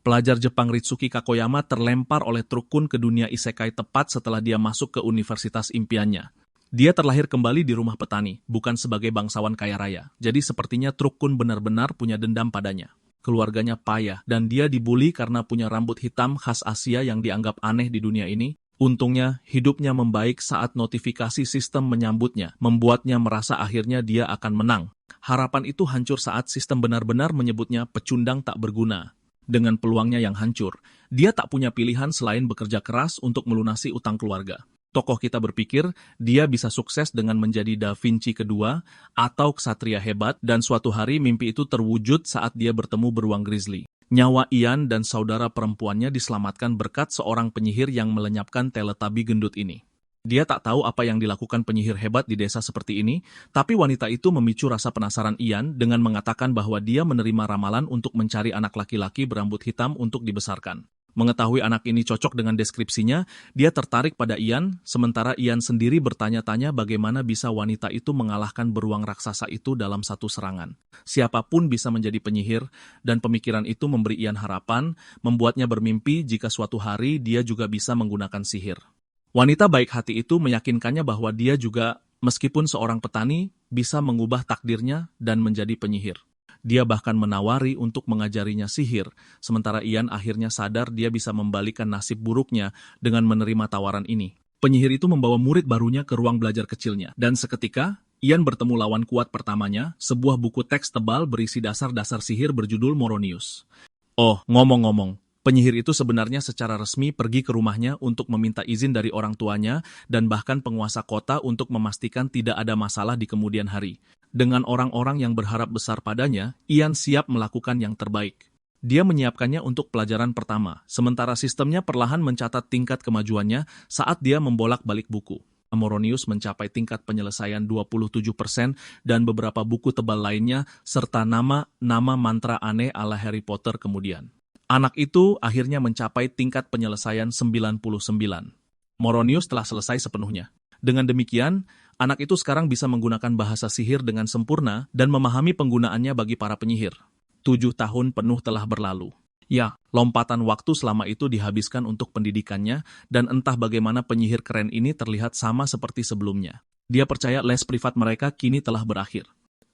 Pelajar Jepang Ritsuki Kakoyama terlempar oleh truk kun ke dunia isekai tepat setelah dia masuk ke universitas impiannya. Dia terlahir kembali di rumah petani, bukan sebagai bangsawan kaya raya. Jadi sepertinya truk kun benar-benar punya dendam padanya. Keluarganya payah, dan dia dibully karena punya rambut hitam khas Asia yang dianggap aneh di dunia ini. Untungnya, hidupnya membaik saat notifikasi sistem menyambutnya, membuatnya merasa akhirnya dia akan menang. Harapan itu hancur saat sistem benar-benar menyebutnya pecundang tak berguna. Dengan peluangnya yang hancur, dia tak punya pilihan selain bekerja keras untuk melunasi utang keluarga. Tokoh kita berpikir dia bisa sukses dengan menjadi Da Vinci kedua atau ksatria hebat, dan suatu hari mimpi itu terwujud saat dia bertemu beruang grizzly. Nyawa Ian dan saudara perempuannya diselamatkan berkat seorang penyihir yang melenyapkan Teletubby gendut ini. Dia tak tahu apa yang dilakukan penyihir hebat di desa seperti ini, tapi wanita itu memicu rasa penasaran Ian dengan mengatakan bahwa dia menerima ramalan untuk mencari anak laki-laki berambut hitam untuk dibesarkan. Mengetahui anak ini cocok dengan deskripsinya, dia tertarik pada Ian, sementara Ian sendiri bertanya-tanya bagaimana bisa wanita itu mengalahkan beruang raksasa itu dalam satu serangan. Siapapun bisa menjadi penyihir, dan pemikiran itu memberi Ian harapan, membuatnya bermimpi jika suatu hari dia juga bisa menggunakan sihir. Wanita baik hati itu meyakinkannya bahwa dia juga, meskipun seorang petani, bisa mengubah takdirnya dan menjadi penyihir. Dia bahkan menawari untuk mengajarinya sihir, sementara Ian akhirnya sadar dia bisa membalikan nasib buruknya dengan menerima tawaran ini. Penyihir itu membawa murid barunya ke ruang belajar kecilnya, dan seketika, Ian bertemu lawan kuat pertamanya, sebuah buku teks tebal berisi dasar-dasar sihir berjudul Moronius. Oh, ngomong-ngomong, penyihir itu sebenarnya secara resmi pergi ke rumahnya untuk meminta izin dari orang tuanya dan bahkan penguasa kota untuk memastikan tidak ada masalah di kemudian hari. Dengan orang-orang yang berharap besar padanya, Ian siap melakukan yang terbaik. Dia menyiapkannya untuk pelajaran pertama, sementara sistemnya perlahan mencatat tingkat kemajuannya saat dia membolak-balik buku. Moronius mencapai tingkat penyelesaian 27% dan beberapa buku tebal lainnya, serta nama mantra aneh ala Harry Potter kemudian. Anak itu akhirnya mencapai tingkat penyelesaian 99. Moronius telah selesai sepenuhnya. Dengan demikian, anak itu sekarang bisa menggunakan bahasa sihir dengan sempurna dan memahami penggunaannya bagi para penyihir. 7 tahun penuh telah berlalu. Ya, lompatan waktu selama itu dihabiskan untuk pendidikannya, dan entah bagaimana penyihir keren ini terlihat sama seperti sebelumnya. Dia percaya les privat mereka kini telah berakhir.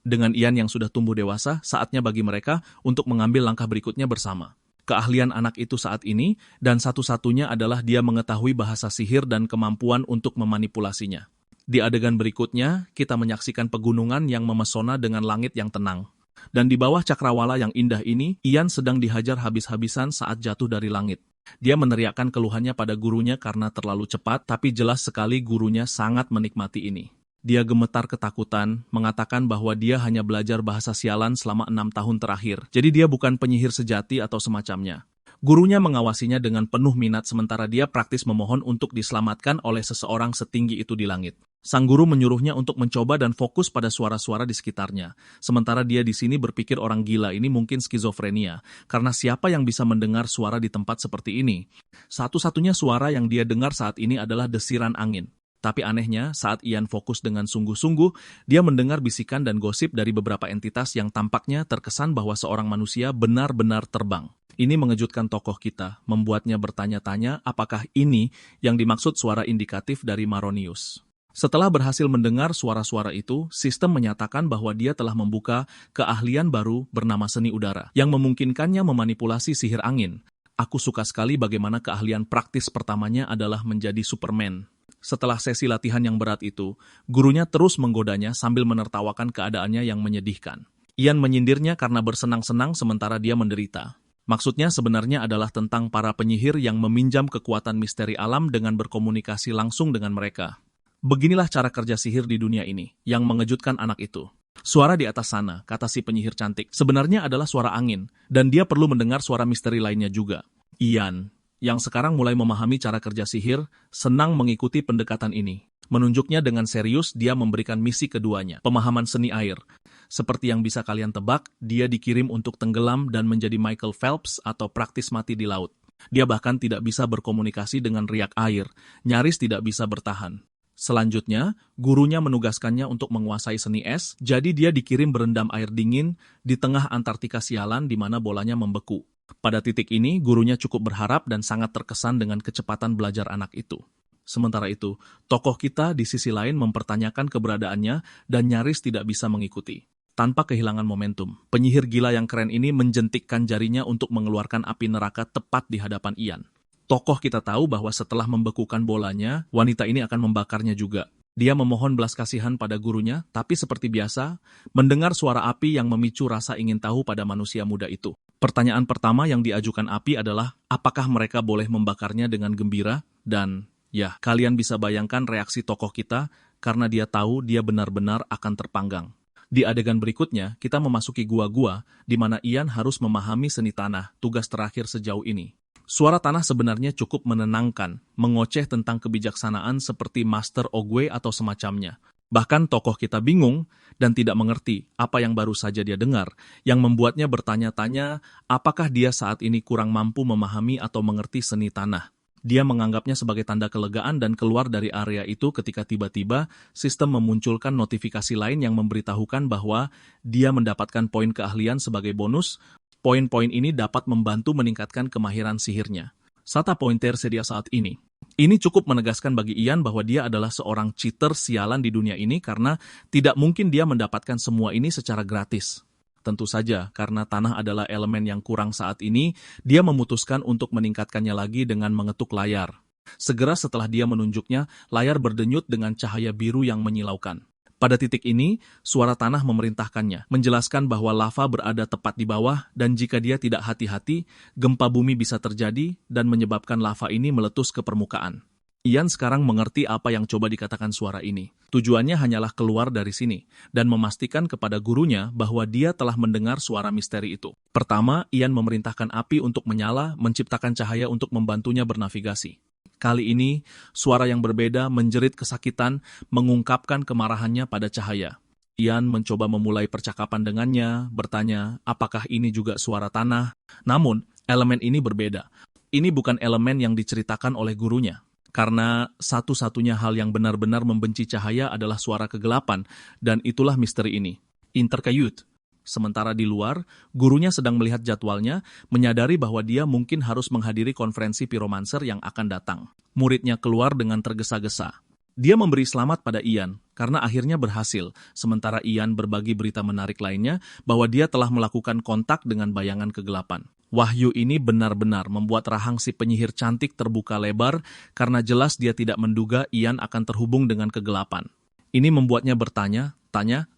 Dengan Ian yang sudah tumbuh dewasa, saatnya bagi mereka untuk mengambil langkah berikutnya bersama. Keahlian anak itu saat ini, dan satu-satunya adalah dia mengetahui bahasa sihir dan kemampuan untuk memanipulasinya. Di adegan berikutnya, kita menyaksikan pegunungan yang memesona dengan langit yang tenang. Dan di bawah cakrawala yang indah ini, Ian sedang dihajar habis-habisan saat jatuh dari langit. Dia meneriakkan keluhannya pada gurunya karena terlalu cepat, tapi jelas sekali gurunya sangat menikmati ini. Dia gemetar ketakutan, mengatakan bahwa dia hanya belajar bahasa sialan selama 6 tahun terakhir, jadi dia bukan penyihir sejati atau semacamnya. Gurunya mengawasinya dengan penuh minat sementara dia praktis memohon untuk diselamatkan oleh seseorang setinggi itu di langit. Sang guru menyuruhnya untuk mencoba dan fokus pada suara-suara di sekitarnya. Sementara dia di sini berpikir orang gila ini mungkin skizofrenia, karena siapa yang bisa mendengar suara di tempat seperti ini? Satu-satunya suara yang dia dengar saat ini adalah desiran angin. Tapi anehnya, saat Ian fokus dengan sungguh-sungguh, dia mendengar bisikan dan gosip dari beberapa entitas yang tampaknya terkesan bahwa seorang manusia benar-benar terbang. Ini mengejutkan tokoh kita, membuatnya bertanya-tanya apakah ini yang dimaksud suara indikatif dari Moronius. Setelah berhasil mendengar suara-suara itu, sistem menyatakan bahwa dia telah membuka keahlian baru bernama seni udara, yang memungkinkannya memanipulasi sihir angin. Aku suka sekali bagaimana keahlian praktis pertamanya adalah menjadi Superman. Setelah sesi latihan yang berat itu, gurunya terus menggodanya sambil menertawakan keadaannya yang menyedihkan. Ian menyindirnya karena bersenang-senang sementara dia menderita. Maksudnya sebenarnya adalah tentang para penyihir yang meminjam kekuatan misteri alam dengan berkomunikasi langsung dengan mereka. Beginilah cara kerja sihir di dunia ini, yang mengejutkan anak itu. Suara di atas sana, kata si penyihir cantik, sebenarnya adalah suara angin, dan dia perlu mendengar suara misteri lainnya juga. Ian, yang sekarang mulai memahami cara kerja sihir, senang mengikuti pendekatan ini. Menunjuknya dengan serius, dia memberikan misi keduanya, pemahaman seni air. Seperti yang bisa kalian tebak, dia dikirim untuk tenggelam dan menjadi Michael Phelps atau praktis mati di laut. Dia bahkan tidak bisa berkomunikasi dengan riak air, nyaris tidak bisa bertahan. Selanjutnya, gurunya menugaskannya untuk menguasai seni es, jadi dia dikirim berendam air dingin di tengah Antartika sialan di mana bolanya membeku. Pada titik ini, gurunya cukup berharap dan sangat terkesan dengan kecepatan belajar anak itu. Sementara itu, tokoh kita di sisi lain mempertanyakan keberadaannya dan nyaris tidak bisa mengikuti. Tanpa kehilangan momentum, penyihir gila yang keren ini menjentikkan jarinya untuk mengeluarkan api neraka tepat di hadapan Ian. Tokoh kita tahu bahwa setelah membekukan bolanya, wanita ini akan membakarnya juga. Dia memohon belas kasihan pada gurunya, tapi seperti biasa, mendengar suara api yang memicu rasa ingin tahu pada manusia muda itu. Pertanyaan pertama yang diajukan api adalah, apakah mereka boleh membakarnya dengan gembira? Dan, ya, kalian bisa bayangkan reaksi tokoh kita, karena dia tahu dia benar-benar akan terpanggang. Di adegan berikutnya, kita memasuki gua-gua, di mana Ian harus memahami seni tanah, tugas terakhir sejauh ini. Suara tanah sebenarnya cukup menenangkan, mengoceh tentang kebijaksanaan seperti Master Ogwe atau semacamnya. Bahkan tokoh kita bingung dan tidak mengerti apa yang baru saja dia dengar, yang membuatnya bertanya-tanya apakah dia saat ini kurang mampu memahami atau mengerti seni tanah. Dia menganggapnya sebagai tanda kelegaan dan keluar dari area itu ketika tiba-tiba sistem memunculkan notifikasi lain yang memberitahukan bahwa dia mendapatkan poin keahlian sebagai bonus. Poin-poin ini dapat membantu meningkatkan kemahiran sihirnya. Sata poin tersedia saat ini. Ini cukup menegaskan bagi Ian bahwa dia adalah seorang cheater sialan di dunia ini karena tidak mungkin dia mendapatkan semua ini secara gratis. Tentu saja, karena tanah adalah elemen yang kurang saat ini, dia memutuskan untuk meningkatkannya lagi dengan mengetuk layar. Segera setelah dia menunjuknya, layar berdenyut dengan cahaya biru yang menyilaukan. Pada titik ini, suara tanah memerintahkannya, menjelaskan bahwa lava berada tepat di bawah dan jika dia tidak hati-hati, gempa bumi bisa terjadi dan menyebabkan lava ini meletus ke permukaan. Ian sekarang mengerti apa yang coba dikatakan suara ini. Tujuannya hanyalah keluar dari sini dan memastikan kepada gurunya bahwa dia telah mendengar suara misteri itu. Pertama, Ian memerintahkan api untuk menyala, menciptakan cahaya untuk membantunya bernavigasi. Kali ini, suara yang berbeda menjerit kesakitan, mengungkapkan kemarahannya pada cahaya. Ian mencoba memulai percakapan dengannya, bertanya, apakah ini juga suara tanah? Namun, elemen ini berbeda. Ini bukan elemen yang diceritakan oleh gurunya. Karena satu-satunya hal yang benar-benar membenci cahaya adalah suara kegelapan, dan itulah misteri ini. Interkayut. Sementara di luar, gurunya sedang melihat jadwalnya, menyadari bahwa dia mungkin harus menghadiri konferensi piromancer yang akan datang. Muridnya keluar dengan tergesa-gesa. Dia memberi selamat pada Ian, karena akhirnya berhasil, sementara Ian berbagi berita menarik lainnya bahwa dia telah melakukan kontak dengan bayangan kegelapan. Wahyu ini benar-benar membuat rahang si penyihir cantik terbuka lebar, karena jelas dia tidak menduga Ian akan terhubung dengan kegelapan. Ini membuatnya bertanya,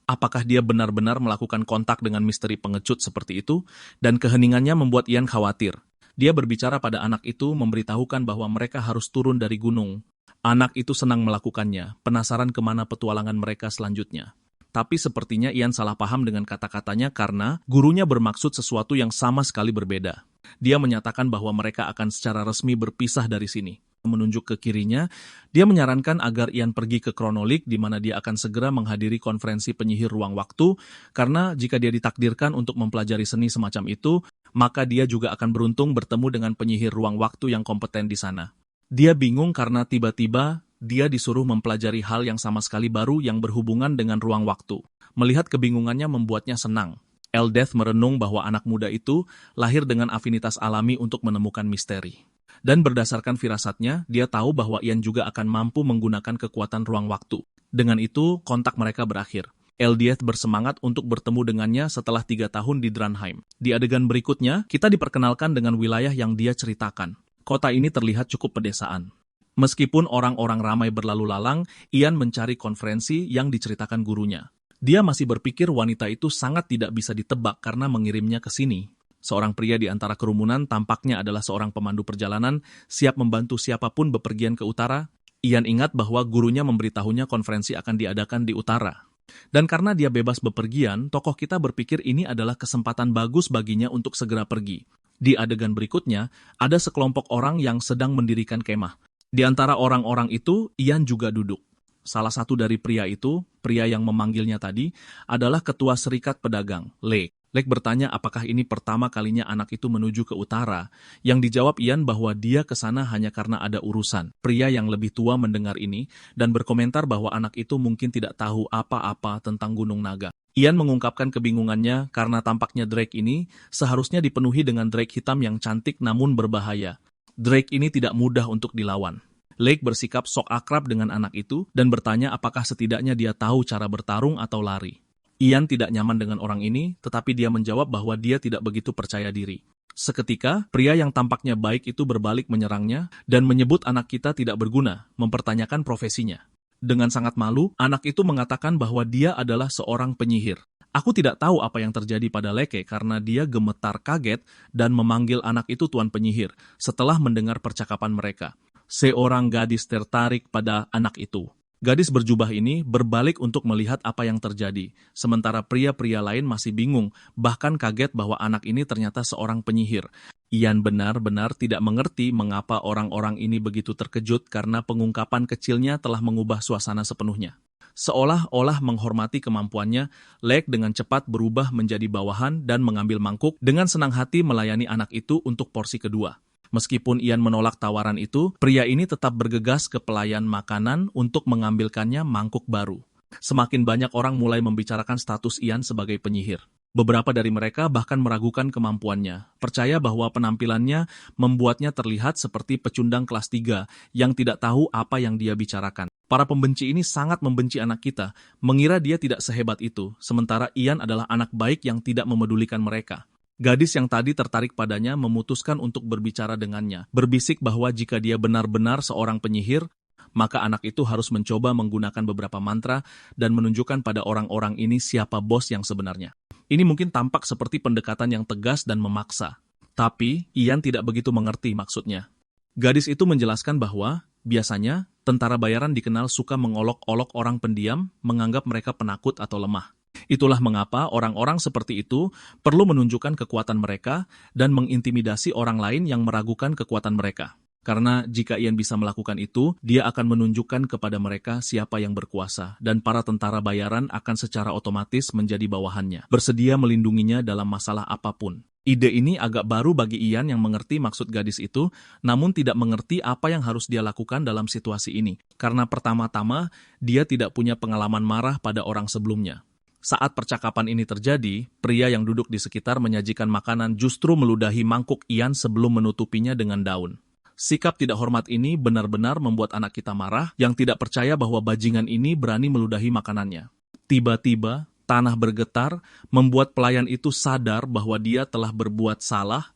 apakah dia benar-benar melakukan kontak dengan misteri pengecut seperti itu, dan keheningannya membuat Ian khawatir. Dia berbicara pada anak itu, memberitahukan bahwa mereka harus turun dari gunung. Anak itu senang melakukannya, penasaran kemana petualangan mereka selanjutnya. Tapi sepertinya Ian salah paham dengan kata-katanya karena gurunya bermaksud sesuatu yang sama sekali berbeda. Dia menyatakan bahwa mereka akan secara resmi berpisah dari sini. Menunjuk ke kirinya, dia menyarankan agar Ian pergi ke Kronolik di mana dia akan segera menghadiri konferensi penyihir ruang waktu, karena jika dia ditakdirkan untuk mempelajari seni semacam itu, maka dia juga akan beruntung bertemu dengan penyihir ruang waktu yang kompeten di sana. Dia bingung karena tiba-tiba dia disuruh mempelajari hal yang sama sekali baru yang berhubungan dengan ruang waktu. Melihat kebingungannya membuatnya senang. Eldeth merenung bahwa anak muda itu lahir dengan afinitas alami untuk menemukan misteri. Dan berdasarkan firasatnya, dia tahu bahwa Ian juga akan mampu menggunakan kekuatan ruang waktu. Dengan itu, kontak mereka berakhir. Eldeth bersemangat untuk bertemu dengannya setelah 3 tahun di Dranheim. Di adegan berikutnya, kita diperkenalkan dengan wilayah yang dia ceritakan. Kota ini terlihat cukup pedesaan. Meskipun orang-orang ramai berlalu lalang, Ian mencari konferensi yang diceritakan gurunya. Dia masih berpikir wanita itu sangat tidak bisa ditebak karena mengirimnya ke sini. Seorang pria di antara kerumunan tampaknya adalah seorang pemandu perjalanan, siap membantu siapapun bepergian ke utara. Ian ingat bahwa gurunya memberitahunya konferensi akan diadakan di utara. Dan karena dia bebas bepergian, tokoh kita berpikir ini adalah kesempatan bagus baginya untuk segera pergi. Di adegan berikutnya, ada sekelompok orang yang sedang mendirikan kemah. Di antara orang-orang itu, Ian juga duduk. Salah satu dari pria itu, pria yang memanggilnya tadi, adalah ketua serikat pedagang, Lake. Lake bertanya apakah ini pertama kalinya anak itu menuju ke utara. Yang dijawab Ian bahwa dia ke sana hanya karena ada urusan. Pria yang lebih tua mendengar ini dan berkomentar bahwa anak itu mungkin tidak tahu apa-apa tentang Gunung Naga. Ian mengungkapkan kebingungannya karena tampaknya Drake ini seharusnya dipenuhi dengan Drake hitam yang cantik namun berbahaya. Drake ini tidak mudah untuk dilawan. Lake bersikap sok akrab dengan anak itu dan bertanya apakah setidaknya dia tahu cara bertarung atau lari. Ian tidak nyaman dengan orang ini, tetapi dia menjawab bahwa dia tidak begitu percaya diri. Seketika, pria yang tampaknya baik itu berbalik menyerangnya dan menyebut anak kita tidak berguna, mempertanyakan profesinya. Dengan sangat malu, anak itu mengatakan bahwa dia adalah seorang penyihir. Aku tidak tahu apa yang terjadi pada Leke karena dia gemetar kaget dan memanggil anak itu tuan penyihir setelah mendengar percakapan mereka. Seorang gadis tertarik pada anak itu. Gadis berjubah ini berbalik untuk melihat apa yang terjadi, sementara pria-pria lain masih bingung, bahkan kaget bahwa anak ini ternyata seorang penyihir. Ian benar-benar tidak mengerti mengapa orang-orang ini begitu terkejut karena pengungkapan kecilnya telah mengubah suasana sepenuhnya. Seolah-olah menghormati kemampuannya, Lake dengan cepat berubah menjadi bawahan dan mengambil mangkuk dengan senang hati melayani anak itu untuk porsi kedua. Meskipun Ian menolak tawaran itu, pria ini tetap bergegas ke pelayan makanan untuk mengambilkannya mangkuk baru. Semakin banyak orang mulai membicarakan status Ian sebagai penyihir. Beberapa dari mereka bahkan meragukan kemampuannya, percaya bahwa penampilannya membuatnya terlihat seperti pecundang kelas 3 yang tidak tahu apa yang dia bicarakan. Para pembenci ini sangat membenci anak kita, mengira dia tidak sehebat itu, sementara Ian adalah anak baik yang tidak memedulikan mereka. Gadis yang tadi tertarik padanya memutuskan untuk berbicara dengannya, berbisik bahwa jika dia benar-benar seorang penyihir, maka anak itu harus mencoba menggunakan beberapa mantra dan menunjukkan pada orang-orang ini siapa bos yang sebenarnya. Ini mungkin tampak seperti pendekatan yang tegas dan memaksa, tapi Ian tidak begitu mengerti maksudnya. Gadis itu menjelaskan bahwa, biasanya, tentara bayaran dikenal suka mengolok-olok orang pendiam, menganggap mereka penakut atau lemah. Itulah mengapa orang-orang seperti itu perlu menunjukkan kekuatan mereka dan mengintimidasi orang lain yang meragukan kekuatan mereka. Karena jika Ian bisa melakukan itu, dia akan menunjukkan kepada mereka siapa yang berkuasa, dan para tentara bayaran akan secara otomatis menjadi bawahannya, bersedia melindunginya dalam masalah apapun. Ide ini agak baru bagi Ian yang mengerti maksud gadis itu, namun tidak mengerti apa yang harus dia lakukan dalam situasi ini. Karena pertama-tama, dia tidak punya pengalaman marah pada orang sebelumnya. Saat percakapan ini terjadi, pria yang duduk di sekitar menyajikan makanan justru meludahi mangkuk Ian sebelum menutupinya dengan daun. Sikap tidak hormat ini benar-benar membuat anak kita marah yang tidak percaya bahwa bajingan ini berani meludahi makanannya. Tiba-tiba, tanah bergetar, membuat pelayan itu sadar bahwa dia telah berbuat salah.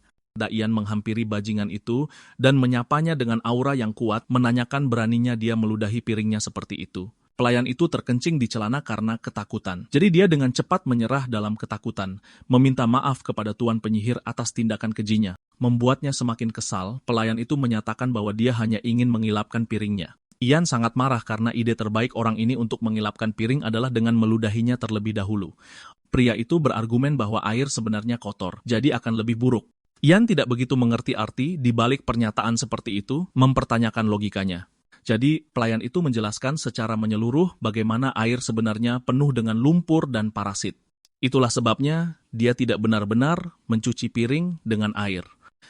Ian menghampiri bajingan itu dan menyapanya dengan aura yang kuat, menanyakan beraninya dia meludahi piringnya seperti itu. Pelayan itu terkencing di celana karena ketakutan. Jadi dia dengan cepat menyerah dalam ketakutan, meminta maaf kepada tuan penyihir atas tindakan kejinya. Membuatnya semakin kesal, pelayan itu menyatakan bahwa dia hanya ingin mengilapkan piringnya. Ian sangat marah karena ide terbaik orang ini untuk mengilapkan piring adalah dengan meludahinya terlebih dahulu. Pria itu berargumen bahwa air sebenarnya kotor, jadi akan lebih buruk. Ian tidak begitu mengerti arti di balik pernyataan seperti itu, mempertanyakan logikanya. Jadi, pelayan itu menjelaskan secara menyeluruh bagaimana air sebenarnya penuh dengan lumpur dan parasit. Itulah sebabnya dia tidak benar-benar mencuci piring dengan air.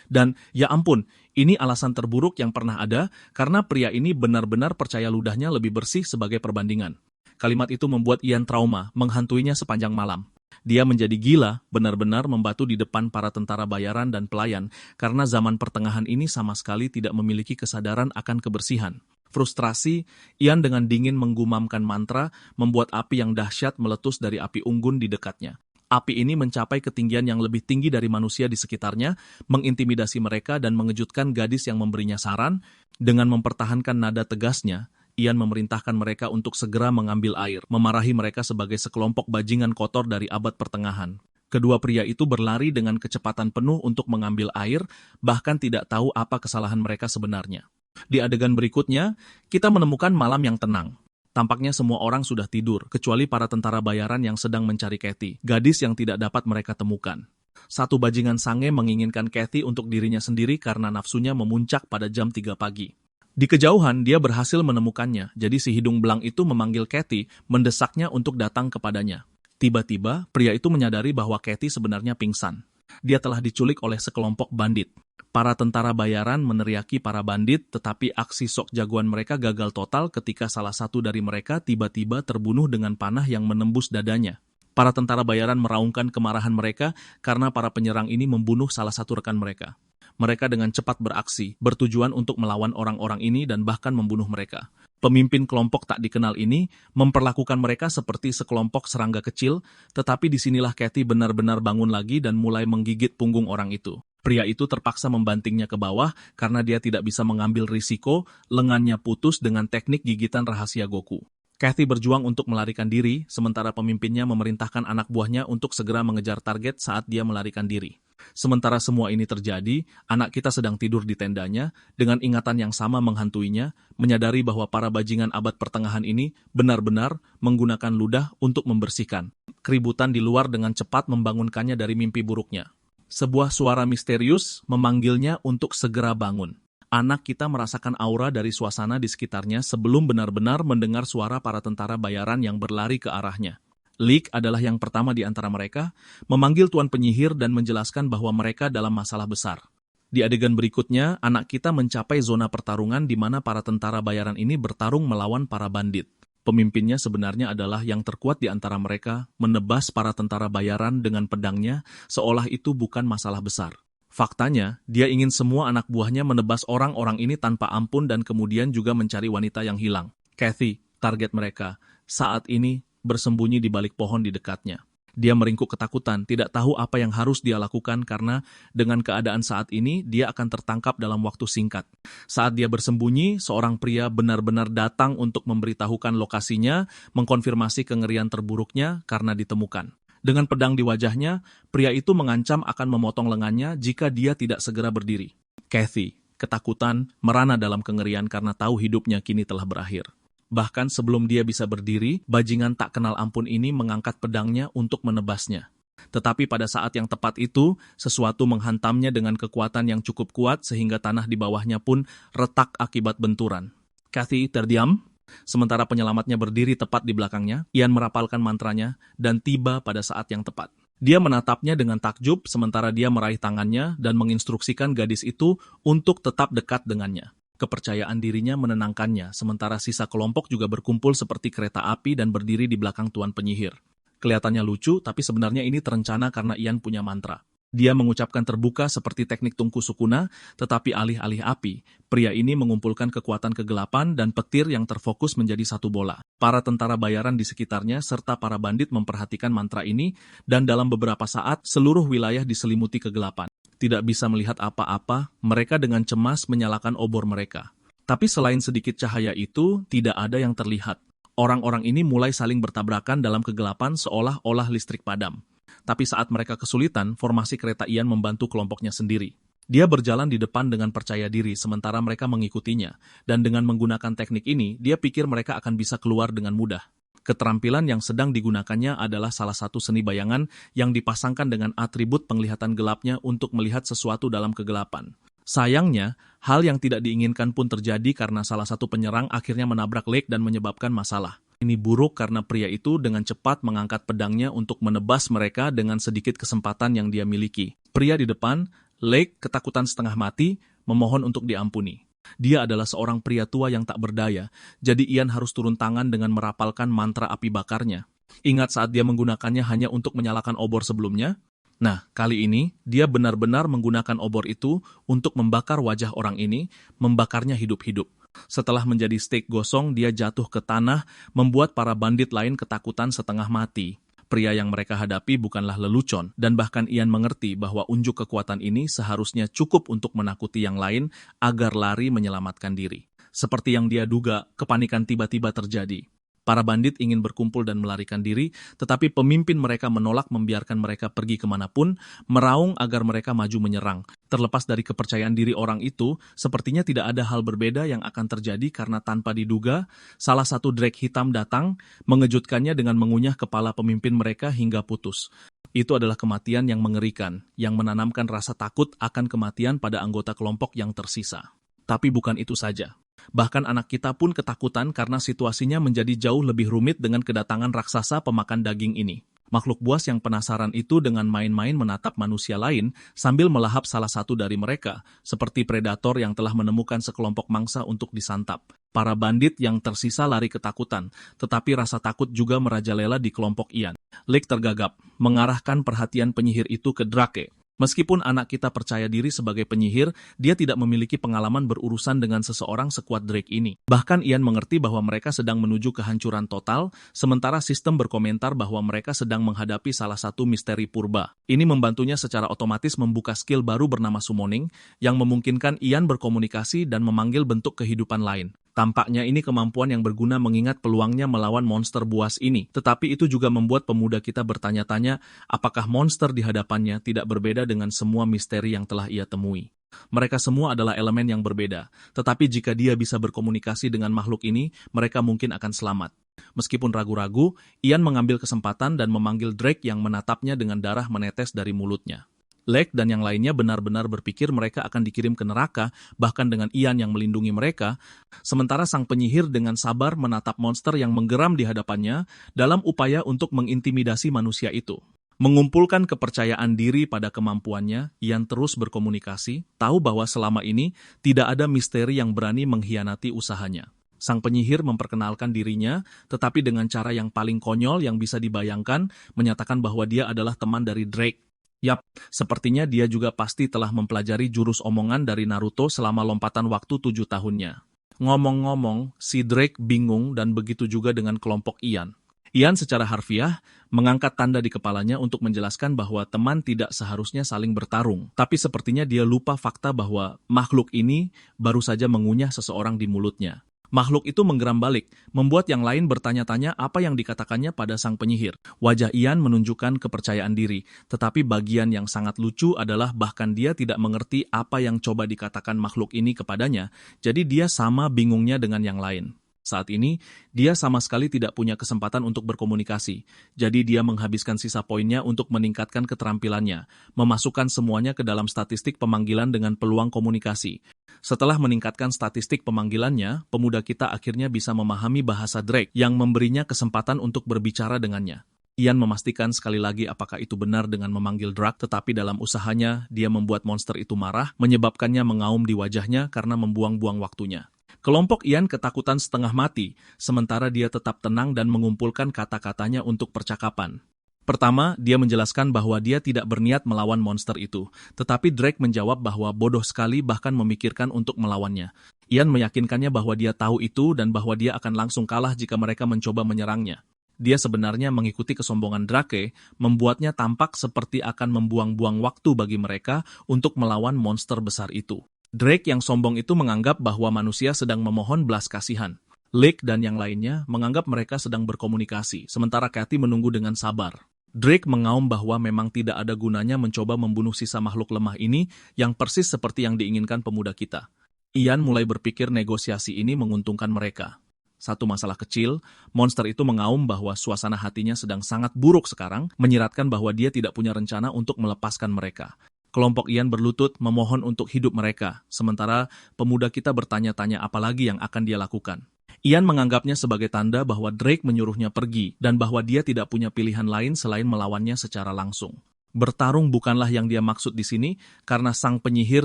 Dan, ya ampun, ini alasan terburuk yang pernah ada karena pria ini benar-benar percaya ludahnya lebih bersih sebagai perbandingan. Kalimat itu membuat Ian trauma, menghantuinya sepanjang malam. Dia menjadi gila, benar-benar membatu di depan para tentara bayaran dan pelayan karena zaman pertengahan ini sama sekali tidak memiliki kesadaran akan kebersihan. Frustrasi, Ian dengan dingin menggumamkan mantra, membuat api yang dahsyat meletus dari api unggun di dekatnya. Api ini mencapai ketinggian yang lebih tinggi dari manusia di sekitarnya, mengintimidasi mereka dan mengejutkan gadis yang memberinya saran. Dengan mempertahankan nada tegasnya, Ian memerintahkan mereka untuk segera mengambil air, memarahi mereka sebagai sekelompok bajingan kotor dari abad pertengahan. Kedua pria itu berlari dengan kecepatan penuh untuk mengambil air, bahkan tidak tahu apa kesalahan mereka sebenarnya. Di adegan berikutnya, kita menemukan malam yang tenang. Tampaknya semua orang sudah tidur, kecuali para tentara bayaran yang sedang mencari Kathy, gadis yang tidak dapat mereka temukan. Satu bajingan sange menginginkan Kathy untuk dirinya sendiri karena nafsunya memuncak pada jam 3 pagi. Di kejauhan, dia berhasil menemukannya, jadi si hidung belang itu memanggil Kathy, mendesaknya untuk datang kepadanya. Tiba-tiba, pria itu menyadari bahwa Kathy sebenarnya pingsan. Dia telah diculik oleh sekelompok bandit. Para tentara bayaran meneriaki para bandit, tetapi aksi sok jagoan mereka gagal total ketika salah satu dari mereka tiba-tiba terbunuh dengan panah yang menembus dadanya. Para tentara bayaran meraungkan kemarahan mereka karena para penyerang ini membunuh salah satu rekan mereka. Mereka dengan cepat beraksi, bertujuan untuk melawan orang-orang ini dan bahkan membunuh mereka. Pemimpin kelompok tak dikenal ini memperlakukan mereka seperti sekelompok serangga kecil, tetapi disinilah Kathy benar-benar bangun lagi dan mulai menggigit punggung orang itu. Pria itu terpaksa membantingnya ke bawah karena dia tidak bisa mengambil risiko, lengannya putus dengan teknik gigitan rahasia Goku. Kathy berjuang untuk melarikan diri, sementara pemimpinnya memerintahkan anak buahnya untuk segera mengejar target saat dia melarikan diri. Sementara semua ini terjadi, anak kita sedang tidur di tendanya, dengan ingatan yang sama menghantuinya, menyadari bahwa para bajingan abad pertengahan ini benar-benar menggunakan ludah untuk membersihkan. Keributan di luar dengan cepat membangunkannya dari mimpi buruknya. Sebuah suara misterius memanggilnya untuk segera bangun. Anak kita merasakan aura dari suasana di sekitarnya sebelum benar-benar mendengar suara para tentara bayaran yang berlari ke arahnya. Leek adalah yang pertama di antara mereka, memanggil tuan penyihir dan menjelaskan bahwa mereka dalam masalah besar. Di adegan berikutnya, anak kita mencapai zona pertarungan di mana para tentara bayaran ini bertarung melawan para bandit. Pemimpinnya sebenarnya adalah yang terkuat di antara mereka, menebas para tentara bayaran dengan pedangnya, seolah itu bukan masalah besar. Faktanya, dia ingin semua anak buahnya menebas orang-orang ini tanpa ampun dan kemudian juga mencari wanita yang hilang. Kathy, target mereka, saat ini bersembunyi di balik pohon di dekatnya. Dia meringkuk ketakutan, tidak tahu apa yang harus dia lakukan karena dengan keadaan saat ini, dia akan tertangkap dalam waktu singkat. Saat dia bersembunyi, seorang pria benar-benar datang untuk memberitahukan lokasinya, mengkonfirmasi kengerian terburuknya karena ditemukan. Dengan pedang di wajahnya, pria itu mengancam akan memotong lengannya jika dia tidak segera berdiri. Kathy, ketakutan, merana dalam kengerian karena tahu hidupnya kini telah berakhir. Bahkan sebelum dia bisa berdiri, bajingan tak kenal ampun ini mengangkat pedangnya untuk menebasnya. Tetapi pada saat yang tepat itu, sesuatu menghantamnya dengan kekuatan yang cukup kuat sehingga tanah di bawahnya pun retak akibat benturan. Kathy terdiam, sementara penyelamatnya berdiri tepat di belakangnya. Ian merapalkan mantranya dan tiba pada saat yang tepat. Dia menatapnya dengan takjub sementara dia meraih tangannya dan menginstruksikan gadis itu untuk tetap dekat dengannya. Kepercayaan dirinya menenangkannya, sementara sisa kelompok juga berkumpul seperti kereta api dan berdiri di belakang tuan penyihir. Kelihatannya lucu, tapi sebenarnya ini terencana karena Ian punya mantra. Dia mengucapkan terbuka seperti teknik tungku sukuna, tetapi alih-alih api, pria ini mengumpulkan kekuatan kegelapan dan petir yang terfokus menjadi satu bola. Para tentara bayaran di sekitarnya serta para bandit memperhatikan mantra ini, dan dalam beberapa saat seluruh wilayah diselimuti kegelapan. Tidak bisa melihat apa-apa, mereka dengan cemas menyalakan obor mereka. Tapi selain sedikit cahaya itu, tidak ada yang terlihat. Orang-orang ini mulai saling bertabrakan dalam kegelapan seolah-olah listrik padam. Tapi saat mereka kesulitan, formasi kereta Ian membantu kelompoknya sendiri. Dia berjalan di depan dengan percaya diri, sementara mereka mengikutinya. Dan dengan menggunakan teknik ini, dia pikir mereka akan bisa keluar dengan mudah. Keterampilan yang sedang digunakannya adalah salah satu seni bayangan yang dipasangkan dengan atribut penglihatan gelapnya untuk melihat sesuatu dalam kegelapan. Sayangnya, hal yang tidak diinginkan pun terjadi karena salah satu penyerang akhirnya menabrak Lake dan menyebabkan masalah. Ini buruk karena pria itu dengan cepat mengangkat pedangnya untuk menebas mereka dengan sedikit kesempatan yang dia miliki. Pria di depan, Lake, ketakutan setengah mati, memohon untuk diampuni. Dia adalah seorang pria tua yang tak berdaya, jadi Ian harus turun tangan dengan merapalkan mantra api bakarnya. Ingat saat dia menggunakannya hanya untuk menyalakan obor sebelumnya? Nah, kali ini dia benar-benar menggunakan obor itu untuk membakar wajah orang ini, membakarnya hidup-hidup. Setelah menjadi steak gosong, dia jatuh ke tanah, membuat para bandit lain ketakutan setengah mati. Pria yang mereka hadapi bukanlah lelucon, dan bahkan Ian mengerti bahwa unjuk kekuatan ini seharusnya cukup untuk menakuti yang lain agar lari menyelamatkan diri. Seperti yang dia duga, kepanikan tiba-tiba terjadi. Para bandit ingin berkumpul dan melarikan diri, tetapi pemimpin mereka menolak membiarkan mereka pergi kemanapun, meraung agar mereka maju menyerang. Terlepas dari kepercayaan diri orang itu, sepertinya tidak ada hal berbeda yang akan terjadi karena tanpa diduga, salah satu drake hitam datang, mengejutkannya dengan mengunyah kepala pemimpin mereka hingga putus. Itu adalah kematian yang mengerikan, yang menanamkan rasa takut akan kematian pada anggota kelompok yang tersisa. Tapi bukan itu saja. Bahkan anak kita pun ketakutan karena situasinya menjadi jauh lebih rumit dengan kedatangan raksasa pemakan daging ini. Makhluk buas yang penasaran itu dengan main-main menatap manusia lain sambil melahap salah satu dari mereka, seperti predator yang telah menemukan sekelompok mangsa untuk disantap. Para bandit yang tersisa lari ketakutan, tetapi rasa takut juga merajalela di kelompok Ian. Lake tergagap, mengarahkan perhatian penyihir itu ke Drake. Meskipun anak kita percaya diri sebagai penyihir, dia tidak memiliki pengalaman berurusan dengan seseorang sekuat Drake ini. Bahkan Ian mengerti bahwa mereka sedang menuju kehancuran total, sementara sistem berkomentar bahwa mereka sedang menghadapi salah satu misteri purba. Ini membantunya secara otomatis membuka skill baru bernama summoning, yang memungkinkan Ian berkomunikasi dan memanggil bentuk kehidupan lain. Tampaknya ini kemampuan yang berguna mengingat peluangnya melawan monster buas ini. Tetapi itu juga membuat pemuda kita bertanya-tanya apakah monster di hadapannya tidak berbeda dengan semua misteri yang telah ia temui. Mereka semua adalah elemen yang berbeda. Tetapi jika dia bisa berkomunikasi dengan makhluk ini, mereka mungkin akan selamat. Meskipun ragu-ragu, Ian mengambil kesempatan dan memanggil Drake yang menatapnya dengan darah menetes dari mulutnya. Lake dan yang lainnya benar-benar berpikir mereka akan dikirim ke neraka, bahkan dengan Ian yang melindungi mereka, sementara sang penyihir dengan sabar menatap monster yang menggeram di hadapannya dalam upaya untuk mengintimidasi manusia itu. Mengumpulkan kepercayaan diri pada kemampuannya, Ian terus berkomunikasi, tahu bahwa selama ini tidak ada misteri yang berani mengkhianati usahanya. Sang penyihir memperkenalkan dirinya, tetapi dengan cara yang paling konyol yang bisa dibayangkan, menyatakan bahwa dia adalah teman dari Drake. Yap, sepertinya dia juga pasti telah mempelajari jurus omongan dari Naruto selama lompatan waktu 7 tahunnya. Ngomong-ngomong, si Drake bingung dan begitu juga dengan kelompok Ian. Ian secara harfiah mengangkat tanda di kepalanya untuk menjelaskan bahwa teman tidak seharusnya saling bertarung. Tapi sepertinya dia lupa fakta bahwa makhluk ini baru saja mengunyah seseorang di mulutnya. Makhluk itu menggeram balik, membuat yang lain bertanya-tanya apa yang dikatakannya pada sang penyihir. Wajah Ian menunjukkan kepercayaan diri, tetapi bagian yang sangat lucu adalah bahkan dia tidak mengerti apa yang coba dikatakan makhluk ini kepadanya, jadi dia sama bingungnya dengan yang lain. Saat ini, dia sama sekali tidak punya kesempatan untuk berkomunikasi, jadi dia menghabiskan sisa poinnya untuk meningkatkan keterampilannya, memasukkan semuanya ke dalam statistik pemanggilan dengan peluang komunikasi. Setelah meningkatkan statistik pemanggilannya, pemuda kita akhirnya bisa memahami bahasa Drake yang memberinya kesempatan untuk berbicara dengannya. Ian memastikan sekali lagi apakah itu benar dengan memanggil Drake, tetapi dalam usahanya dia membuat monster itu marah, menyebabkannya mengaum di wajahnya karena membuang-buang waktunya. Kelompok Ian ketakutan setengah mati, sementara dia tetap tenang dan mengumpulkan kata-katanya untuk percakapan. Pertama, dia menjelaskan bahwa dia tidak berniat melawan monster itu, tetapi Drake menjawab bahwa bodoh sekali bahkan memikirkan untuk melawannya. Ian meyakinkannya bahwa dia tahu itu dan bahwa dia akan langsung kalah jika mereka mencoba menyerangnya. Dia sebenarnya mengikuti kesombongan Drake, membuatnya tampak seperti akan membuang-buang waktu bagi mereka untuk melawan monster besar itu. Drake yang sombong itu menganggap bahwa manusia sedang memohon belas kasihan. Lake dan yang lainnya menganggap mereka sedang berkomunikasi, sementara Cathy menunggu dengan sabar. Drake mengaum bahwa memang tidak ada gunanya mencoba membunuh sisa makhluk lemah ini yang persis seperti yang diinginkan pemuda kita. Ian mulai berpikir negosiasi ini menguntungkan mereka. Satu masalah kecil, monster itu mengaum bahwa suasana hatinya sedang sangat buruk sekarang, menyiratkan bahwa dia tidak punya rencana untuk melepaskan mereka. Kelompok Ian berlutut memohon untuk hidup mereka, sementara pemuda kita bertanya-tanya apa lagi yang akan dia lakukan. Ian menganggapnya sebagai tanda bahwa Drake menyuruhnya pergi dan bahwa dia tidak punya pilihan lain selain melawannya secara langsung. Bertarung bukanlah yang dia maksud di sini karena sang penyihir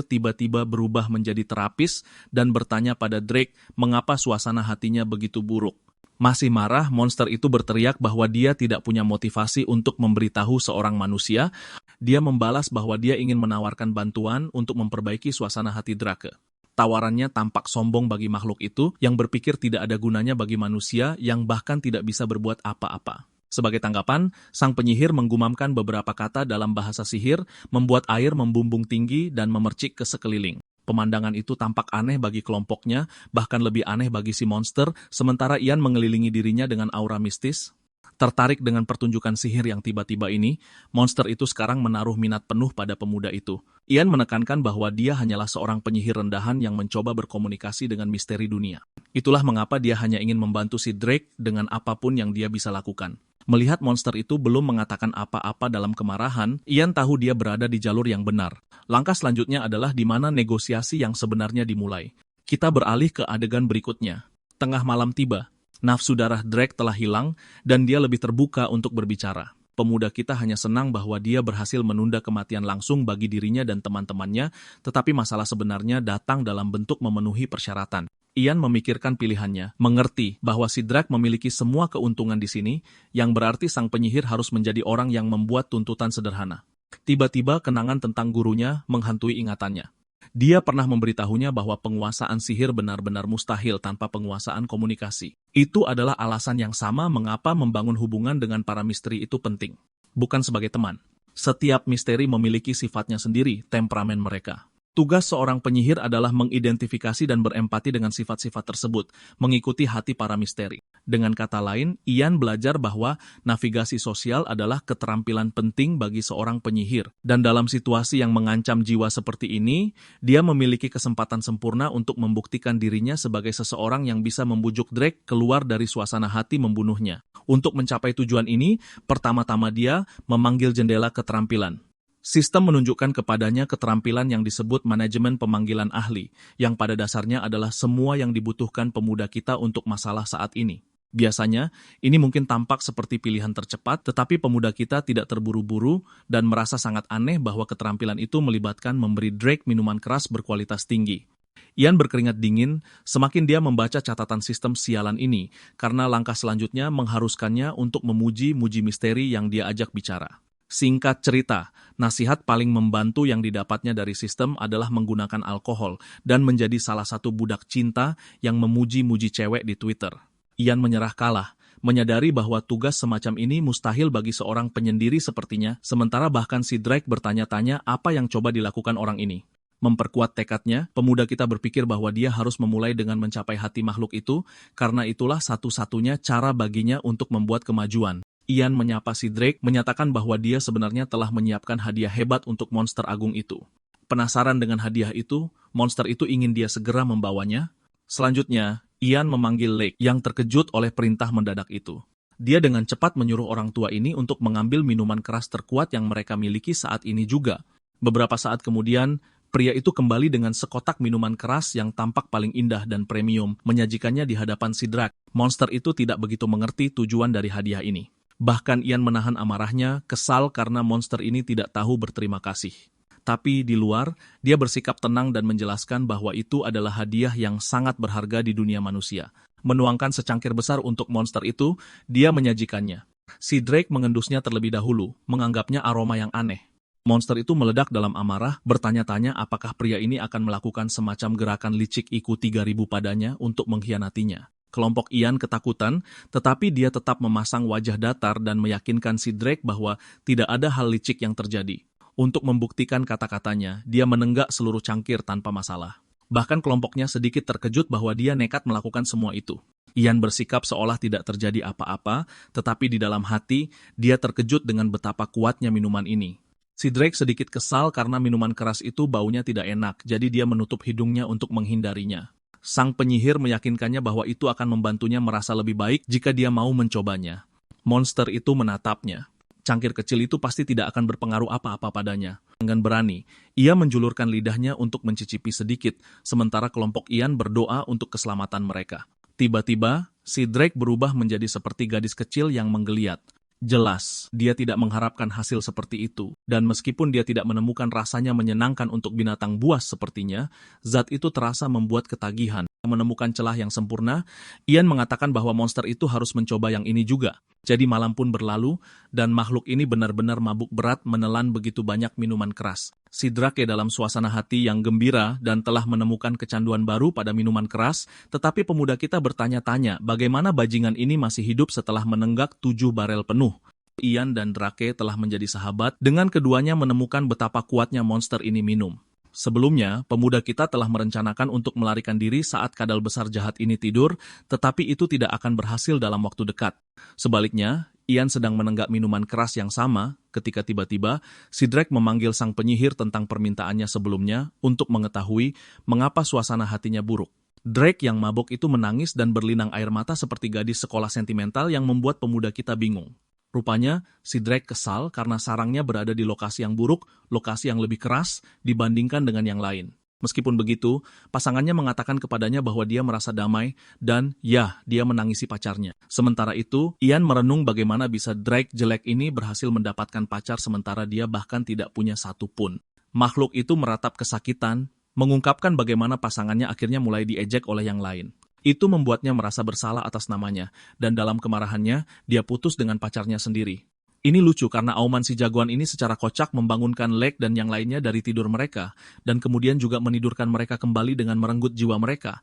tiba-tiba berubah menjadi terapis dan bertanya pada Drake mengapa suasana hatinya begitu buruk. Masih marah, monster itu berteriak bahwa dia tidak punya motivasi untuk memberitahu seorang manusia. Dia membalas bahwa dia ingin menawarkan bantuan untuk memperbaiki suasana hati Drake. Tawarannya tampak sombong bagi makhluk itu yang berpikir tidak ada gunanya bagi manusia yang bahkan tidak bisa berbuat apa-apa. Sebagai tanggapan, sang penyihir menggumamkan beberapa kata dalam bahasa sihir, membuat air membumbung tinggi dan memercik ke sekeliling. Pemandangan itu tampak aneh bagi kelompoknya, bahkan lebih aneh bagi si monster, sementara Ian mengelilingi dirinya dengan aura mistis. Tertarik dengan pertunjukan sihir yang tiba-tiba ini, monster itu sekarang menaruh minat penuh pada pemuda itu. Ian menekankan bahwa dia hanyalah seorang penyihir rendahan yang mencoba berkomunikasi dengan misteri dunia. Itulah mengapa dia hanya ingin membantu si Drake dengan apapun yang dia bisa lakukan. Melihat monster itu belum mengatakan apa-apa dalam kemarahan, Ian tahu dia berada di jalur yang benar. Langkah selanjutnya adalah di mana negosiasi yang sebenarnya dimulai. Kita beralih ke adegan berikutnya. Tengah malam tiba. Nafsu darah Drake telah hilang dan dia lebih terbuka untuk berbicara. Pemuda kita hanya senang bahwa dia berhasil menunda kematian langsung bagi dirinya dan teman-temannya, tetapi masalah sebenarnya datang dalam bentuk memenuhi persyaratan. Ian memikirkan pilihannya, mengerti bahwa Sidrak memiliki semua keuntungan di sini, yang berarti sang penyihir harus menjadi orang yang membuat tuntutan sederhana. Tiba-tiba kenangan tentang gurunya menghantui ingatannya. Dia pernah memberitahunya bahwa penguasaan sihir benar-benar mustahil tanpa penguasaan komunikasi. Itu adalah alasan yang sama mengapa membangun hubungan dengan para misteri itu penting. Bukan sebagai teman. Setiap misteri memiliki sifatnya sendiri, temperamen mereka. Tugas seorang penyihir adalah mengidentifikasi dan berempati dengan sifat-sifat tersebut, mengikuti hati para misteri. Dengan kata lain, Ian belajar bahwa navigasi sosial adalah keterampilan penting bagi seorang penyihir. Dan dalam situasi yang mengancam jiwa seperti ini, dia memiliki kesempatan sempurna untuk membuktikan dirinya sebagai seseorang yang bisa membujuk Drake keluar dari suasana hati membunuhnya. Untuk mencapai tujuan ini, pertama-tama dia memanggil jendela keterampilan. Sistem menunjukkan kepadanya keterampilan yang disebut manajemen pemanggilan ahli, yang pada dasarnya adalah semua yang dibutuhkan pemuda kita untuk masalah saat ini. Biasanya, ini mungkin tampak seperti pilihan tercepat, tetapi pemuda kita tidak terburu-buru dan merasa sangat aneh bahwa keterampilan itu melibatkan memberi Drake minuman keras berkualitas tinggi. Ian berkeringat dingin, semakin dia membaca catatan sistem sialan ini, karena langkah selanjutnya mengharuskannya untuk memuji-muji misteri yang dia ajak bicara. Singkat cerita, nasihat paling membantu yang didapatnya dari sistem adalah menggunakan alkohol dan menjadi salah satu budak cinta yang memuji-muji cewek di Twitter. Ian menyerah kalah, menyadari bahwa tugas semacam ini mustahil bagi seorang penyendiri sepertinya, sementara bahkan si Drake bertanya-tanya apa yang coba dilakukan orang ini. Memperkuat tekadnya, pemuda kita berpikir bahwa dia harus memulai dengan mencapai hati makhluk itu, karena itulah satu-satunya cara baginya untuk membuat kemajuan. Ian menyapa si Drake, menyatakan bahwa dia sebenarnya telah menyiapkan hadiah hebat untuk monster agung itu. Penasaran dengan hadiah itu, monster itu ingin dia segera membawanya. Selanjutnya, Ian memanggil Lake yang terkejut oleh perintah mendadak itu. Dia dengan cepat menyuruh orang tua ini untuk mengambil minuman keras terkuat yang mereka miliki saat ini juga. Beberapa saat kemudian, pria itu kembali dengan sekotak minuman keras yang tampak paling indah dan premium, menyajikannya di hadapan si Drake. Monster itu tidak begitu mengerti tujuan dari hadiah ini. Bahkan Ian menahan amarahnya, kesal karena monster ini tidak tahu berterima kasih. Tapi di luar, dia bersikap tenang dan menjelaskan bahwa itu adalah hadiah yang sangat berharga di dunia manusia. Menuangkan secangkir besar untuk monster itu, dia menyajikannya. Si Drake mengendusnya terlebih dahulu, menganggapnya aroma yang aneh. Monster itu meledak dalam amarah, bertanya-tanya apakah pria ini akan melakukan semacam gerakan licik IQ 3000 padanya untuk mengkhianatinya. Kelompok Ian ketakutan, tetapi dia tetap memasang wajah datar dan meyakinkan si Drake bahwa tidak ada hal licik yang terjadi. Untuk membuktikan kata-katanya, dia menenggak seluruh cangkir tanpa masalah. Bahkan kelompoknya sedikit terkejut bahwa dia nekat melakukan semua itu. Ian bersikap seolah tidak terjadi apa-apa, tetapi di dalam hati, dia terkejut dengan betapa kuatnya minuman ini. Si Drake sedikit kesal karena minuman keras itu baunya tidak enak, jadi dia menutup hidungnya untuk menghindarinya. Sang penyihir meyakinkannya bahwa itu akan membantunya merasa lebih baik jika dia mau mencobanya. Monster itu menatapnya. Cangkir kecil itu pasti tidak akan berpengaruh apa-apa padanya. Dengan berani, ia menjulurkan lidahnya untuk mencicipi sedikit, sementara kelompok Ian berdoa untuk keselamatan mereka. Tiba-tiba, si Drake berubah menjadi seperti gadis kecil yang menggeliat. Jelas, dia tidak mengharapkan hasil seperti itu, dan meskipun dia tidak menemukan rasanya menyenangkan untuk binatang buas sepertinya, zat itu terasa membuat ketagihan. Menemukan celah yang sempurna, Ian mengatakan bahwa monster itu harus mencoba yang ini juga. Jadi malam pun berlalu, dan makhluk ini benar-benar mabuk berat menelan begitu banyak minuman keras. Si Drake dalam suasana hati yang gembira dan telah menemukan kecanduan baru pada minuman keras, tetapi pemuda kita bertanya-tanya bagaimana bajingan ini masih hidup setelah menenggak 7 barel penuh. Ian dan Drake telah menjadi sahabat, dengan keduanya menemukan betapa kuatnya monster ini minum. Sebelumnya, pemuda kita telah merencanakan untuk melarikan diri saat kadal besar jahat ini tidur, tetapi itu tidak akan berhasil dalam waktu dekat. Sebaliknya, Ian sedang menenggak minuman keras yang sama ketika tiba-tiba si Drake memanggil sang penyihir tentang permintaannya sebelumnya untuk mengetahui mengapa suasana hatinya buruk. Drake yang mabuk itu menangis dan berlinang air mata seperti gadis sekolah sentimental yang membuat pemuda kita bingung. Rupanya, si Drake kesal karena sarangnya berada di lokasi yang buruk, lokasi yang lebih keras dibandingkan dengan yang lain. Meskipun begitu, pasangannya mengatakan kepadanya bahwa dia merasa damai dan ya, dia menangisi pacarnya. Sementara itu, Ian merenung bagaimana bisa Drake jelek ini berhasil mendapatkan pacar sementara dia bahkan tidak punya satu pun. Makhluk itu meratap kesakitan, mengungkapkan bagaimana pasangannya akhirnya mulai diejek oleh yang lain. Itu membuatnya merasa bersalah atas namanya, dan dalam kemarahannya, dia putus dengan pacarnya sendiri. Ini lucu karena auman si jagoan ini secara kocak membangunkan Lake dan yang lainnya dari tidur mereka, dan kemudian juga menidurkan mereka kembali dengan merenggut jiwa mereka.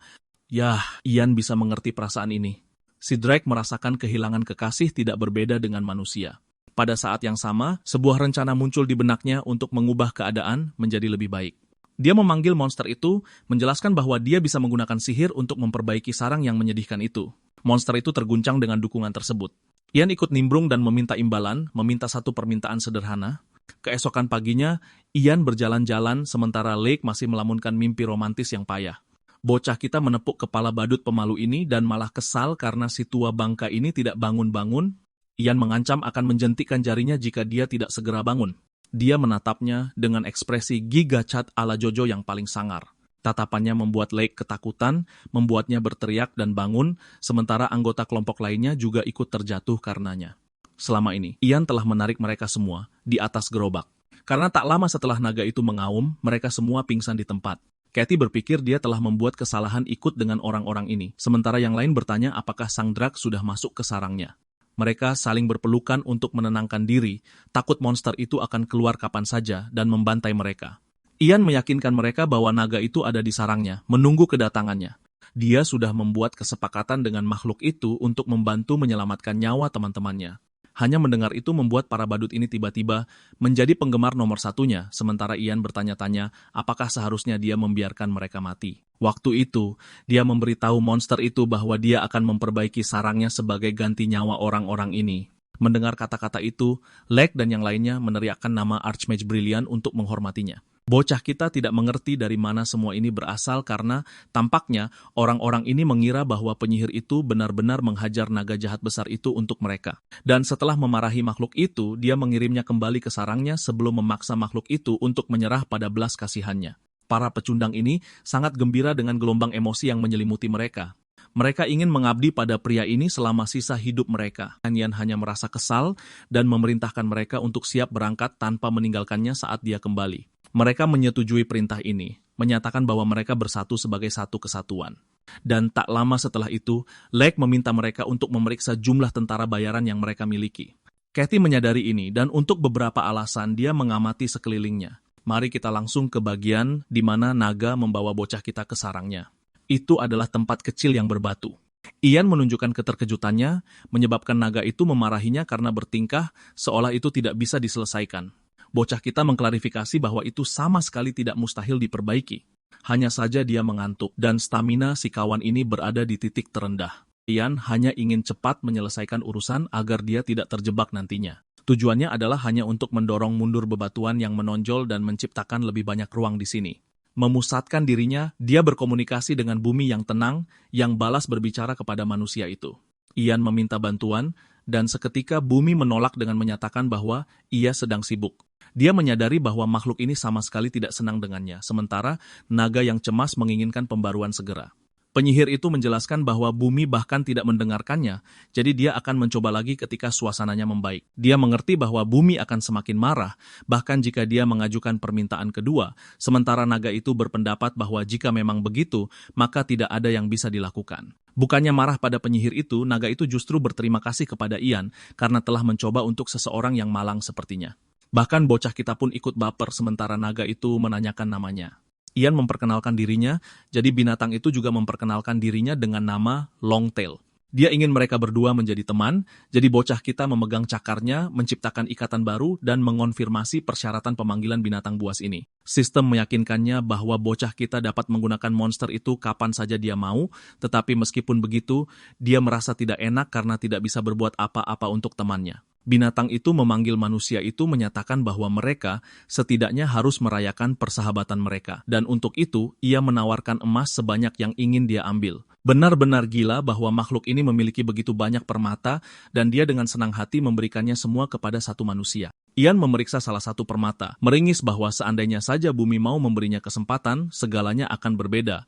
Yah, Ian bisa mengerti perasaan ini. Si Drake merasakan kehilangan kekasih tidak berbeda dengan manusia. Pada saat yang sama, sebuah rencana muncul di benaknya untuk mengubah keadaan menjadi lebih baik. Dia memanggil monster itu, menjelaskan bahwa dia bisa menggunakan sihir untuk memperbaiki sarang yang menyedihkan itu. Monster itu terguncang dengan dukungan tersebut. Ian ikut nimbrung dan meminta imbalan, meminta satu permintaan sederhana. Keesokan paginya, Ian berjalan-jalan sementara Lake masih melamunkan mimpi romantis yang payah. Bocah kita menepuk kepala badut pemalu ini dan malah kesal karena si tua bangka ini tidak bangun-bangun. Ian mengancam akan menjentikkan jarinya jika dia tidak segera bangun. Dia menatapnya dengan ekspresi giga cat ala Jojo yang paling sangar. Tatapannya membuat Lake ketakutan, membuatnya berteriak dan bangun, sementara anggota kelompok lainnya juga ikut terjatuh karenanya. Selama ini, Ian telah menarik mereka semua di atas gerobak. Karena tak lama setelah naga itu mengaum, mereka semua pingsan di tempat. Kathy berpikir dia telah membuat kesalahan ikut dengan orang-orang ini, sementara yang lain bertanya apakah sang drak sudah masuk ke sarangnya. Mereka saling berpelukan untuk menenangkan diri, takut monster itu akan keluar kapan saja dan membantai mereka. Ian meyakinkan mereka bahwa naga itu ada di sarangnya, menunggu kedatangannya. Dia sudah membuat kesepakatan dengan makhluk itu untuk membantu menyelamatkan nyawa teman-temannya. Hanya mendengar itu membuat para badut ini tiba-tiba menjadi penggemar nomor satunya, sementara Ian bertanya-tanya apakah seharusnya dia membiarkan mereka mati. Waktu itu, dia memberitahu monster itu bahwa dia akan memperbaiki sarangnya sebagai ganti nyawa orang-orang ini. Mendengar kata-kata itu, Lake dan yang lainnya meneriakkan nama Archmage Brilliant untuk menghormatinya. Bocah kita tidak mengerti dari mana semua ini berasal karena tampaknya orang-orang ini mengira bahwa penyihir itu benar-benar menghajar naga jahat besar itu untuk mereka. Dan setelah memarahi makhluk itu, dia mengirimnya kembali ke sarangnya sebelum memaksa makhluk itu untuk menyerah pada belas kasihannya. Para pecundang ini sangat gembira dengan gelombang emosi yang menyelimuti mereka. Mereka ingin mengabdi pada pria ini selama sisa hidup mereka. Ian hanya merasa kesal dan memerintahkan mereka untuk siap berangkat tanpa meninggalkannya saat dia kembali. Mereka menyetujui perintah ini, menyatakan bahwa mereka bersatu sebagai satu kesatuan. Dan tak lama setelah itu, Lake meminta mereka untuk memeriksa jumlah tentara bayaran yang mereka miliki. Kathy menyadari ini dan untuk beberapa alasan dia mengamati sekelilingnya. Mari kita langsung ke bagian di mana naga membawa bocah kita ke sarangnya. Itu adalah tempat kecil yang berbatu. Ian menunjukkan keterkejutannya, menyebabkan naga itu memarahinya karena bertingkah seolah itu tidak bisa diselesaikan. Bocah kita mengklarifikasi bahwa itu sama sekali tidak mustahil diperbaiki. Hanya saja dia mengantuk dan stamina si kawan ini berada di titik terendah. Ian hanya ingin cepat menyelesaikan urusan agar dia tidak terjebak nantinya. Tujuannya adalah hanya untuk mendorong mundur bebatuan yang menonjol dan menciptakan lebih banyak ruang di sini. Memusatkan dirinya, dia berkomunikasi dengan bumi yang tenang, yang balas berbicara kepada manusia itu. Ian meminta bantuan, dan seketika bumi menolak dengan menyatakan bahwa ia sedang sibuk. Dia menyadari bahwa makhluk ini sama sekali tidak senang dengannya, sementara naga yang cemas menginginkan pembaruan segera. Penyihir itu menjelaskan bahwa bumi bahkan tidak mendengarkannya, jadi dia akan mencoba lagi ketika suasananya membaik. Dia mengerti bahwa bumi akan semakin marah, bahkan jika dia mengajukan permintaan kedua, sementara naga itu berpendapat bahwa jika memang begitu, maka tidak ada yang bisa dilakukan. Bukannya marah pada penyihir itu, naga itu justru berterima kasih kepada Ian karena telah mencoba untuk seseorang yang malang sepertinya. Bahkan bocah kita pun ikut baper sementara naga itu menanyakan namanya. Ian memperkenalkan dirinya, jadi binatang itu juga memperkenalkan dirinya dengan nama Longtail. Dia ingin mereka berdua menjadi teman, jadi bocah kita memegang cakarnya, menciptakan ikatan baru, dan mengonfirmasi persyaratan pemanggilan binatang buas ini. Sistem meyakinkannya bahwa bocah kita dapat menggunakan monster itu kapan saja dia mau, tetapi meskipun begitu, dia merasa tidak enak karena tidak bisa berbuat apa-apa untuk temannya. Binatang itu memanggil manusia itu menyatakan bahwa mereka setidaknya harus merayakan persahabatan mereka. Dan untuk itu, ia menawarkan emas sebanyak yang ingin dia ambil. Benar-benar gila bahwa makhluk ini memiliki begitu banyak permata dan dia dengan senang hati memberikannya semua kepada satu manusia. Ian memeriksa salah satu permata, meringis bahwa seandainya saja bumi mau memberinya kesempatan, segalanya akan berbeda.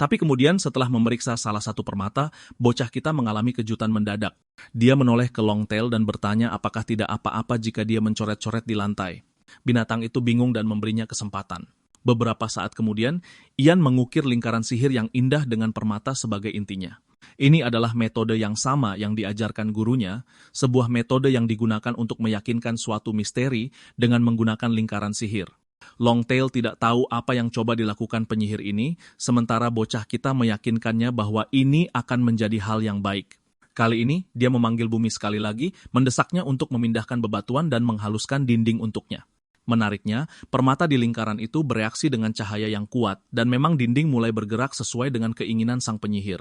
Tapi kemudian setelah memeriksa salah satu permata, bocah kita mengalami kejutan mendadak. Dia menoleh ke Longtail dan bertanya apakah tidak apa-apa jika dia mencoret-coret di lantai. Binatang itu bingung dan memberinya kesempatan. Beberapa saat kemudian, Ian mengukir lingkaran sihir yang indah dengan permata sebagai intinya. Ini adalah metode yang sama yang diajarkan gurunya, sebuah metode yang digunakan untuk meyakinkan suatu misteri dengan menggunakan lingkaran sihir. Longtail tidak tahu apa yang coba dilakukan penyihir ini, sementara bocah kita meyakinkannya bahwa ini akan menjadi hal yang baik. Kali ini, dia memanggil bumi sekali lagi, mendesaknya untuk memindahkan bebatuan dan menghaluskan dinding untuknya. Menariknya, permata di lingkaran itu bereaksi dengan cahaya yang kuat, dan memang dinding mulai bergerak sesuai dengan keinginan sang penyihir.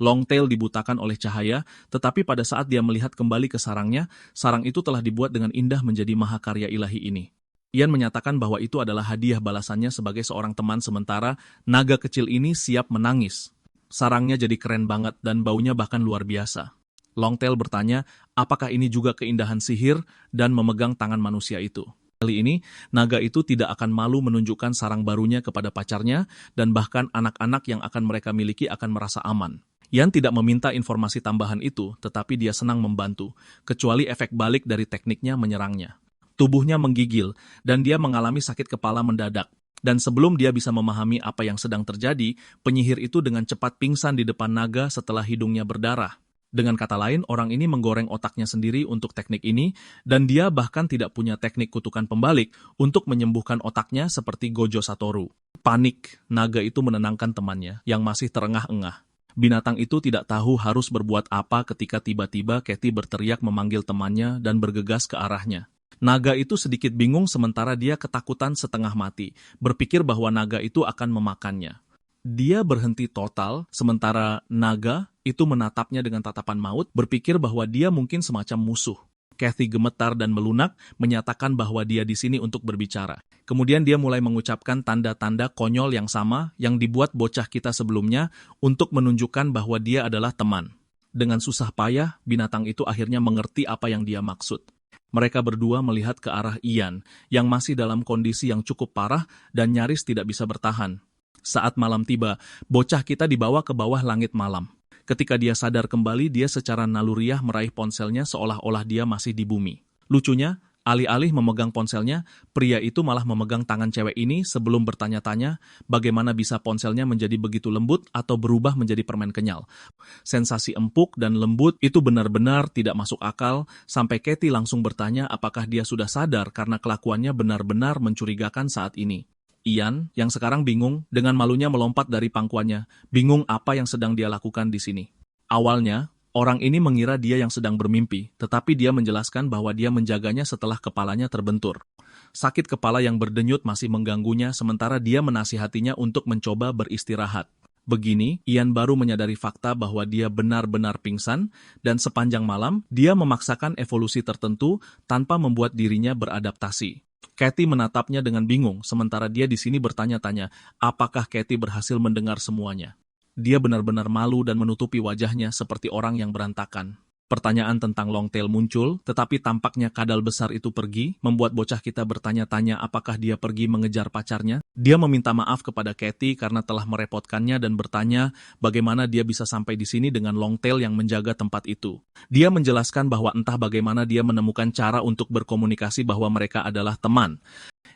Longtail dibutakan oleh cahaya, tetapi pada saat dia melihat kembali ke sarangnya, sarang itu telah dibuat dengan indah menjadi mahakarya ilahi ini. Ian menyatakan bahwa itu adalah hadiah balasannya sebagai seorang teman sementara naga kecil ini siap menangis. Sarangnya jadi keren banget dan baunya bahkan luar biasa. Longtail bertanya, apakah ini juga keindahan sihir dan memegang tangan manusia itu. Kali ini, naga itu tidak akan malu menunjukkan sarang barunya kepada pacarnya, dan bahkan anak-anak yang akan mereka miliki akan merasa aman. Ian tidak meminta informasi tambahan itu, tetapi dia senang membantu, kecuali efek balik dari tekniknya menyerangnya. Tubuhnya menggigil, dan dia mengalami sakit kepala mendadak. Dan sebelum dia bisa memahami apa yang sedang terjadi, penyihir itu dengan cepat pingsan di depan naga setelah hidungnya berdarah. Dengan kata lain, orang ini menggoreng otaknya sendiri untuk teknik ini, dan dia bahkan tidak punya teknik kutukan pembalik untuk menyembuhkan otaknya seperti Gojo Satoru. Panik, naga itu menenangkan temannya yang masih terengah-engah. Binatang itu tidak tahu harus berbuat apa ketika tiba-tiba Katie berteriak memanggil temannya dan bergegas ke arahnya. Naga itu sedikit bingung sementara dia ketakutan setengah mati, berpikir bahwa naga itu akan memakannya. Dia berhenti total, sementara naga itu menatapnya dengan tatapan maut, berpikir bahwa dia mungkin semacam musuh. Kathy gemetar dan melunak, menyatakan bahwa dia di sini untuk berbicara. Kemudian dia mulai mengucapkan tanda-tanda konyol yang sama yang dibuat bocah kita sebelumnya untuk menunjukkan bahwa dia adalah teman. Dengan susah payah, binatang itu akhirnya mengerti apa yang dia maksud. Mereka berdua melihat ke arah Ian, yang masih dalam kondisi yang cukup parah dan nyaris tidak bisa bertahan. Saat malam tiba, bocah kita dibawa ke bawah langit malam. Ketika dia sadar kembali, dia secara naluriah meraih ponselnya seolah-olah dia masih di bumi. Lucunya, alih-alih memegang ponselnya, pria itu malah memegang tangan cewek ini sebelum bertanya-tanya bagaimana bisa ponselnya menjadi begitu lembut atau berubah menjadi permen kenyal. Sensasi empuk dan lembut itu benar-benar tidak masuk akal, sampai Katie langsung bertanya apakah dia sudah sadar karena kelakuannya benar-benar mencurigakan saat ini. Ian, yang sekarang bingung, dengan malunya melompat dari pangkuannya, bingung apa yang sedang dia lakukan di sini. Awalnya, orang ini mengira dia yang sedang bermimpi, tetapi dia menjelaskan bahwa dia menjaganya setelah kepalanya terbentur. Sakit kepala yang berdenyut masih mengganggunya, sementara dia menasihatinya untuk mencoba beristirahat. Begini, Ian baru menyadari fakta bahwa dia benar-benar pingsan, dan sepanjang malam, dia memaksakan evolusi tertentu tanpa membuat dirinya beradaptasi. Katie menatapnya dengan bingung, sementara dia di sini bertanya-tanya, apakah Katie berhasil mendengar semuanya. Dia benar-benar malu dan menutupi wajahnya seperti orang yang berantakan. Pertanyaan tentang Longtail muncul, tetapi tampaknya kadal besar itu pergi, membuat bocah kita bertanya-tanya apakah dia pergi mengejar pacarnya. Dia meminta maaf kepada Katie karena telah merepotkannya dan bertanya bagaimana dia bisa sampai di sini dengan Longtail yang menjaga tempat itu. Dia menjelaskan bahwa entah bagaimana dia menemukan cara untuk berkomunikasi bahwa mereka adalah teman.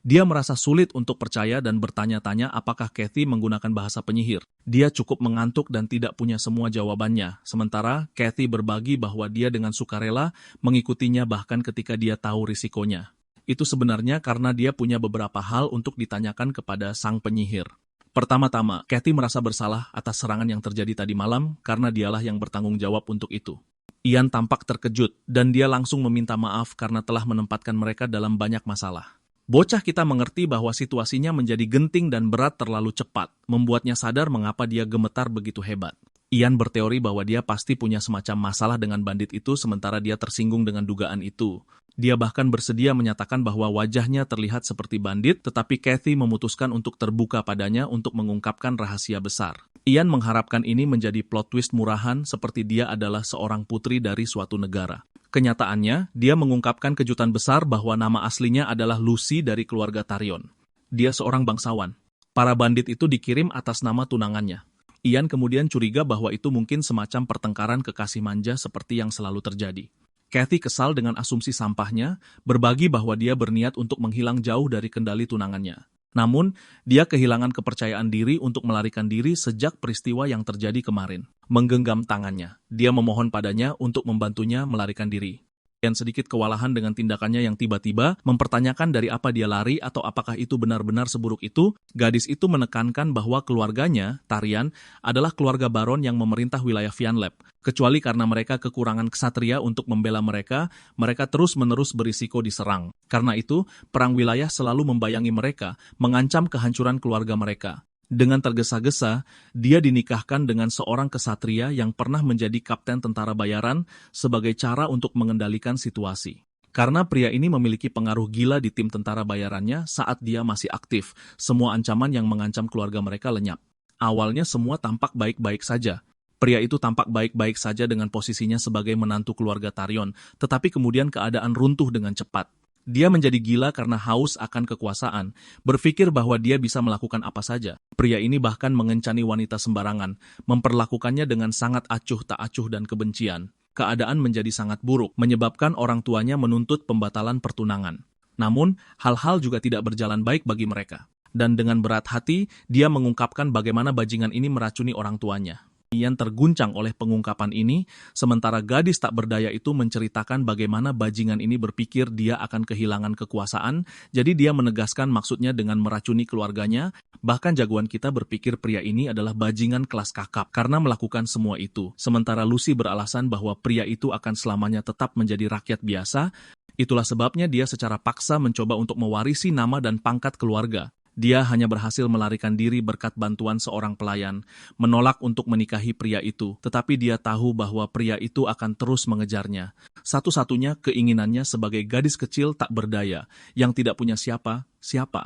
Dia merasa sulit untuk percaya dan bertanya-tanya apakah Katie menggunakan bahasa penyihir. Dia cukup mengantuk dan tidak punya semua jawabannya. Sementara Katie berbagi bahwa dia dengan sukarela mengikutinya bahkan ketika dia tahu risikonya. Itu sebenarnya karena dia punya beberapa hal untuk ditanyakan kepada sang penyihir. Pertama-tama, Katie merasa bersalah atas serangan yang terjadi tadi malam karena dialah yang bertanggung jawab untuk itu. Ian tampak terkejut dan dia langsung meminta maaf karena telah menempatkan mereka dalam banyak masalah. Bocah kita mengerti bahwa situasinya menjadi genting dan berat terlalu cepat, membuatnya sadar mengapa dia gemetar begitu hebat. Ian berteori bahwa dia pasti punya semacam masalah dengan bandit itu sementara dia tersinggung dengan dugaan itu. Dia bahkan bersedia menyatakan bahwa wajahnya terlihat seperti bandit, tetapi Kathy memutuskan untuk terbuka padanya untuk mengungkapkan rahasia besar. Ian mengharapkan ini menjadi plot twist murahan seperti dia adalah seorang putri dari suatu negara. Kenyataannya, dia mengungkapkan kejutan besar bahwa nama aslinya adalah Lucy dari keluarga Tarion. Dia seorang bangsawan. Para bandit itu dikirim atas nama tunangannya. Ian kemudian curiga bahwa itu mungkin semacam pertengkaran kekasih manja seperti yang selalu terjadi. Kathy kesal dengan asumsi sampahnya, berbagi bahwa dia berniat untuk menghilang jauh dari kendali tunangannya. Namun, dia kehilangan kepercayaan diri untuk melarikan diri sejak peristiwa yang terjadi kemarin. Menggenggam tangannya, dia memohon padanya untuk membantunya melarikan diri. Dan sedikit kewalahan dengan tindakannya yang tiba-tiba, mempertanyakan dari apa dia lari atau apakah itu benar-benar seburuk itu, gadis itu menekankan bahwa keluarganya, Tarian, adalah keluarga baron yang memerintah wilayah Vianlep. Kecuali karena mereka kekurangan ksatria untuk membela mereka terus-menerus berisiko diserang. Karena itu, perang wilayah selalu membayangi mereka, mengancam kehancuran keluarga mereka. Dengan tergesa-gesa, dia dinikahkan dengan seorang kesatria yang pernah menjadi kapten tentara bayaran sebagai cara untuk mengendalikan situasi. Karena pria ini memiliki pengaruh gila di tim tentara bayarannya saat dia masih aktif, semua ancaman yang mengancam keluarga mereka lenyap. Awalnya semua tampak baik-baik saja. Pria itu tampak baik-baik saja dengan posisinya sebagai menantu keluarga Tarion, tetapi kemudian keadaan runtuh dengan cepat. Dia menjadi gila karena haus akan kekuasaan, berpikir bahwa dia bisa melakukan apa saja. Pria ini bahkan mengencani wanita sembarangan, memperlakukannya dengan sangat acuh tak acuh dan kebencian. Keadaan menjadi sangat buruk, menyebabkan orang tuanya menuntut pembatalan pertunangan. Namun, hal-hal juga tidak berjalan baik bagi mereka. Dan dengan berat hati, dia mengungkapkan bagaimana bajingan ini meracuni orang tuanya. Ian terguncang oleh pengungkapan ini, sementara gadis tak berdaya itu menceritakan bagaimana bajingan ini berpikir dia akan kehilangan kekuasaan, jadi dia menegaskan maksudnya dengan meracuni keluarganya. Bahkan jagoan kita berpikir pria ini adalah bajingan kelas kakap karena melakukan semua itu. Sementara Lucy beralasan bahwa pria itu akan selamanya tetap menjadi rakyat biasa, itulah sebabnya dia secara paksa mencoba untuk mewarisi nama dan pangkat keluarga. Dia hanya berhasil melarikan diri berkat bantuan seorang pelayan, menolak untuk menikahi pria itu, tetapi dia tahu bahwa pria itu akan terus mengejarnya. Satu-satunya keinginannya sebagai gadis kecil tak berdaya, yang tidak punya siapa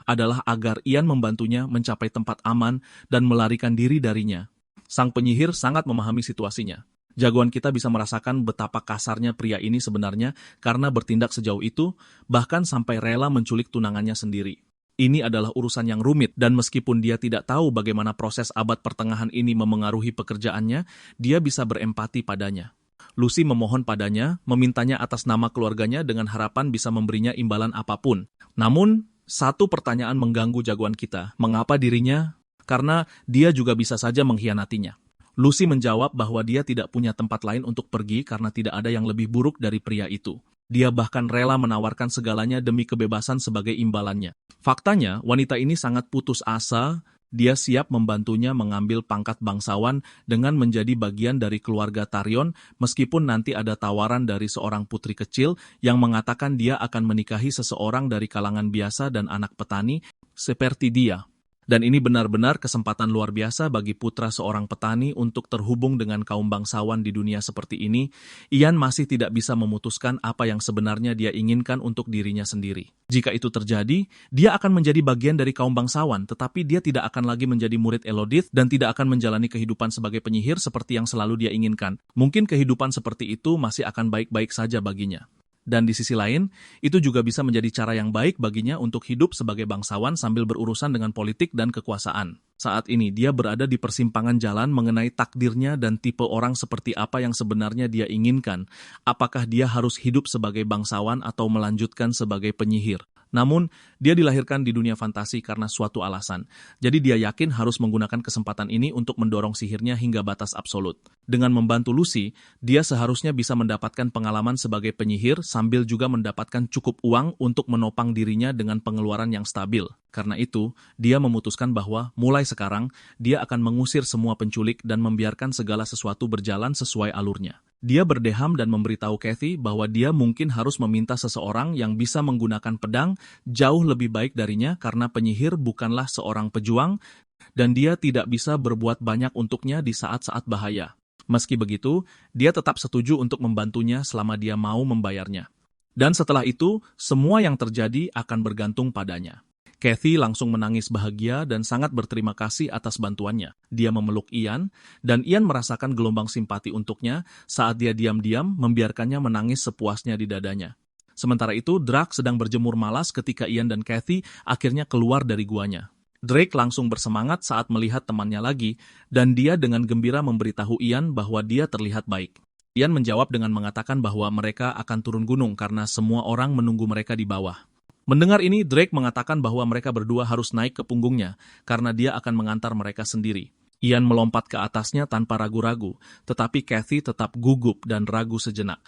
adalah agar Ian membantunya mencapai tempat aman dan melarikan diri darinya. Sang penyihir sangat memahami situasinya. Jagoan kita bisa merasakan betapa kasarnya pria ini sebenarnya karena bertindak sejauh itu, bahkan sampai rela menculik tunangannya sendiri. Ini adalah urusan yang rumit, dan meskipun dia tidak tahu bagaimana proses abad pertengahan ini memengaruhi pekerjaannya, dia bisa berempati padanya. Lucy memohon padanya, memintanya atas nama keluarganya dengan harapan bisa memberinya imbalan apapun. Namun, satu pertanyaan mengganggu jagoan kita. Mengapa dirinya? Karena dia juga bisa saja mengkhianatinya. Lucy menjawab bahwa dia tidak punya tempat lain untuk pergi karena tidak ada yang lebih buruk dari pria itu. Dia bahkan rela menawarkan segalanya demi kebebasan sebagai imbalannya. Faktanya, wanita ini sangat putus asa. Dia siap membantunya mengambil pangkat bangsawan dengan menjadi bagian dari keluarga Tarion, meskipun nanti ada tawaran dari seorang putri kecil yang mengatakan dia akan menikahi seseorang dari kalangan biasa dan anak petani seperti dia. Dan ini benar-benar kesempatan luar biasa bagi putra seorang petani untuk terhubung dengan kaum bangsawan di dunia seperti ini. Ian masih tidak bisa memutuskan apa yang sebenarnya dia inginkan untuk dirinya sendiri. Jika itu terjadi, dia akan menjadi bagian dari kaum bangsawan, tetapi dia tidak akan lagi menjadi murid Elodith dan tidak akan menjalani kehidupan sebagai penyihir seperti yang selalu dia inginkan. Mungkin kehidupan seperti itu masih akan baik-baik saja baginya. Dan di sisi lain, itu juga bisa menjadi cara yang baik baginya untuk hidup sebagai bangsawan sambil berurusan dengan politik dan kekuasaan. Saat ini, dia berada di persimpangan jalan mengenai takdirnya dan tipe orang seperti apa yang sebenarnya dia inginkan. Apakah dia harus hidup sebagai bangsawan atau melanjutkan sebagai penyihir? Namun, dia dilahirkan di dunia fantasi karena suatu alasan. Jadi dia yakin harus menggunakan kesempatan ini untuk mendorong sihirnya hingga batas absolut. Dengan membantu Lucy, dia seharusnya bisa mendapatkan pengalaman sebagai penyihir sambil juga mendapatkan cukup uang untuk menopang dirinya dengan pengeluaran yang stabil. Karena itu, dia memutuskan bahwa mulai sekarang, dia akan mengusir semua penculik dan membiarkan segala sesuatu berjalan sesuai alurnya. Dia berdeham dan memberitahu Kathy bahwa dia mungkin harus meminta seseorang yang bisa menggunakan pedang jauh lebih baik darinya karena penyihir bukanlah seorang pejuang dan dia tidak bisa berbuat banyak untuknya di saat-saat bahaya. Meski begitu, dia tetap setuju untuk membantunya selama dia mau membayarnya. Dan setelah itu, semua yang terjadi akan bergantung padanya. Kathy langsung menangis bahagia dan sangat berterima kasih atas bantuannya. Dia memeluk Ian, dan Ian merasakan gelombang simpati untuknya saat dia diam-diam membiarkannya menangis sepuasnya di dadanya. Sementara itu, Drake sedang berjemur malas ketika Ian dan Kathy akhirnya keluar dari guanya. Drake langsung bersemangat saat melihat temannya lagi, dan dia dengan gembira memberitahu Ian bahwa dia terlihat baik. Ian menjawab dengan mengatakan bahwa mereka akan turun gunung karena semua orang menunggu mereka di bawah. Mendengar ini, Drake mengatakan bahwa mereka berdua harus naik ke punggungnya karena dia akan mengantar mereka sendiri. Ian melompat ke atasnya tanpa ragu-ragu, tetapi Kathy tetap gugup dan ragu sejenak.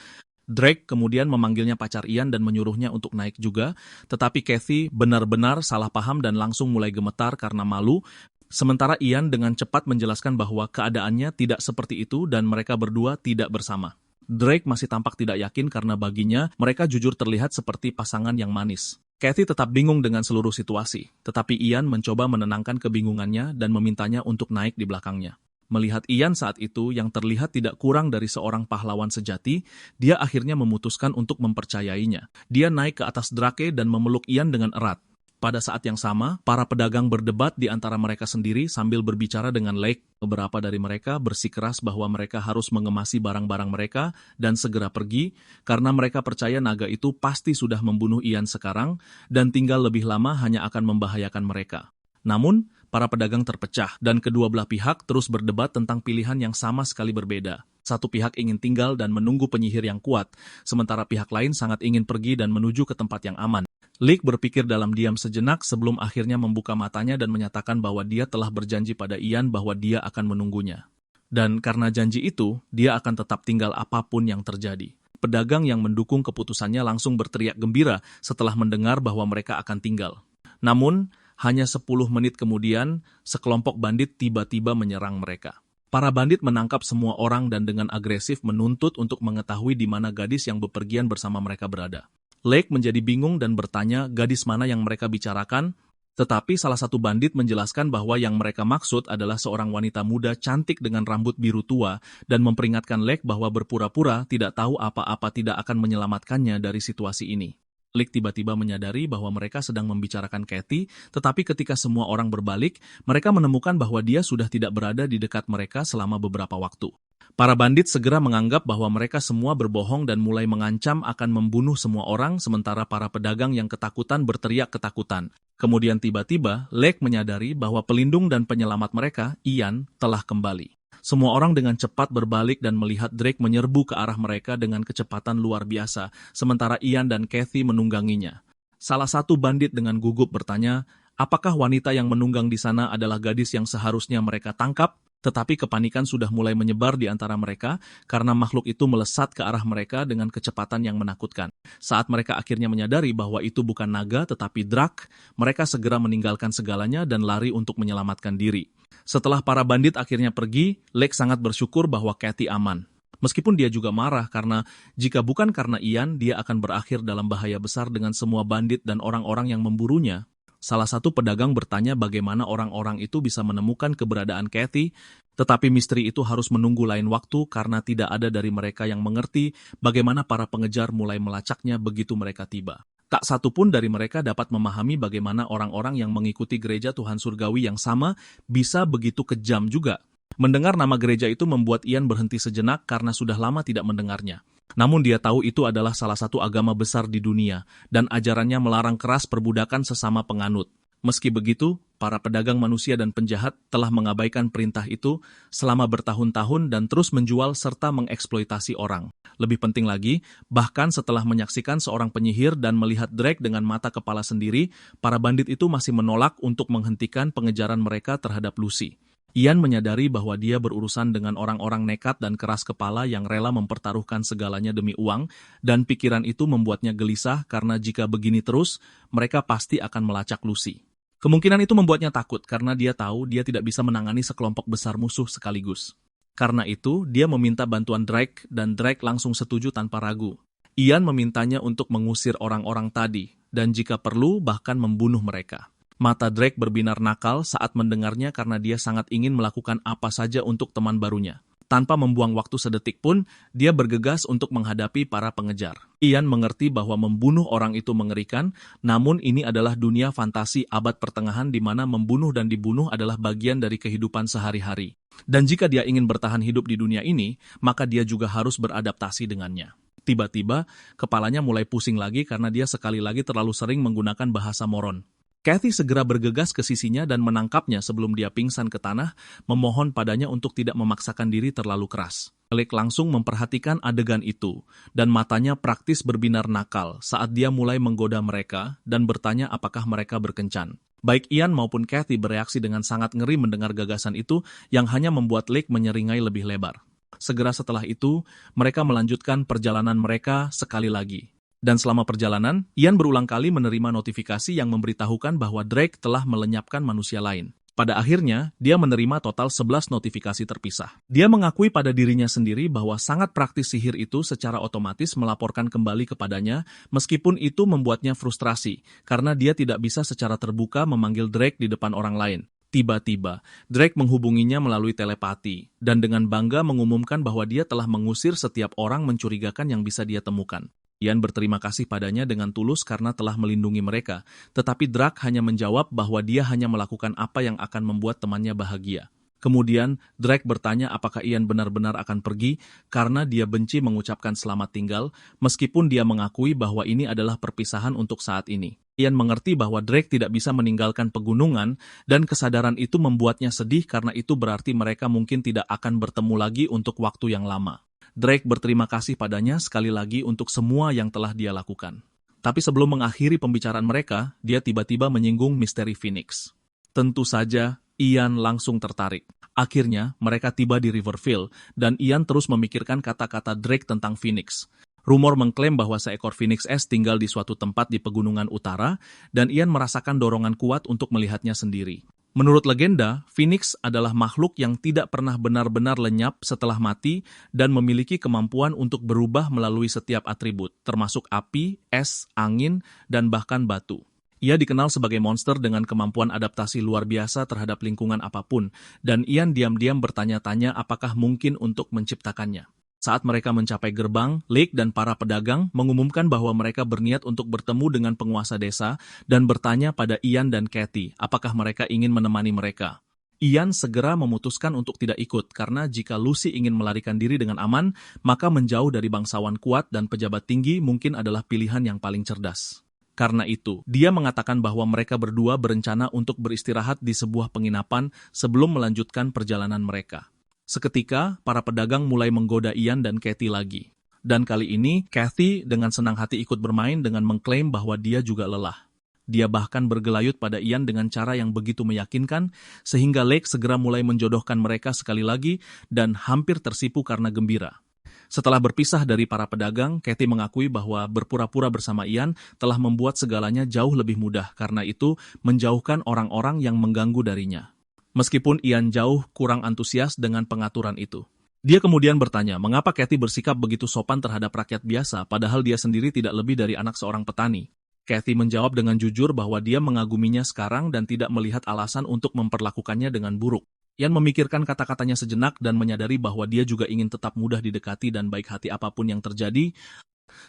Drake kemudian memanggilnya pacar Ian dan menyuruhnya untuk naik juga, tetapi Kathy benar-benar salah paham dan langsung mulai gemetar karena malu, sementara Ian dengan cepat menjelaskan bahwa keadaannya tidak seperti itu dan mereka berdua tidak bersama. Drake masih tampak tidak yakin karena baginya mereka jujur terlihat seperti pasangan yang manis. Kathy tetap bingung dengan seluruh situasi, tetapi Ian mencoba menenangkan kebingungannya dan memintanya untuk naik di belakangnya. Melihat Ian saat itu yang terlihat tidak kurang dari seorang pahlawan sejati, dia akhirnya memutuskan untuk mempercayainya. Dia naik ke atas Drake dan memeluk Ian dengan erat. Pada saat yang sama, para pedagang berdebat di antara mereka sendiri sambil berbicara dengan Lake. Beberapa dari mereka bersikeras bahwa mereka harus mengemasi barang-barang mereka dan segera pergi, karena mereka percaya naga itu pasti sudah membunuh Ian sekarang dan tinggal lebih lama hanya akan membahayakan mereka. Namun, para pedagang terpecah dan kedua belah pihak terus berdebat tentang pilihan yang sama sekali berbeda. Satu pihak ingin tinggal dan menunggu penyihir yang kuat, sementara pihak lain sangat ingin pergi dan menuju ke tempat yang aman. Lake berpikir dalam diam sejenak sebelum akhirnya membuka matanya dan menyatakan bahwa dia telah berjanji pada Ian bahwa dia akan menunggunya. Dan karena janji itu, dia akan tetap tinggal apapun yang terjadi. Pedagang yang mendukung keputusannya langsung berteriak gembira setelah mendengar bahwa mereka akan tinggal. Namun, hanya 10 menit kemudian, sekelompok bandit tiba-tiba menyerang mereka. Para bandit menangkap semua orang dan dengan agresif menuntut untuk mengetahui di mana gadis yang bepergian bersama mereka berada. Lake menjadi bingung dan bertanya gadis mana yang mereka bicarakan, tetapi salah satu bandit menjelaskan bahwa yang mereka maksud adalah seorang wanita muda cantik dengan rambut biru tua dan memperingatkan Lake bahwa berpura-pura tidak tahu apa-apa tidak akan menyelamatkannya dari situasi ini. Lake tiba-tiba menyadari bahwa mereka sedang membicarakan Kathy, tetapi ketika semua orang berbalik, mereka menemukan bahwa dia sudah tidak berada di dekat mereka selama beberapa waktu. Para bandit segera menganggap bahwa mereka semua berbohong dan mulai mengancam akan membunuh semua orang, sementara para pedagang yang ketakutan berteriak ketakutan. Kemudian tiba-tiba, Lake menyadari bahwa pelindung dan penyelamat mereka, Ian, telah kembali. Semua orang dengan cepat berbalik dan melihat Drake menyerbu ke arah mereka dengan kecepatan luar biasa, sementara Ian dan Kathy menungganginya. Salah satu bandit dengan gugup bertanya, apakah wanita yang menunggang di sana adalah gadis yang seharusnya mereka tangkap? Tetapi kepanikan sudah mulai menyebar di antara mereka karena makhluk itu melesat ke arah mereka dengan kecepatan yang menakutkan. Saat mereka akhirnya menyadari bahwa itu bukan naga tetapi Drake, mereka segera meninggalkan segalanya dan lari untuk menyelamatkan diri. Setelah para bandit akhirnya pergi, Lake sangat bersyukur bahwa Kathy aman. Meskipun dia juga marah karena jika bukan karena Ian, dia akan berakhir dalam bahaya besar dengan semua bandit dan orang-orang yang memburunya. Salah satu pedagang bertanya bagaimana orang-orang itu bisa menemukan keberadaan Kathy, tetapi misteri itu harus menunggu lain waktu karena tidak ada dari mereka yang mengerti bagaimana para pengejar mulai melacaknya begitu mereka tiba. Tak satu pun dari mereka dapat memahami bagaimana orang-orang yang mengikuti gereja Tuhan Surgawi yang sama bisa begitu kejam juga. Mendengar nama gereja itu membuat Ian berhenti sejenak karena sudah lama tidak mendengarnya. Namun dia tahu itu adalah salah satu agama besar di dunia, dan ajarannya melarang keras perbudakan sesama penganut. Meski begitu, para pedagang manusia dan penjahat telah mengabaikan perintah itu selama bertahun-tahun dan terus menjual serta mengeksploitasi orang. Lebih penting lagi, bahkan setelah menyaksikan seorang penyihir dan melihat Drake dengan mata kepala sendiri, para bandit itu masih menolak untuk menghentikan pengejaran mereka terhadap Lucy. Ian menyadari bahwa dia berurusan dengan orang-orang nekat dan keras kepala yang rela mempertaruhkan segalanya demi uang, dan pikiran itu membuatnya gelisah karena jika begini terus, mereka pasti akan melacak Lucy. Kemungkinan itu membuatnya takut karena dia tahu dia tidak bisa menangani sekelompok besar musuh sekaligus. Karena itu, dia meminta bantuan Drake dan Drake langsung setuju tanpa ragu. Ian memintanya untuk mengusir orang-orang tadi, dan jika perlu bahkan membunuh mereka. Mata Drake berbinar nakal saat mendengarnya karena dia sangat ingin melakukan apa saja untuk teman barunya. Tanpa membuang waktu sedetik pun, dia bergegas untuk menghadapi para pengejar. Ian mengerti bahwa membunuh orang itu mengerikan, namun ini adalah dunia fantasi abad pertengahan di mana membunuh dan dibunuh adalah bagian dari kehidupan sehari-hari. Dan jika dia ingin bertahan hidup di dunia ini, maka dia juga harus beradaptasi dengannya. Tiba-tiba, kepalanya mulai pusing lagi karena dia sekali lagi terlalu sering menggunakan bahasa moron. Kathy segera bergegas ke sisinya dan menangkapnya sebelum dia pingsan ke tanah, memohon padanya untuk tidak memaksakan diri terlalu keras. Lake langsung memperhatikan adegan itu, dan matanya praktis berbinar nakal saat dia mulai menggoda mereka dan bertanya apakah mereka berkencan. Baik Ian maupun Kathy bereaksi dengan sangat ngeri mendengar gagasan itu yang hanya membuat Lake menyeringai lebih lebar. Segera setelah itu, mereka melanjutkan perjalanan mereka sekali lagi. Dan selama perjalanan, Ian berulang kali menerima notifikasi yang memberitahukan bahwa Drake telah melenyapkan manusia lain. Pada akhirnya, dia menerima total 11 notifikasi terpisah. Dia mengakui pada dirinya sendiri bahwa sangat praktis sihir itu secara otomatis melaporkan kembali kepadanya, meskipun itu membuatnya frustrasi, karena dia tidak bisa secara terbuka memanggil Drake di depan orang lain. Tiba-tiba, Drake menghubunginya melalui telepati, dan dengan bangga mengumumkan bahwa dia telah mengusir setiap orang mencurigakan yang bisa dia temukan. Ian berterima kasih padanya dengan tulus karena telah melindungi mereka, tetapi Drake hanya menjawab bahwa dia hanya melakukan apa yang akan membuat temannya bahagia. Kemudian, Drake bertanya apakah Ian benar-benar akan pergi karena dia benci mengucapkan selamat tinggal, meskipun dia mengakui bahwa ini adalah perpisahan untuk saat ini. Ian mengerti bahwa Drake tidak bisa meninggalkan pegunungan, dan kesadaran itu membuatnya sedih karena itu berarti mereka mungkin tidak akan bertemu lagi untuk waktu yang lama. Drake berterima kasih padanya sekali lagi untuk semua yang telah dia lakukan. Tapi sebelum mengakhiri pembicaraan mereka, dia tiba-tiba menyinggung misteri Phoenix. Tentu saja, Ian langsung tertarik. Akhirnya, mereka tiba di Riverville, dan Ian terus memikirkan kata-kata Drake tentang Phoenix. Rumor mengklaim bahwa seekor Phoenix es tinggal di suatu tempat di pegunungan utara, dan Ian merasakan dorongan kuat untuk melihatnya sendiri. Menurut legenda, Phoenix adalah makhluk yang tidak pernah benar-benar lenyap setelah mati dan memiliki kemampuan untuk berubah melalui setiap atribut, termasuk api, es, angin, dan bahkan batu. Ia dikenal sebagai monster dengan kemampuan adaptasi luar biasa terhadap lingkungan apapun, dan Ian diam-diam bertanya-tanya apakah mungkin untuk menciptakannya. Saat mereka mencapai gerbang, Lake dan para pedagang mengumumkan bahwa mereka berniat untuk bertemu dengan penguasa desa dan bertanya pada Ian dan Kathy apakah mereka ingin menemani mereka. Ian segera memutuskan untuk tidak ikut karena jika Lucy ingin melarikan diri dengan aman, maka menjauh dari bangsawan kuat dan pejabat tinggi mungkin adalah pilihan yang paling cerdas. Karena itu, dia mengatakan bahwa mereka berdua berencana untuk beristirahat di sebuah penginapan sebelum melanjutkan perjalanan mereka. Seketika, para pedagang mulai menggoda Ian dan Kathy lagi. Dan kali ini, Kathy dengan senang hati ikut bermain dengan mengklaim bahwa dia juga lelah. Dia bahkan bergelayut pada Ian dengan cara yang begitu meyakinkan, sehingga Lake segera mulai menjodohkan mereka sekali lagi dan hampir tersipu karena gembira. Setelah berpisah dari para pedagang, Kathy mengakui bahwa berpura-pura bersama Ian telah membuat segalanya jauh lebih mudah, karena itu menjauhkan orang-orang yang mengganggu darinya. Meskipun Ian jauh kurang antusias dengan pengaturan itu. Dia kemudian bertanya, mengapa Kathy bersikap begitu sopan terhadap rakyat biasa, padahal dia sendiri tidak lebih dari anak seorang petani. Kathy menjawab dengan jujur bahwa dia mengaguminya sekarang dan tidak melihat alasan untuk memperlakukannya dengan buruk. Ian memikirkan kata-katanya sejenak dan menyadari bahwa dia juga ingin tetap mudah didekati dan baik hati apapun yang terjadi.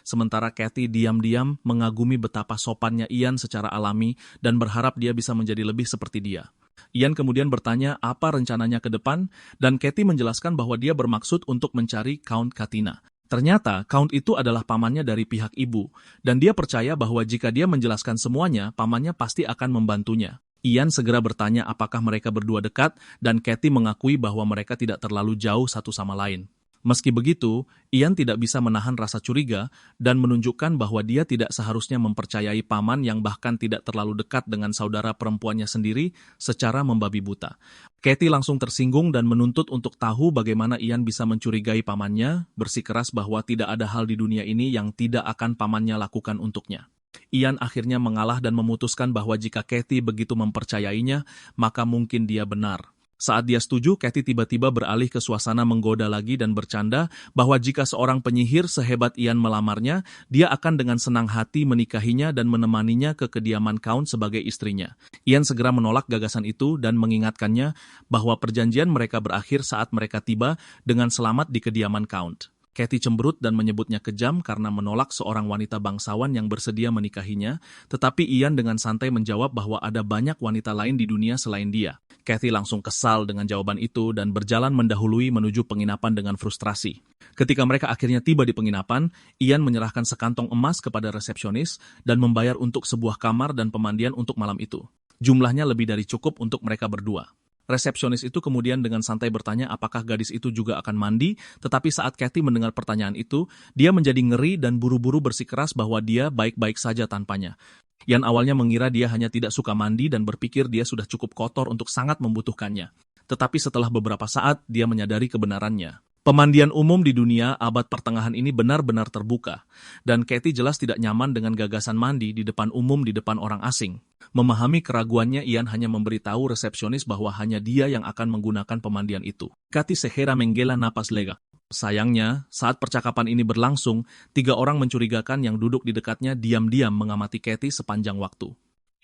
Sementara Kathy diam-diam mengagumi betapa sopannya Ian secara alami dan berharap dia bisa menjadi lebih seperti dia. Ian kemudian bertanya apa rencananya ke depan, dan Kathy menjelaskan bahwa dia bermaksud untuk mencari Count Katina. Ternyata, Count itu adalah pamannya dari pihak ibu, dan dia percaya bahwa jika dia menjelaskan semuanya, pamannya pasti akan membantunya. Ian segera bertanya apakah mereka berdua dekat, dan Kathy mengakui bahwa mereka tidak terlalu jauh satu sama lain. Meski begitu, Ian tidak bisa menahan rasa curiga dan menunjukkan bahwa dia tidak seharusnya mempercayai paman yang bahkan tidak terlalu dekat dengan saudara perempuannya sendiri secara membabi buta. Kathy langsung tersinggung dan menuntut untuk tahu bagaimana Ian bisa mencurigai pamannya, bersikeras bahwa tidak ada hal di dunia ini yang tidak akan pamannya lakukan untuknya. Ian akhirnya mengalah dan memutuskan bahwa jika Kathy begitu mempercayainya, maka mungkin dia benar. Saat dia setuju, Kathy tiba-tiba beralih ke suasana menggoda lagi dan bercanda bahwa jika seorang penyihir sehebat Ian melamarnya, dia akan dengan senang hati menikahinya dan menemaninya ke kediaman Count sebagai istrinya. Ian segera menolak gagasan itu dan mengingatkannya bahwa perjanjian mereka berakhir saat mereka tiba dengan selamat di kediaman Count. Kathy cemberut dan menyebutnya kejam karena menolak seorang wanita bangsawan yang bersedia menikahinya, tetapi Ian dengan santai menjawab bahwa ada banyak wanita lain di dunia selain dia. Kathy langsung kesal dengan jawaban itu dan berjalan mendahului menuju penginapan dengan frustrasi. Ketika mereka akhirnya tiba di penginapan, Ian menyerahkan sekantong emas kepada resepsionis dan membayar untuk sebuah kamar dan pemandian untuk malam itu. Jumlahnya lebih dari cukup untuk mereka berdua. Resepsionis itu kemudian dengan santai bertanya apakah gadis itu juga akan mandi, tetapi saat Kathy mendengar pertanyaan itu, dia menjadi ngeri dan buru-buru bersikeras bahwa dia baik-baik saja tanpanya. Ian awalnya mengira dia hanya tidak suka mandi dan berpikir dia sudah cukup kotor untuk sangat membutuhkannya. Tetapi setelah beberapa saat, dia menyadari kebenarannya. Pemandian umum di dunia abad pertengahan ini benar-benar terbuka, dan Kathy jelas tidak nyaman dengan gagasan mandi di depan umum di depan orang asing. Memahami keraguannya, Ian hanya memberitahu resepsionis bahwa hanya dia yang akan menggunakan pemandian itu. Kathy segera menghela napas lega. Sayangnya, saat percakapan ini berlangsung, 3 orang mencurigakan yang duduk di dekatnya diam-diam mengamati Kathy sepanjang waktu.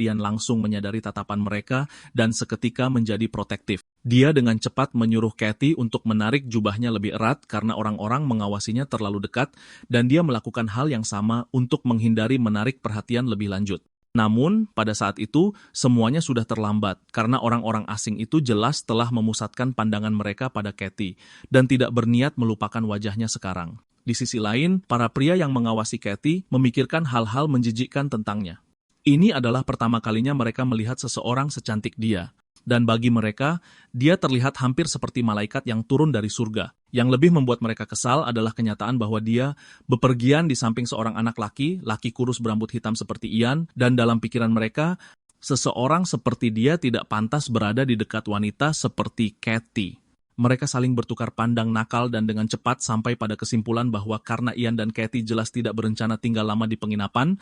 Ian langsung menyadari tatapan mereka dan seketika menjadi protektif. Dia dengan cepat menyuruh Kathy untuk menarik jubahnya lebih erat karena orang-orang mengawasinya terlalu dekat dan dia melakukan hal yang sama untuk menghindari menarik perhatian lebih lanjut. Namun, pada saat itu, semuanya sudah terlambat karena orang-orang asing itu jelas telah memusatkan pandangan mereka pada Kathy dan tidak berniat melupakan wajahnya sekarang. Di sisi lain, para pria yang mengawasi Kathy memikirkan hal-hal menjijikkan tentangnya. Ini adalah pertama kalinya mereka melihat seseorang secantik dia. Dan bagi mereka, dia terlihat hampir seperti malaikat yang turun dari surga. Yang lebih membuat mereka kesal adalah kenyataan bahwa dia bepergian di samping seorang anak laki kurus berambut hitam seperti Ian, dan dalam pikiran mereka, seseorang seperti dia tidak pantas berada di dekat wanita seperti Kathy. Mereka saling bertukar pandang nakal dan dengan cepat sampai pada kesimpulan bahwa karena Ian dan Kathy jelas tidak berencana tinggal lama di penginapan,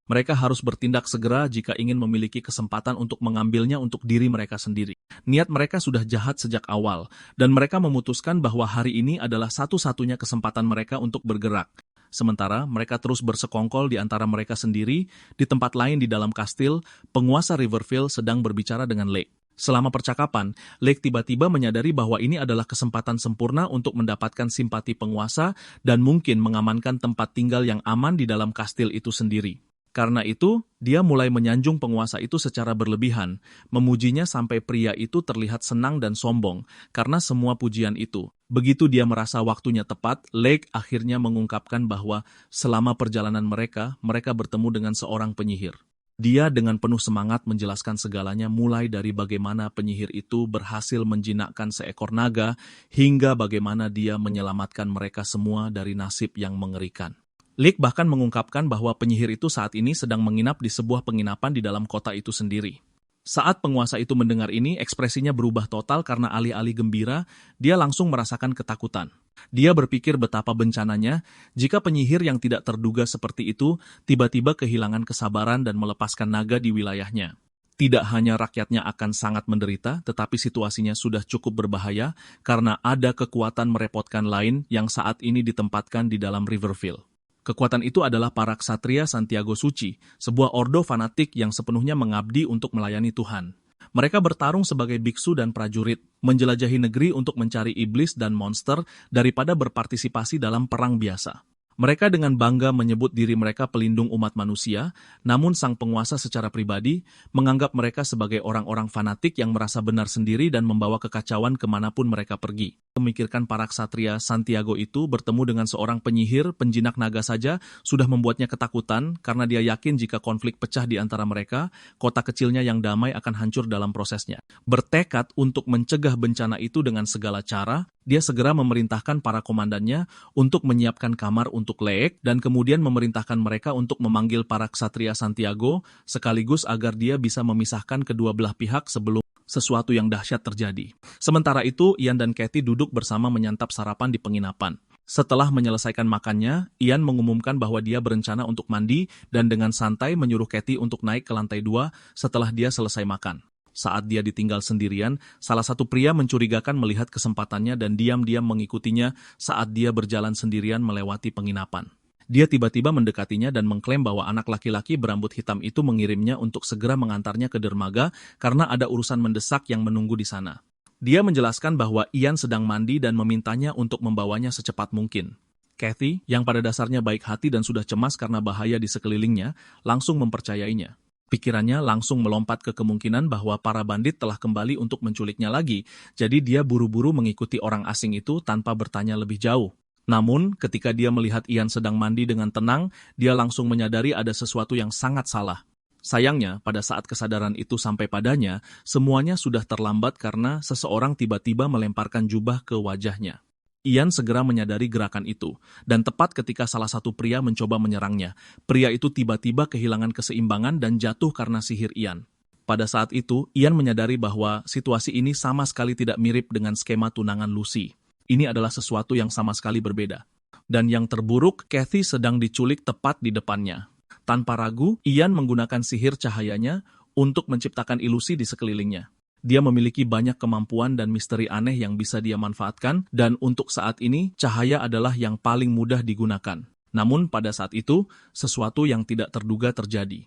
mereka harus bertindak segera jika ingin memiliki kesempatan untuk mengambilnya untuk diri mereka sendiri. Niat mereka sudah jahat sejak awal, dan mereka memutuskan bahwa hari ini adalah satu-satunya kesempatan mereka untuk bergerak. Sementara mereka terus bersekongkol di antara mereka sendiri, di tempat lain di dalam kastil, penguasa Riverville sedang berbicara dengan Lake. Selama percakapan, Lake tiba-tiba menyadari bahwa ini adalah kesempatan sempurna untuk mendapatkan simpati penguasa dan mungkin mengamankan tempat tinggal yang aman di dalam kastil itu sendiri. Karena itu, dia mulai menyanjung penguasa itu secara berlebihan, memujinya sampai pria itu terlihat senang dan sombong karena semua pujian itu. Begitu dia merasa waktunya tepat, Lake akhirnya mengungkapkan bahwa selama perjalanan mereka bertemu dengan seorang penyihir. Dia dengan penuh semangat menjelaskan segalanya mulai dari bagaimana penyihir itu berhasil menjinakkan seekor naga hingga bagaimana dia menyelamatkan mereka semua dari nasib yang mengerikan. Lake bahkan mengungkapkan bahwa penyihir itu saat ini sedang menginap di sebuah penginapan di dalam kota itu sendiri. Saat penguasa itu mendengar ini, ekspresinya berubah total karena alih-alih gembira, dia langsung merasakan ketakutan. Dia berpikir betapa bencananya jika penyihir yang tidak terduga seperti itu tiba-tiba kehilangan kesabaran dan melepaskan naga di wilayahnya. Tidak hanya rakyatnya akan sangat menderita, tetapi situasinya sudah cukup berbahaya karena ada kekuatan merepotkan lain yang saat ini ditempatkan di dalam Riverville. Kekuatan itu adalah para ksatria Santiago Suci, sebuah ordo fanatik yang sepenuhnya mengabdi untuk melayani Tuhan. Mereka bertarung sebagai biksu dan prajurit, menjelajahi negeri untuk mencari iblis dan monster daripada berpartisipasi dalam perang biasa. Mereka dengan bangga menyebut diri mereka pelindung umat manusia, namun sang penguasa secara pribadi menganggap mereka sebagai orang-orang fanatik yang merasa benar sendiri dan membawa kekacauan kemanapun mereka pergi. Memikirkan para ksatria Santiago itu bertemu dengan seorang penyihir, penjinak naga saja sudah membuatnya ketakutan karena dia yakin jika konflik pecah di antara mereka, kota kecilnya yang damai akan hancur dalam prosesnya. Bertekad untuk mencegah bencana itu dengan segala cara, dia segera memerintahkan para komandannya untuk menyiapkan kamar untuk Lake dan kemudian memerintahkan mereka untuk memanggil para ksatria Santiago sekaligus agar dia bisa memisahkan kedua belah pihak sebelum sesuatu yang dahsyat terjadi. Sementara itu, Ian dan Kathy duduk bersama menyantap sarapan di penginapan. Setelah menyelesaikan makannya, Ian mengumumkan bahwa dia berencana untuk mandi dan dengan santai menyuruh Kathy untuk naik ke lantai 2 setelah dia selesai makan. Saat dia ditinggal sendirian, salah satu pria mencurigakan melihat kesempatannya dan diam-diam mengikutinya saat dia berjalan sendirian melewati penginapan. Dia tiba-tiba mendekatinya dan mengklaim bahwa anak laki-laki berambut hitam itu mengirimnya untuk segera mengantarnya ke dermaga karena ada urusan mendesak yang menunggu di sana. Dia menjelaskan bahwa Ian sedang mandi dan memintanya untuk membawanya secepat mungkin. Kathy, yang pada dasarnya baik hati dan sudah cemas karena bahaya di sekelilingnya, langsung mempercayainya. Pikirannya langsung melompat ke kemungkinan bahwa para bandit telah kembali untuk menculiknya lagi, jadi dia buru-buru mengikuti orang asing itu tanpa bertanya lebih jauh. Namun, ketika dia melihat Ian sedang mandi dengan tenang, dia langsung menyadari ada sesuatu yang sangat salah. Sayangnya, pada saat kesadaran itu sampai padanya, semuanya sudah terlambat karena seseorang tiba-tiba melemparkan jubah ke wajahnya. Ian segera menyadari gerakan itu, dan tepat ketika salah satu pria mencoba menyerangnya, pria itu tiba-tiba kehilangan keseimbangan dan jatuh karena sihir Ian. Pada saat itu, Ian menyadari bahwa situasi ini sama sekali tidak mirip dengan skema tunangan Lucy. Ini adalah sesuatu yang sama sekali berbeda. Dan yang terburuk, Kathy sedang diculik tepat di depannya. Tanpa ragu, Ian menggunakan sihir cahayanya untuk menciptakan ilusi di sekelilingnya. Dia memiliki banyak kemampuan dan misteri aneh yang bisa dia manfaatkan, dan untuk saat ini, cahaya adalah yang paling mudah digunakan. Namun pada saat itu, sesuatu yang tidak terduga terjadi.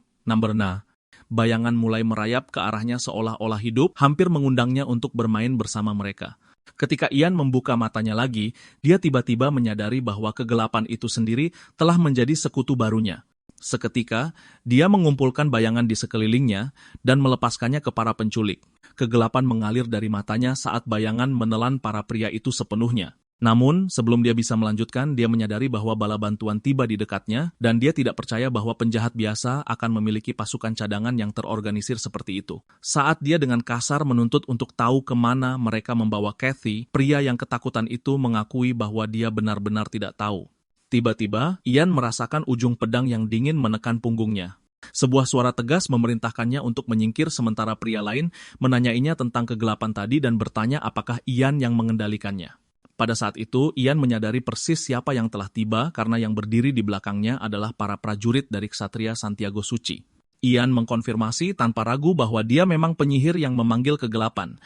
Bayangan mulai merayap ke arahnya seolah-olah hidup, hampir mengundangnya untuk bermain bersama mereka. Ketika Ian membuka matanya lagi, dia tiba-tiba menyadari bahwa kegelapan itu sendiri telah menjadi sekutu barunya. Seketika, dia mengumpulkan bayangan di sekelilingnya dan melepaskannya ke para penculik. Kegelapan mengalir dari matanya saat bayangan menelan para pria itu sepenuhnya. Namun, sebelum dia bisa melanjutkan, dia menyadari bahwa bala bantuan tiba di dekatnya, dan dia tidak percaya bahwa penjahat biasa akan memiliki pasukan cadangan yang terorganisir seperti itu. Saat dia dengan kasar menuntut untuk tahu kemana mereka membawa Kathy, pria yang ketakutan itu mengakui bahwa dia benar-benar tidak tahu. Tiba-tiba, Ian merasakan ujung pedang yang dingin menekan punggungnya. Sebuah suara tegas memerintahkannya untuk menyingkir sementara pria lain menanyainya tentang kegelapan tadi dan bertanya apakah Ian yang mengendalikannya. Pada saat itu, Ian menyadari persis siapa yang telah tiba karena yang berdiri di belakangnya adalah para prajurit dari Ksatria Santiago Suci. Ian mengkonfirmasi tanpa ragu bahwa dia memang penyihir yang memanggil kegelapan.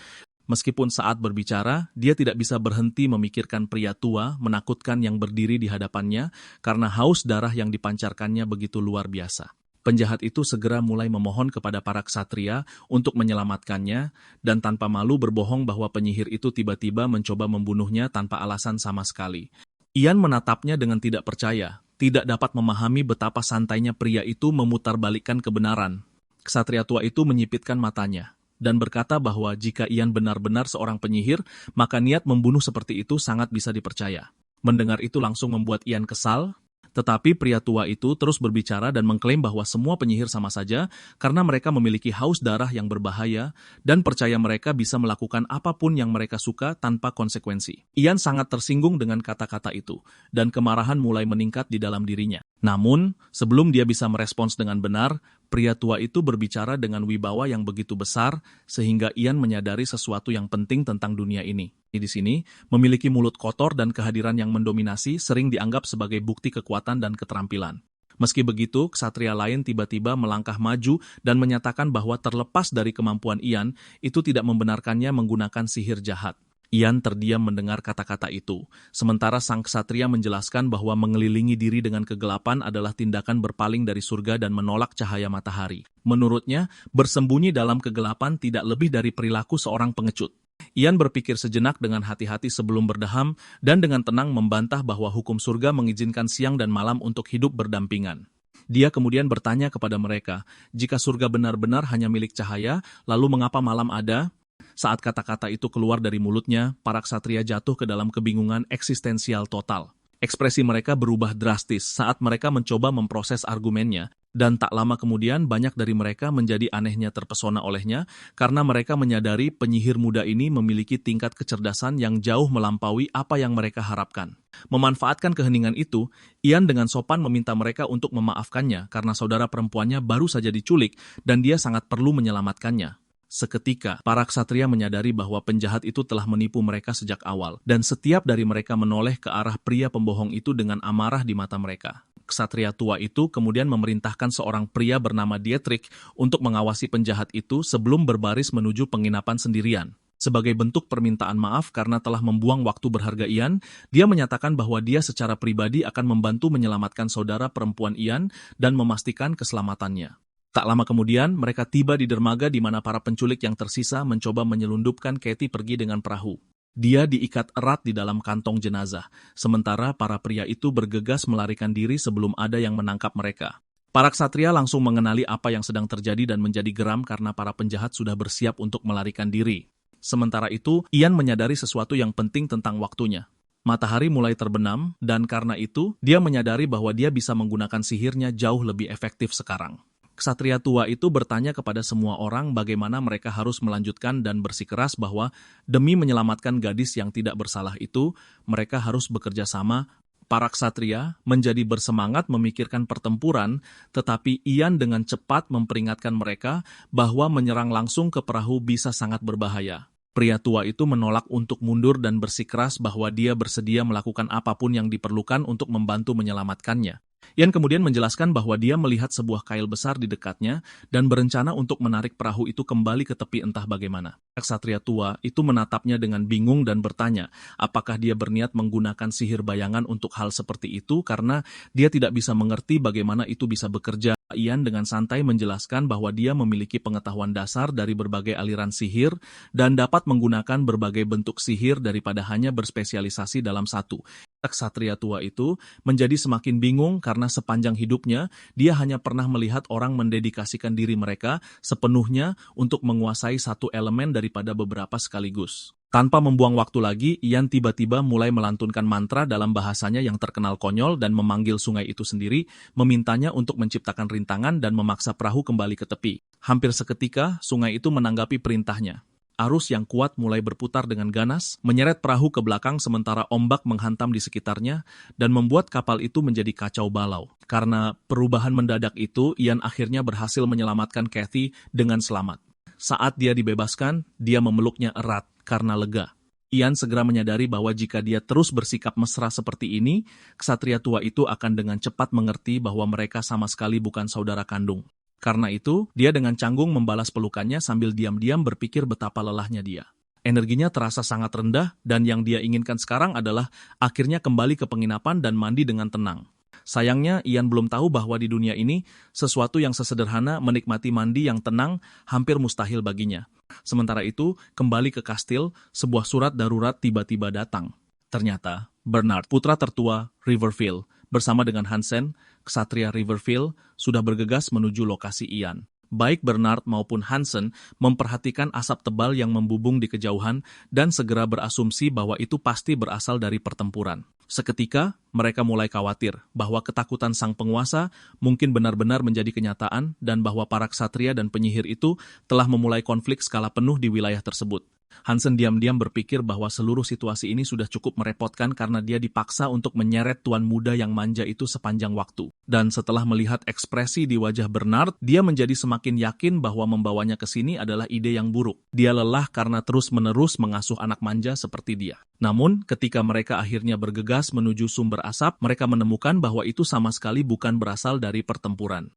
Meskipun saat berbicara, dia tidak bisa berhenti memikirkan pria tua menakutkan yang berdiri di hadapannya karena haus darah yang dipancarkannya begitu luar biasa. Penjahat itu segera mulai memohon kepada para ksatria untuk menyelamatkannya, dan tanpa malu berbohong bahwa penyihir itu tiba-tiba mencoba membunuhnya tanpa alasan sama sekali. Ian menatapnya dengan tidak percaya, tidak dapat memahami betapa santainya pria itu memutarbalikkan kebenaran. Ksatria tua itu menyipitkan matanya, dan berkata bahwa jika Ian benar-benar seorang penyihir, maka niat membunuh seperti itu sangat bisa dipercaya. Mendengar itu langsung membuat Ian kesal, tetapi pria tua itu terus berbicara dan mengklaim bahwa semua penyihir sama saja karena mereka memiliki haus darah yang berbahaya dan percaya mereka bisa melakukan apapun yang mereka suka tanpa konsekuensi. Ian sangat tersinggung dengan kata-kata itu, dan kemarahan mulai meningkat di dalam dirinya. Namun, sebelum dia bisa merespons dengan benar, pria tua itu berbicara dengan wibawa yang begitu besar sehingga Ian menyadari sesuatu yang penting tentang dunia ini. Di sini, memiliki mulut kotor dan kehadiran yang mendominasi sering dianggap sebagai bukti kekuatan dan keterampilan. Meski begitu, ksatria lain tiba-tiba melangkah maju dan menyatakan bahwa terlepas dari kemampuan Ian, itu tidak membenarkannya menggunakan sihir jahat. Ian terdiam mendengar kata-kata itu, sementara sang ksatria menjelaskan bahwa mengelilingi diri dengan kegelapan adalah tindakan berpaling dari surga dan menolak cahaya matahari. Menurutnya, bersembunyi dalam kegelapan tidak lebih dari perilaku seorang pengecut. Ian berpikir sejenak dengan hati-hati sebelum berdeham dan dengan tenang membantah bahwa hukum surga mengizinkan siang dan malam untuk hidup berdampingan. Dia kemudian bertanya kepada mereka, jika surga benar-benar hanya milik cahaya, lalu mengapa malam ada? Saat kata-kata itu keluar dari mulutnya, para ksatria jatuh ke dalam kebingungan eksistensial total. Ekspresi mereka berubah drastis saat mereka mencoba memproses argumennya, dan tak lama kemudian banyak dari mereka menjadi anehnya terpesona olehnya karena mereka menyadari penyihir muda ini memiliki tingkat kecerdasan yang jauh melampaui apa yang mereka harapkan. Memanfaatkan keheningan itu, Ian dengan sopan meminta mereka untuk memaafkannya karena saudara perempuannya baru saja diculik dan dia sangat perlu menyelamatkannya. Seketika, para ksatria menyadari bahwa penjahat itu telah menipu mereka sejak awal, dan setiap dari mereka menoleh ke arah pria pembohong itu dengan amarah di mata mereka. Ksatria tua itu kemudian memerintahkan seorang pria bernama Dietrich untuk mengawasi penjahat itu sebelum berbaris menuju penginapan sendirian. Sebagai bentuk permintaan maaf karena telah membuang waktu berharga Ian, dia menyatakan bahwa dia secara pribadi akan membantu menyelamatkan saudara perempuan Ian dan memastikan keselamatannya. Tak lama kemudian, mereka tiba di dermaga di mana para penculik yang tersisa mencoba menyelundupkan Katie pergi dengan perahu. Dia diikat erat di dalam kantong jenazah, sementara para pria itu bergegas melarikan diri sebelum ada yang menangkap mereka. Para ksatria langsung mengenali apa yang sedang terjadi dan menjadi geram karena para penjahat sudah bersiap untuk melarikan diri. Sementara itu, Ian menyadari sesuatu yang penting tentang waktunya. Matahari mulai terbenam, dan karena itu, dia menyadari bahwa dia bisa menggunakan sihirnya jauh lebih efektif sekarang. Ksatria tua itu bertanya kepada semua orang bagaimana mereka harus melanjutkan dan bersikeras bahwa demi menyelamatkan gadis yang tidak bersalah itu, mereka harus bekerja sama. Para ksatria menjadi bersemangat memikirkan pertempuran, tetapi Ian dengan cepat memperingatkan mereka bahwa menyerang langsung ke perahu bisa sangat berbahaya. Pria tua itu menolak untuk mundur dan bersikeras bahwa dia bersedia melakukan apapun yang diperlukan untuk membantu menyelamatkannya. Ian kemudian menjelaskan bahwa dia melihat sebuah kail besar di dekatnya dan berencana untuk menarik perahu itu kembali ke tepi entah bagaimana. Ksatria tua itu menatapnya dengan bingung dan bertanya, apakah dia berniat menggunakan sihir bayangan untuk hal seperti itu karena dia tidak bisa mengerti bagaimana itu bisa bekerja. Ian dengan santai menjelaskan bahwa dia memiliki pengetahuan dasar dari berbagai aliran sihir dan dapat menggunakan berbagai bentuk sihir daripada hanya berspesialisasi dalam satu. Ksatria tua itu menjadi semakin bingung karena sepanjang hidupnya dia hanya pernah melihat orang mendedikasikan diri mereka sepenuhnya untuk menguasai satu elemen daripada beberapa sekaligus. Tanpa membuang waktu lagi, Ian tiba-tiba mulai melantunkan mantra dalam bahasanya yang terkenal konyol dan memanggil sungai itu sendiri, memintanya untuk menciptakan rintangan dan memaksa perahu kembali ke tepi. Hampir seketika, sungai itu menanggapi perintahnya. Arus yang kuat mulai berputar dengan ganas, menyeret perahu ke belakang sementara ombak menghantam di sekitarnya dan membuat kapal itu menjadi kacau balau. Karena perubahan mendadak itu, Ian akhirnya berhasil menyelamatkan Katie dengan selamat. Saat dia dibebaskan, dia memeluknya erat karena lega. Ian segera menyadari bahwa jika dia terus bersikap mesra seperti ini, ksatria tua itu akan dengan cepat mengerti bahwa mereka sama sekali bukan saudara kandung. Karena itu, dia dengan canggung membalas pelukannya sambil diam-diam berpikir betapa lelahnya dia. Energinya terasa sangat rendah dan yang dia inginkan sekarang adalah akhirnya kembali ke penginapan dan mandi dengan tenang. Sayangnya, Ian belum tahu bahwa di dunia ini, sesuatu yang sesederhana menikmati mandi yang tenang hampir mustahil baginya. Sementara itu, kembali ke kastil, sebuah surat darurat tiba-tiba datang. Ternyata, Bernard, putra tertua Riverfield, bersama dengan Hansen, ksatria Riverfield, sudah bergegas menuju lokasi Ian. Baik Bernard maupun Hansen memperhatikan asap tebal yang membubung di kejauhan dan segera berasumsi bahwa itu pasti berasal dari pertempuran. Seketika, mereka mulai khawatir bahwa ketakutan sang penguasa mungkin benar-benar menjadi kenyataan dan bahwa para ksatria dan penyihir itu telah memulai konflik skala penuh di wilayah tersebut. Hansen diam-diam berpikir bahwa seluruh situasi ini sudah cukup merepotkan karena dia dipaksa untuk menyeret tuan muda yang manja itu sepanjang waktu. Dan setelah melihat ekspresi di wajah Bernard, dia menjadi semakin yakin bahwa membawanya ke sini adalah ide yang buruk. Dia lelah karena terus-menerus mengasuh anak manja seperti dia. Namun, ketika mereka akhirnya bergegas menuju sumber asap, mereka menemukan bahwa itu sama sekali bukan berasal dari pertempuran.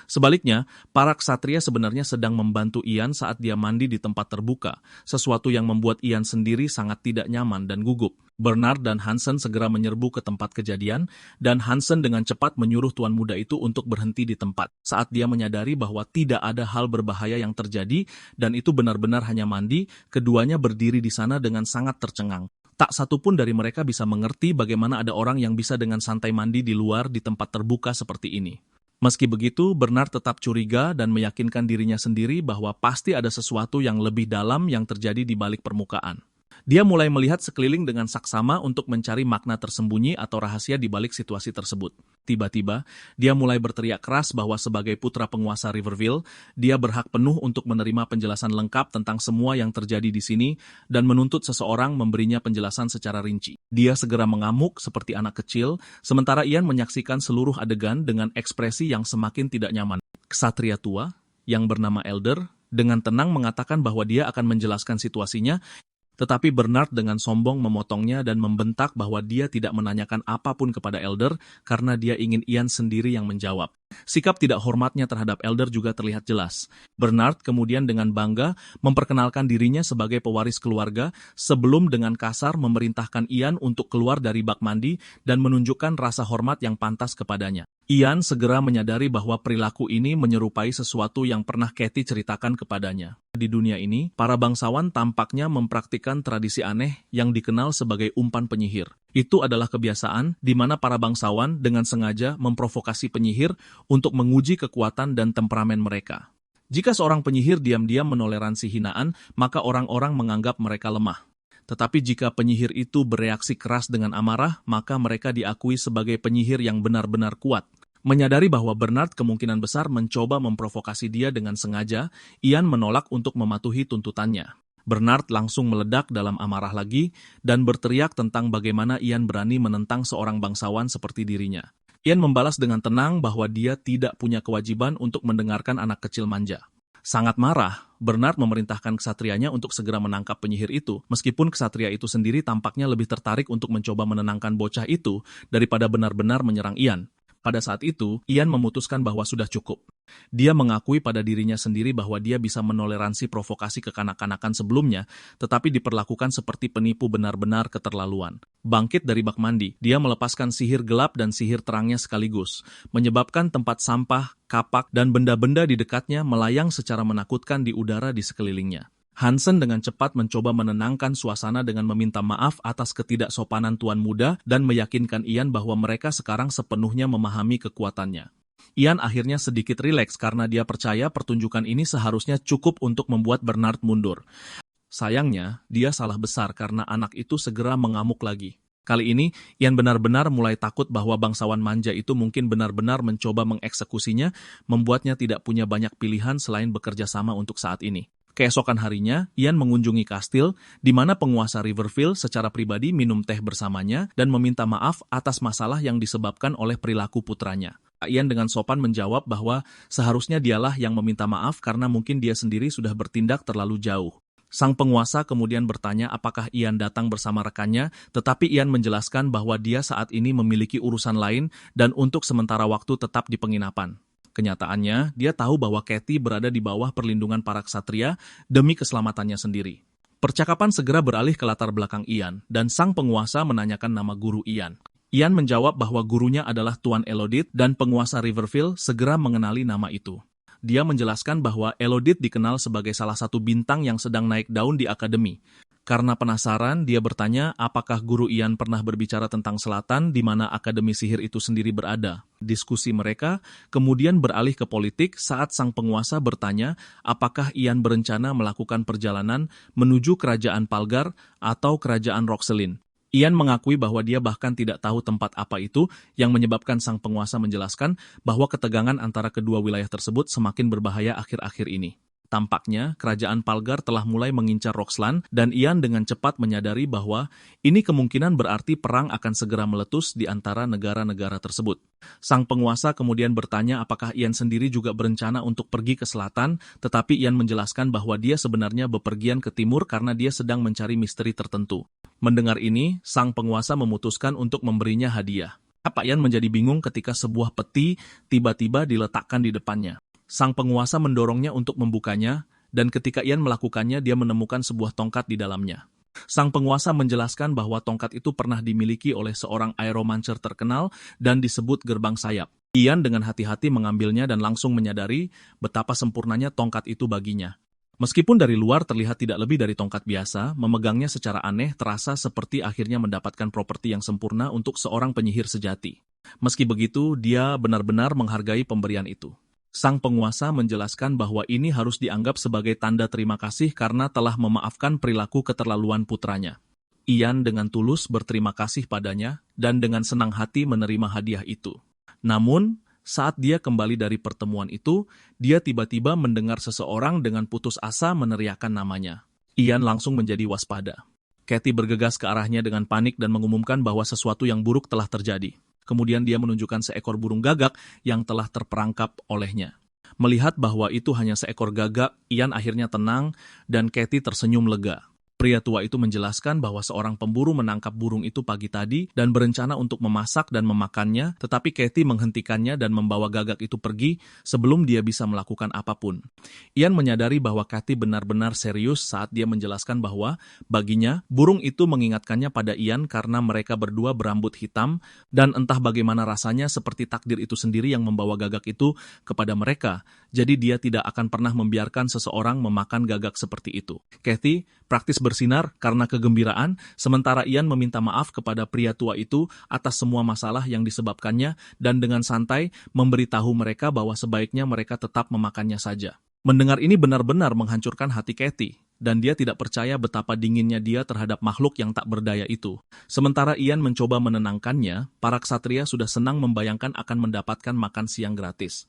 Sebaliknya, para ksatria sebenarnya sedang membantu Ian saat dia mandi di tempat terbuka, sesuatu yang membuat Ian sendiri sangat tidak nyaman dan gugup. Bernard dan Hansen segera menyerbu ke tempat kejadian, dan Hansen dengan cepat menyuruh tuan muda itu untuk berhenti di tempat. Saat dia menyadari bahwa tidak ada hal berbahaya yang terjadi, dan itu benar-benar hanya mandi, keduanya berdiri di sana dengan sangat tercengang. Tak satu pun dari mereka bisa mengerti bagaimana ada orang yang bisa dengan santai mandi di luar di tempat terbuka seperti ini. Meski begitu, Bernard tetap curiga dan meyakinkan dirinya sendiri bahwa pasti ada sesuatu yang lebih dalam yang terjadi di balik permukaan. Dia mulai melihat sekeliling dengan saksama untuk mencari makna tersembunyi atau rahasia di balik situasi tersebut. Tiba-tiba, dia mulai berteriak keras bahwa sebagai putra penguasa Riverfield, dia berhak penuh untuk menerima penjelasan lengkap tentang semua yang terjadi di sini dan menuntut seseorang memberinya penjelasan secara rinci. Dia segera mengamuk seperti anak kecil, sementara Ian menyaksikan seluruh adegan dengan ekspresi yang semakin tidak nyaman. Ksatria tua, yang bernama Elder, dengan tenang mengatakan bahwa dia akan menjelaskan situasinya, tetapi Bernard dengan sombong memotongnya dan membentak bahwa dia tidak menanyakan apapun kepada Elder karena dia ingin Ian sendiri yang menjawab. Sikap tidak hormatnya terhadap Elder juga terlihat jelas. Bernard kemudian dengan bangga memperkenalkan dirinya sebagai pewaris keluarga sebelum dengan kasar memerintahkan Ian untuk keluar dari bak mandi dan menunjukkan rasa hormat yang pantas kepadanya. Ian segera menyadari bahwa perilaku ini menyerupai sesuatu yang pernah Kathy ceritakan kepadanya. Di dunia ini, para bangsawan tampaknya mempraktikkan tradisi aneh yang dikenal sebagai umpan penyihir. Itu adalah kebiasaan di mana para bangsawan dengan sengaja memprovokasi penyihir untuk menguji kekuatan dan temperamen mereka. Jika seorang penyihir diam-diam menoleransi hinaan, maka orang-orang menganggap mereka lemah. Tetapi jika penyihir itu bereaksi keras dengan amarah, maka mereka diakui sebagai penyihir yang benar-benar kuat. Menyadari bahwa Bernard kemungkinan besar mencoba memprovokasi dia dengan sengaja, Ian menolak untuk mematuhi tuntutannya. Bernard langsung meledak dalam amarah lagi dan berteriak tentang bagaimana Ian berani menentang seorang bangsawan seperti dirinya. Ian membalas dengan tenang bahwa dia tidak punya kewajiban untuk mendengarkan anak kecil manja. Sangat marah, Bernard memerintahkan kesatrianya untuk segera menangkap penyihir itu, meskipun kesatria itu sendiri tampaknya lebih tertarik untuk mencoba menenangkan bocah itu daripada benar-benar menyerang Ian. Pada saat itu, Ian memutuskan bahwa sudah cukup. Dia mengakui pada dirinya sendiri bahwa dia bisa menoleransi provokasi kekanak-kanakan sebelumnya, tetapi diperlakukan seperti penipu benar-benar keterlaluan. Bangkit dari bak mandi, dia melepaskan sihir gelap dan sihir terangnya sekaligus, menyebabkan tempat sampah, kapak, dan benda-benda di dekatnya melayang secara menakutkan di udara di sekelilingnya. Hansen dengan cepat mencoba menenangkan suasana dengan meminta maaf atas ketidaksopanan tuan muda dan meyakinkan Ian bahwa mereka sekarang sepenuhnya memahami kekuatannya. Ian akhirnya sedikit rileks karena dia percaya pertunjukan ini seharusnya cukup untuk membuat Bernard mundur. Sayangnya, dia salah besar karena anak itu segera mengamuk lagi. Kali ini, Ian benar-benar mulai takut bahwa bangsawan manja itu mungkin benar-benar mencoba mengeksekusinya, membuatnya tidak punya banyak pilihan selain bekerja sama untuk saat ini. Keesokan harinya, Ian mengunjungi kastil, di mana penguasa Riverville secara pribadi minum teh bersamanya dan meminta maaf atas masalah yang disebabkan oleh perilaku putranya. Ian dengan sopan menjawab bahwa seharusnya dialah yang meminta maaf karena mungkin dia sendiri sudah bertindak terlalu jauh. Sang penguasa kemudian bertanya apakah Ian datang bersama rekannya, tetapi Ian menjelaskan bahwa dia saat ini memiliki urusan lain dan untuk sementara waktu tetap di penginapan. Kenyataannya, dia tahu bahwa Kathy berada di bawah perlindungan para ksatria demi keselamatannya sendiri. Percakapan segera beralih ke latar belakang Ian, dan sang penguasa menanyakan nama guru Ian. Ian menjawab bahwa gurunya adalah Tuan Elodie dan penguasa Riverville segera mengenali nama itu. Dia menjelaskan bahwa Elodie dikenal sebagai salah satu bintang yang sedang naik daun di akademi. Karena penasaran, dia bertanya apakah guru Ian pernah berbicara tentang selatan di mana akademi sihir itu sendiri berada. Diskusi mereka kemudian beralih ke politik saat sang penguasa bertanya apakah Ian berencana melakukan perjalanan menuju kerajaan Palgar atau kerajaan Roxelin. Ian mengakui bahwa dia bahkan tidak tahu tempat apa itu, yang menyebabkan sang penguasa menjelaskan bahwa ketegangan antara kedua wilayah tersebut semakin berbahaya akhir-akhir ini. Tampaknya, kerajaan Palgar telah mulai mengincar Roxland dan Ian dengan cepat menyadari bahwa ini kemungkinan berarti perang akan segera meletus di antara negara-negara tersebut. Sang penguasa kemudian bertanya apakah Ian sendiri juga berencana untuk pergi ke selatan, tetapi Ian menjelaskan bahwa dia sebenarnya bepergian ke timur karena dia sedang mencari misteri tertentu. Mendengar ini, sang penguasa memutuskan untuk memberinya hadiah. Ian menjadi bingung ketika sebuah peti tiba-tiba diletakkan di depannya. Sang penguasa mendorongnya untuk membukanya, dan ketika Ian melakukannya, dia menemukan sebuah tongkat di dalamnya. Sang penguasa menjelaskan bahwa tongkat itu pernah dimiliki oleh seorang aeromancer terkenal dan disebut gerbang sayap. Ian dengan hati-hati mengambilnya dan langsung menyadari betapa sempurnanya tongkat itu baginya. Meskipun dari luar terlihat tidak lebih dari tongkat biasa, memegangnya secara aneh terasa seperti akhirnya mendapatkan properti yang sempurna untuk seorang penyihir sejati. Meski begitu, dia benar-benar menghargai pemberian itu. Sang penguasa menjelaskan bahwa ini harus dianggap sebagai tanda terima kasih karena telah memaafkan perilaku keterlaluan putranya. Ian dengan tulus berterima kasih padanya dan dengan senang hati menerima hadiah itu. Namun, saat dia kembali dari pertemuan itu, dia tiba-tiba mendengar seseorang dengan putus asa meneriakkan namanya. Ian langsung menjadi waspada. Kathy bergegas ke arahnya dengan panik dan mengumumkan bahwa sesuatu yang buruk telah terjadi. Kemudian dia menunjukkan seekor burung gagak yang telah terperangkap olehnya. Melihat bahwa itu hanya seekor gagak, Ian akhirnya tenang dan Kathy tersenyum lega. Pria tua itu menjelaskan bahwa seorang pemburu menangkap burung itu pagi tadi dan berencana untuk memasak dan memakannya, tetapi Kathy menghentikannya dan membawa gagak itu pergi sebelum dia bisa melakukan apapun. Ian menyadari bahwa Kathy benar-benar serius saat dia menjelaskan bahwa, baginya, burung itu mengingatkannya pada Ian karena mereka berdua berambut hitam dan entah bagaimana rasanya seperti takdir itu sendiri yang membawa gagak itu kepada mereka, jadi dia tidak akan pernah membiarkan seseorang memakan gagak seperti itu. Kathy praktis bersinar karena kegembiraan, sementara Ian meminta maaf kepada pria tua itu atas semua masalah yang disebabkannya dan dengan santai memberitahu mereka bahwa sebaiknya mereka tetap memakannya saja. Mendengar ini benar-benar menghancurkan hati Kathy, dan dia tidak percaya betapa dinginnya dia terhadap makhluk yang tak berdaya itu. Sementara Ian mencoba menenangkannya, para ksatria sudah senang membayangkan akan mendapatkan makan siang gratis.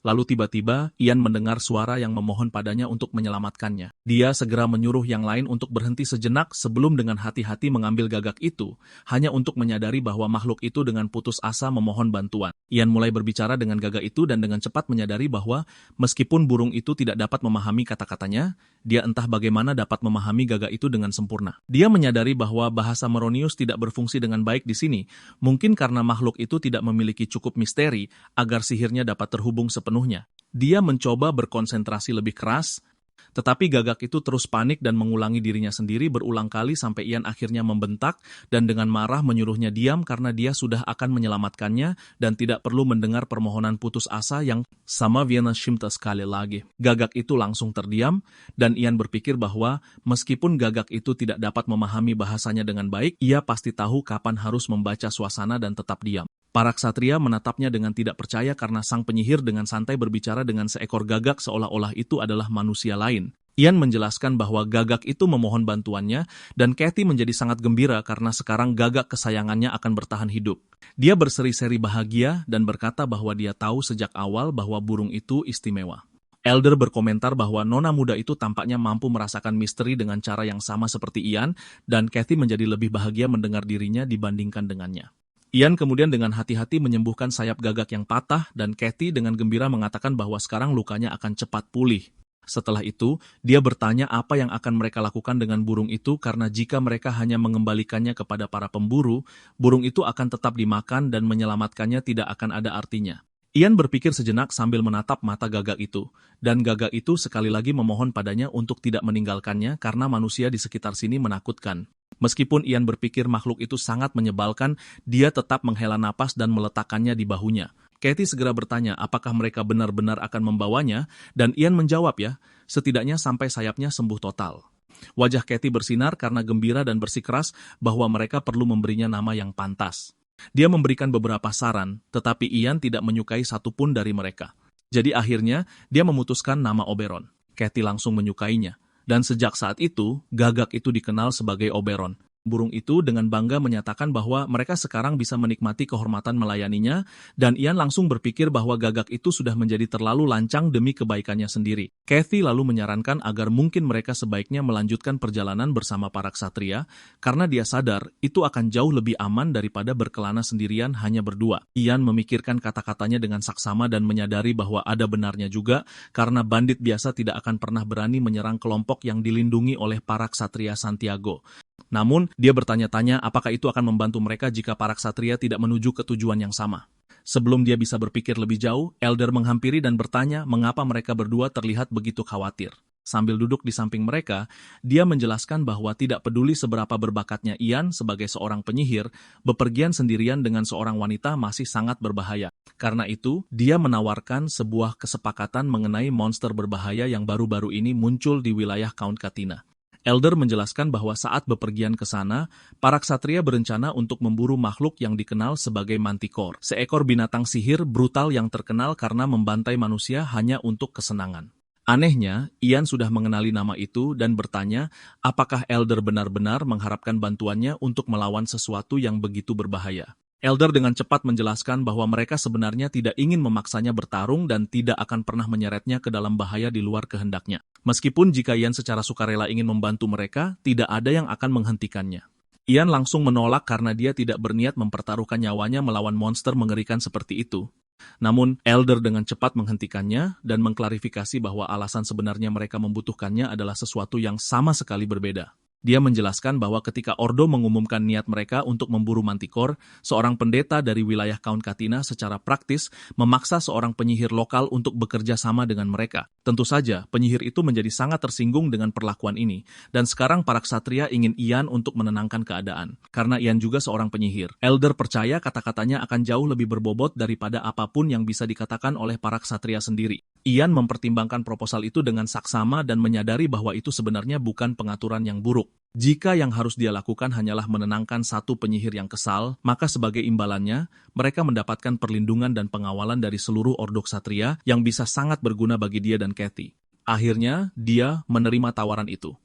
Lalu tiba-tiba, Ian mendengar suara yang memohon padanya untuk menyelamatkannya. Dia segera menyuruh yang lain untuk berhenti sejenak sebelum dengan hati-hati mengambil gagak itu, hanya untuk menyadari bahwa makhluk itu dengan putus asa memohon bantuan. Ian mulai berbicara dengan gagak itu dan dengan cepat menyadari bahwa meskipun burung itu tidak dapat memahami kata-katanya, dia entah bagaimana dapat memahami gagak itu dengan sempurna. Dia menyadari bahwa bahasa Meronius tidak berfungsi dengan baik di sini, mungkin karena makhluk itu tidak memiliki cukup misteri agar sihirnya dapat terhubung sepenuhnya. Dia mencoba berkonsentrasi lebih keras, tetapi gagak itu terus panik dan mengulangi dirinya sendiri berulang kali sampai Ian akhirnya membentak dan dengan marah menyuruhnya diam karena dia sudah akan menyelamatkannya dan tidak perlu mendengar permohonan putus asa yang sama Vienna Shimta sekali lagi. Gagak itu langsung terdiam dan Ian berpikir bahwa meskipun gagak itu tidak dapat memahami bahasanya dengan baik, ia pasti tahu kapan harus membaca suasana dan tetap diam. Para ksatria menatapnya dengan tidak percaya karena sang penyihir dengan santai berbicara dengan seekor gagak seolah-olah itu adalah manusia lain. Ian menjelaskan bahwa gagak itu memohon bantuannya dan Kathy menjadi sangat gembira karena sekarang gagak kesayangannya akan bertahan hidup. Dia berseri-seri bahagia dan berkata bahwa dia tahu sejak awal bahwa burung itu istimewa. Elder berkomentar bahwa nona muda itu tampaknya mampu merasakan misteri dengan cara yang sama seperti Ian dan Kathy menjadi lebih bahagia mendengar dirinya dibandingkan dengannya. Ian kemudian dengan hati-hati menyembuhkan sayap gagak yang patah dan Kathy dengan gembira mengatakan bahwa sekarang lukanya akan cepat pulih. Setelah itu, dia bertanya apa yang akan mereka lakukan dengan burung itu karena jika mereka hanya mengembalikannya kepada para pemburu, burung itu akan tetap dimakan dan menyelamatkannya tidak akan ada artinya. Ian berpikir sejenak sambil menatap mata gagak itu, dan gagak itu sekali lagi memohon padanya untuk tidak meninggalkannya karena manusia di sekitar sini menakutkan. Meskipun Ian berpikir makhluk itu sangat menyebalkan, dia tetap menghela napas dan meletakkannya di bahunya. Kathy segera bertanya apakah mereka benar-benar akan membawanya, dan Ian menjawab ya, setidaknya sampai sayapnya sembuh total. Wajah Kathy bersinar karena gembira dan bersikeras bahwa mereka perlu memberinya nama yang pantas. Dia memberikan beberapa saran, tetapi Ian tidak menyukai satupun dari mereka. Jadi akhirnya, dia memutuskan nama Oberon. Kathy langsung menyukainya. Dan sejak saat itu, gagak itu dikenal sebagai Oberon. Burung itu dengan bangga menyatakan bahwa mereka sekarang bisa menikmati kehormatan melayaninya, dan Ian langsung berpikir bahwa gagak itu sudah menjadi terlalu lancang demi kebaikannya sendiri. Kathy lalu menyarankan agar mungkin mereka sebaiknya melanjutkan perjalanan bersama para ksatria, karena dia sadar itu akan jauh lebih aman daripada berkelana sendirian hanya berdua. Ian memikirkan kata-katanya dengan saksama dan menyadari bahwa ada benarnya juga, karena bandit biasa tidak akan pernah berani menyerang kelompok yang dilindungi oleh para ksatria Santiago. Namun, dia bertanya-tanya apakah itu akan membantu mereka jika para ksatria tidak menuju ke tujuan yang sama. Sebelum dia bisa berpikir lebih jauh, Elder menghampiri dan bertanya mengapa mereka berdua terlihat begitu khawatir. Sambil duduk di samping mereka, dia menjelaskan bahwa tidak peduli seberapa berbakatnya Ian sebagai seorang penyihir, bepergian sendirian dengan seorang wanita masih sangat berbahaya. Karena itu, dia menawarkan sebuah kesepakatan mengenai monster berbahaya yang baru-baru ini muncul di wilayah Count Katina. Elder menjelaskan bahwa saat bepergian ke sana, para ksatria berencana untuk memburu makhluk yang dikenal sebagai Manticore, seekor binatang sihir brutal yang terkenal karena membantai manusia hanya untuk kesenangan. Anehnya, Ian sudah mengenali nama itu dan bertanya apakah Elder benar-benar mengharapkan bantuannya untuk melawan sesuatu yang begitu berbahaya. Elder dengan cepat menjelaskan bahwa mereka sebenarnya tidak ingin memaksanya bertarung dan tidak akan pernah menyeretnya ke dalam bahaya di luar kehendaknya. Meskipun jika Ian secara sukarela ingin membantu mereka, tidak ada yang akan menghentikannya. Ian langsung menolak karena dia tidak berniat mempertaruhkan nyawanya melawan monster mengerikan seperti itu. Namun, Elder dengan cepat menghentikannya dan mengklarifikasi bahwa alasan sebenarnya mereka membutuhkannya adalah sesuatu yang sama sekali berbeda. Dia menjelaskan bahwa ketika Ordo mengumumkan niat mereka untuk memburu Manticore, seorang pendeta dari wilayah Count Catina secara praktis memaksa seorang penyihir lokal untuk bekerja sama dengan mereka. Tentu saja, penyihir itu menjadi sangat tersinggung dengan perlakuan ini, dan sekarang para ksatria ingin Ian untuk menenangkan keadaan, karena Ian juga seorang penyihir. Elder percaya kata-katanya akan jauh lebih berbobot daripada apapun yang bisa dikatakan oleh para ksatria sendiri. Ian mempertimbangkan proposal itu dengan saksama dan menyadari bahwa itu sebenarnya bukan pengaturan yang buruk. Jika yang harus dia lakukan hanyalah menenangkan satu penyihir yang kesal, maka sebagai imbalannya, mereka mendapatkan perlindungan dan pengawalan dari seluruh Ordo Ksatria yang bisa sangat berguna bagi dia dan Kathy. Akhirnya, dia menerima tawaran itu.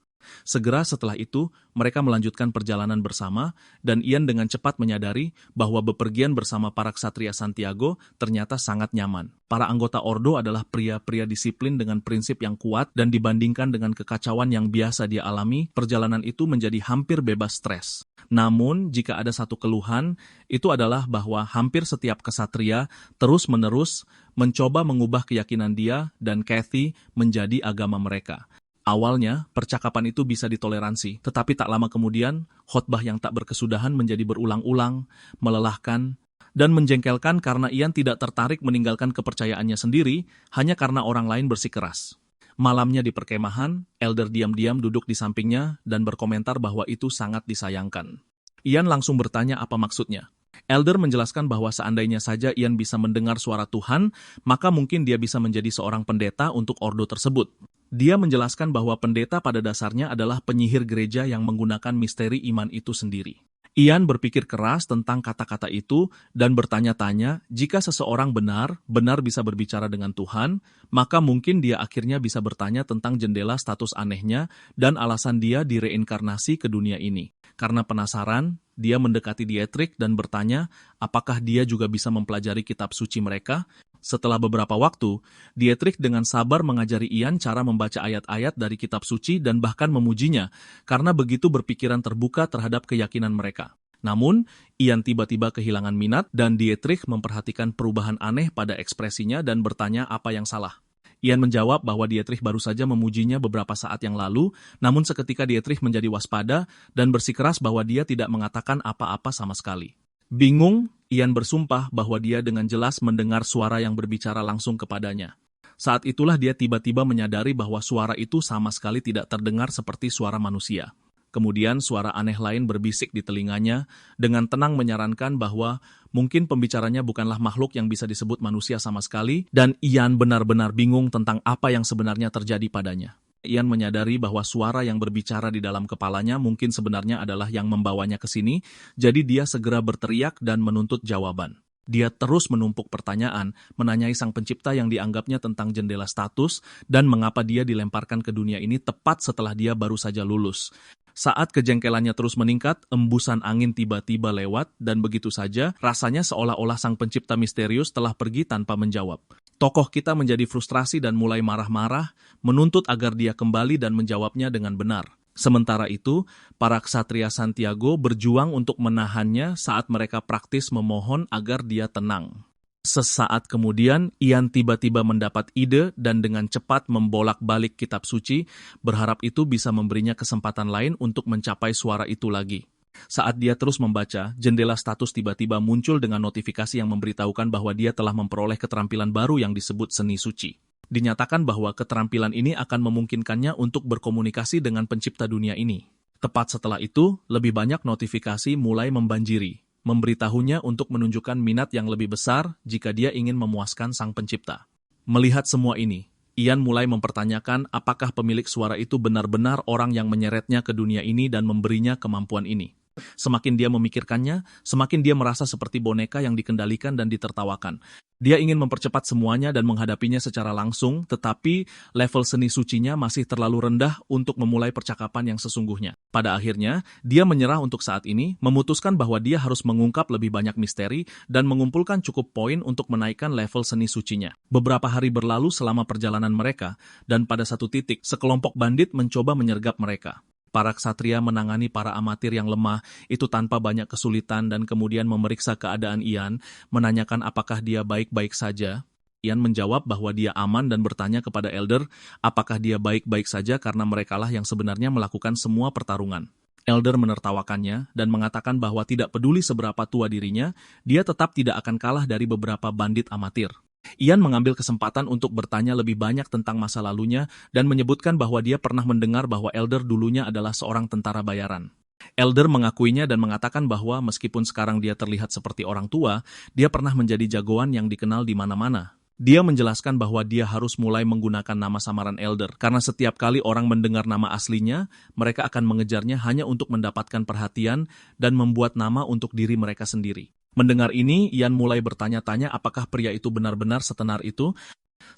Segera setelah itu, mereka melanjutkan perjalanan bersama, dan Ian dengan cepat menyadari bahwa bepergian bersama para ksatria Santiago ternyata sangat nyaman. Para anggota Ordo adalah pria-pria disiplin dengan prinsip yang kuat, dan dibandingkan dengan kekacauan yang biasa dia alami, perjalanan itu menjadi hampir bebas stres. Namun, jika ada satu keluhan, itu adalah bahwa hampir setiap ksatria terus-menerus mencoba mengubah keyakinan dia dan Kathy menjadi agama mereka. Awalnya, percakapan itu bisa ditoleransi, tetapi tak lama kemudian, khotbah yang tak berkesudahan menjadi berulang-ulang, melelahkan, dan menjengkelkan karena Ian tidak tertarik meninggalkan kepercayaannya sendiri hanya karena orang lain bersikeras. Malamnya di perkemahan, Elder diam-diam duduk di sampingnya dan berkomentar bahwa itu sangat disayangkan. Ian langsung bertanya apa maksudnya. Elder menjelaskan bahwa seandainya saja Ian bisa mendengar suara Tuhan, maka mungkin dia bisa menjadi seorang pendeta untuk ordo tersebut. Dia menjelaskan bahwa pendeta pada dasarnya adalah penyihir gereja yang menggunakan misteri iman itu sendiri. Ian berpikir keras tentang kata-kata itu dan bertanya-tanya, jika seseorang benar bisa berbicara dengan Tuhan, maka mungkin dia akhirnya bisa bertanya tentang jendela status anehnya dan alasan dia direinkarnasi ke dunia ini. Karena penasaran, dia mendekati Dietrich dan bertanya apakah dia juga bisa mempelajari kitab suci mereka. Setelah beberapa waktu, Dietrich dengan sabar mengajari Ian cara membaca ayat-ayat dari kitab suci dan bahkan memujinya, karena begitu berpikiran terbuka terhadap keyakinan mereka. Namun, Ian tiba-tiba kehilangan minat dan Dietrich memperhatikan perubahan aneh pada ekspresinya dan bertanya apa yang salah. Ian menjawab bahwa Dietrich baru saja memujinya beberapa saat yang lalu, namun seketika Dietrich menjadi waspada dan bersikeras bahwa dia tidak mengatakan apa-apa sama sekali. Bingung, Ian bersumpah bahwa dia dengan jelas mendengar suara yang berbicara langsung kepadanya. Saat itulah dia tiba-tiba menyadari bahwa suara itu sama sekali tidak terdengar seperti suara manusia. Kemudian suara aneh lain berbisik di telinganya, dengan tenang menyarankan bahwa mungkin pembicaranya bukanlah makhluk yang bisa disebut manusia sama sekali, dan Ian benar-benar bingung tentang apa yang sebenarnya terjadi padanya. Ian menyadari bahwa suara yang berbicara di dalam kepalanya mungkin sebenarnya adalah yang membawanya ke sini, jadi dia segera berteriak dan menuntut jawaban. Dia terus menumpuk pertanyaan, menanyai sang pencipta yang dianggapnya tentang jendela status dan mengapa dia dilemparkan ke dunia ini tepat setelah dia baru saja lulus. Saat kejengkelannya terus meningkat, embusan angin tiba-tiba lewat dan begitu saja rasanya seolah-olah sang pencipta misterius telah pergi tanpa menjawab. Tokoh kita menjadi frustrasi dan mulai marah-marah, menuntut agar dia kembali dan menjawabnya dengan benar. Sementara itu, para ksatria Santiago berjuang untuk menahannya saat mereka praktis memohon agar dia tenang. Sesaat kemudian, Ian tiba-tiba mendapat ide dan dengan cepat membolak-balik kitab suci, berharap itu bisa memberinya kesempatan lain untuk mencapai suara itu lagi. Saat dia terus membaca, jendela status tiba-tiba muncul dengan notifikasi yang memberitahukan bahwa dia telah memperoleh keterampilan baru yang disebut seni suci. Dinyatakan bahwa keterampilan ini akan memungkinkannya untuk berkomunikasi dengan pencipta dunia ini. Tepat setelah itu, lebih banyak notifikasi mulai membanjiri, memberitahunya untuk menunjukkan minat yang lebih besar jika dia ingin memuaskan sang pencipta. Melihat semua ini, Ian mulai mempertanyakan apakah pemilik suara itu benar-benar orang yang menyeretnya ke dunia ini dan memberinya kemampuan ini. Semakin dia memikirkannya, semakin dia merasa seperti boneka yang dikendalikan dan ditertawakan. Dia ingin mempercepat semuanya dan menghadapinya secara langsung, tetapi level seni sucinya masih terlalu rendah untuk memulai percakapan yang sesungguhnya. Pada akhirnya, dia menyerah untuk saat ini, memutuskan bahwa dia harus mengungkap lebih banyak misteri dan mengumpulkan cukup poin untuk menaikkan level seni sucinya. Beberapa hari berlalu selama perjalanan mereka, dan pada satu titik, sekelompok bandit mencoba menyergap mereka. Para ksatria menangani para amatir yang lemah itu tanpa banyak kesulitan dan kemudian memeriksa keadaan Ian, menanyakan apakah dia baik-baik saja. Ian menjawab bahwa dia aman dan bertanya kepada Elder apakah dia baik-baik saja karena merekalah yang sebenarnya melakukan semua pertarungan. Elder menertawakannya dan mengatakan bahwa tidak peduli seberapa tua dirinya, dia tetap tidak akan kalah dari beberapa bandit amatir. Ian mengambil kesempatan untuk bertanya lebih banyak tentang masa lalunya dan menyebutkan bahwa dia pernah mendengar bahwa Elder dulunya adalah seorang tentara bayaran. Elder mengakuinya dan mengatakan bahwa meskipun sekarang dia terlihat seperti orang tua, dia pernah menjadi jagoan yang dikenal di mana-mana. Dia menjelaskan bahwa dia harus mulai menggunakan nama samaran Elder, karena setiap kali orang mendengar nama aslinya, mereka akan mengejarnya hanya untuk mendapatkan perhatian dan membuat nama untuk diri mereka sendiri. Mendengar ini, Ian mulai bertanya-tanya apakah pria itu benar-benar setenar itu.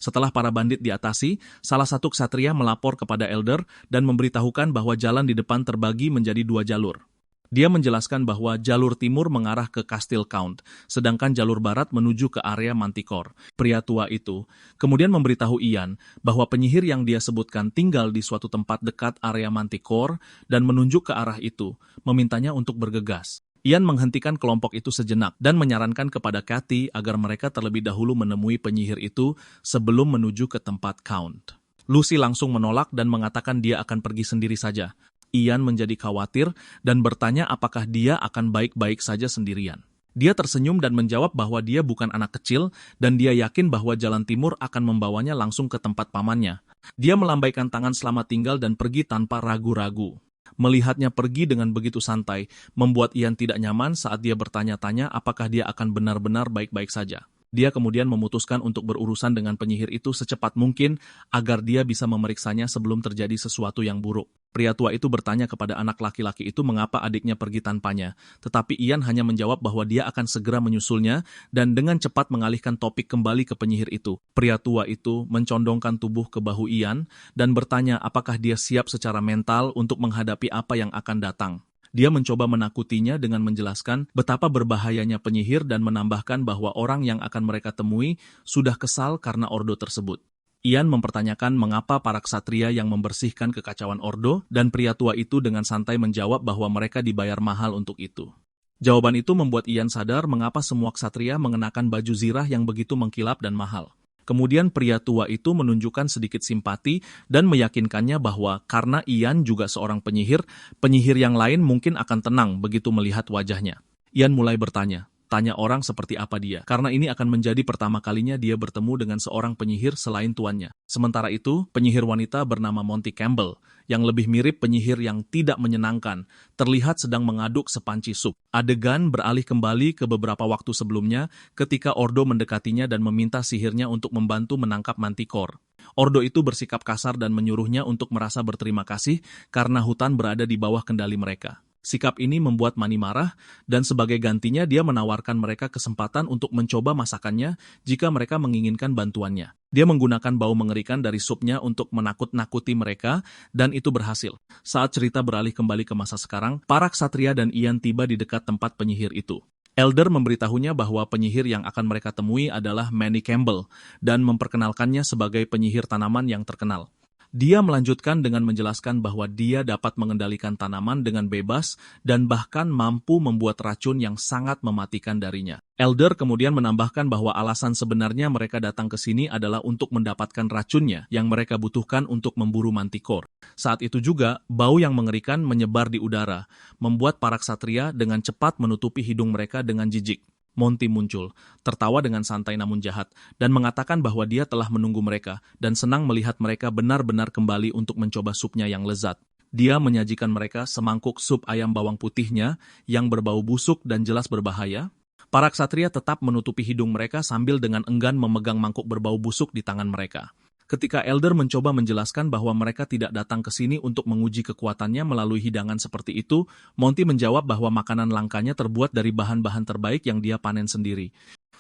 Setelah para bandit diatasi, salah satu ksatria melapor kepada Elder dan memberitahukan bahwa jalan di depan terbagi menjadi 2 jalur. Dia menjelaskan bahwa jalur timur mengarah ke Kastil Count, sedangkan jalur barat menuju ke area Manticore. Pria tua itu kemudian memberitahu Ian bahwa penyihir yang dia sebutkan tinggal di suatu tempat dekat area Manticore dan menunjuk ke arah itu, memintanya untuk bergegas. Ian menghentikan kelompok itu sejenak dan menyarankan kepada Cathy agar mereka terlebih dahulu menemui penyihir itu sebelum menuju ke tempat Count. Lucy langsung menolak dan mengatakan dia akan pergi sendiri saja. Ian menjadi khawatir dan bertanya apakah dia akan baik-baik saja sendirian. Dia tersenyum dan menjawab bahwa dia bukan anak kecil dan dia yakin bahwa jalan timur akan membawanya langsung ke tempat pamannya. Dia melambaikan tangan selamat tinggal dan pergi tanpa ragu-ragu. Melihatnya pergi dengan begitu santai, membuat Ian tidak nyaman saat dia bertanya-tanya apakah dia akan benar-benar baik-baik saja. Dia kemudian memutuskan untuk berurusan dengan penyihir itu secepat mungkin agar dia bisa memeriksanya sebelum terjadi sesuatu yang buruk. Pria tua itu bertanya kepada anak laki-laki itu mengapa adiknya pergi tanpanya, tetapi Ian hanya menjawab bahwa dia akan segera menyusulnya dan dengan cepat mengalihkan topik kembali ke penyihir itu. Pria tua itu mencondongkan tubuh ke bahu Ian dan bertanya apakah dia siap secara mental untuk menghadapi apa yang akan datang. Dia mencoba menakutinya dengan menjelaskan betapa berbahayanya penyihir dan menambahkan bahwa orang yang akan mereka temui sudah kesal karena ordo tersebut. Ian mempertanyakan mengapa para ksatria yang membersihkan kekacauan ordo dan pria tua itu dengan santai menjawab bahwa mereka dibayar mahal untuk itu. Jawaban itu membuat Ian sadar mengapa semua ksatria mengenakan baju zirah yang begitu mengkilap dan mahal. Kemudian pria tua itu menunjukkan sedikit simpati dan meyakinkannya bahwa karena Ian juga seorang penyihir, penyihir yang lain mungkin akan tenang begitu melihat wajahnya. Ian mulai bertanya, tanya orang seperti apa dia, karena ini akan menjadi pertama kalinya dia bertemu dengan seorang penyihir selain tuannya. Sementara itu, penyihir wanita bernama Monty Campbell, yang lebih mirip penyihir yang tidak menyenangkan, terlihat sedang mengaduk sepanci sup. Adegan beralih kembali ke beberapa waktu sebelumnya ketika Ordo mendekatinya dan meminta sihirnya untuk membantu menangkap Manticore. Ordo itu bersikap kasar dan menyuruhnya untuk merasa berterima kasih karena hutan berada di bawah kendali mereka. Sikap ini membuat Manny marah, dan sebagai gantinya dia menawarkan mereka kesempatan untuk mencoba masakannya jika mereka menginginkan bantuannya. Dia menggunakan bau mengerikan dari supnya untuk menakut-nakuti mereka, dan itu berhasil. Saat cerita beralih kembali ke masa sekarang, para ksatria dan Ian tiba di dekat tempat penyihir itu. Elder memberitahunya bahwa penyihir yang akan mereka temui adalah Manny Campbell, dan memperkenalkannya sebagai penyihir tanaman yang terkenal. Dia melanjutkan dengan menjelaskan bahwa dia dapat mengendalikan tanaman dengan bebas dan bahkan mampu membuat racun yang sangat mematikan darinya. Elder kemudian menambahkan bahwa alasan sebenarnya mereka datang ke sini adalah untuk mendapatkan racunnya yang mereka butuhkan untuk memburu Manticore. Saat itu juga, bau yang mengerikan menyebar di udara, membuat para ksatria dengan cepat menutupi hidung mereka dengan jijik. Monty muncul, tertawa dengan santai namun jahat, dan mengatakan bahwa dia telah menunggu mereka dan senang melihat mereka benar-benar kembali untuk mencoba supnya yang lezat. Dia menyajikan mereka semangkuk sup ayam bawang putihnya yang berbau busuk dan jelas berbahaya. Para ksatria tetap menutupi hidung mereka sambil dengan enggan memegang mangkuk berbau busuk di tangan mereka. Ketika Elder mencoba menjelaskan bahwa mereka tidak datang ke sini untuk menguji kekuatannya melalui hidangan seperti itu, Monty menjawab bahwa makanan langkanya terbuat dari bahan-bahan terbaik yang dia panen sendiri.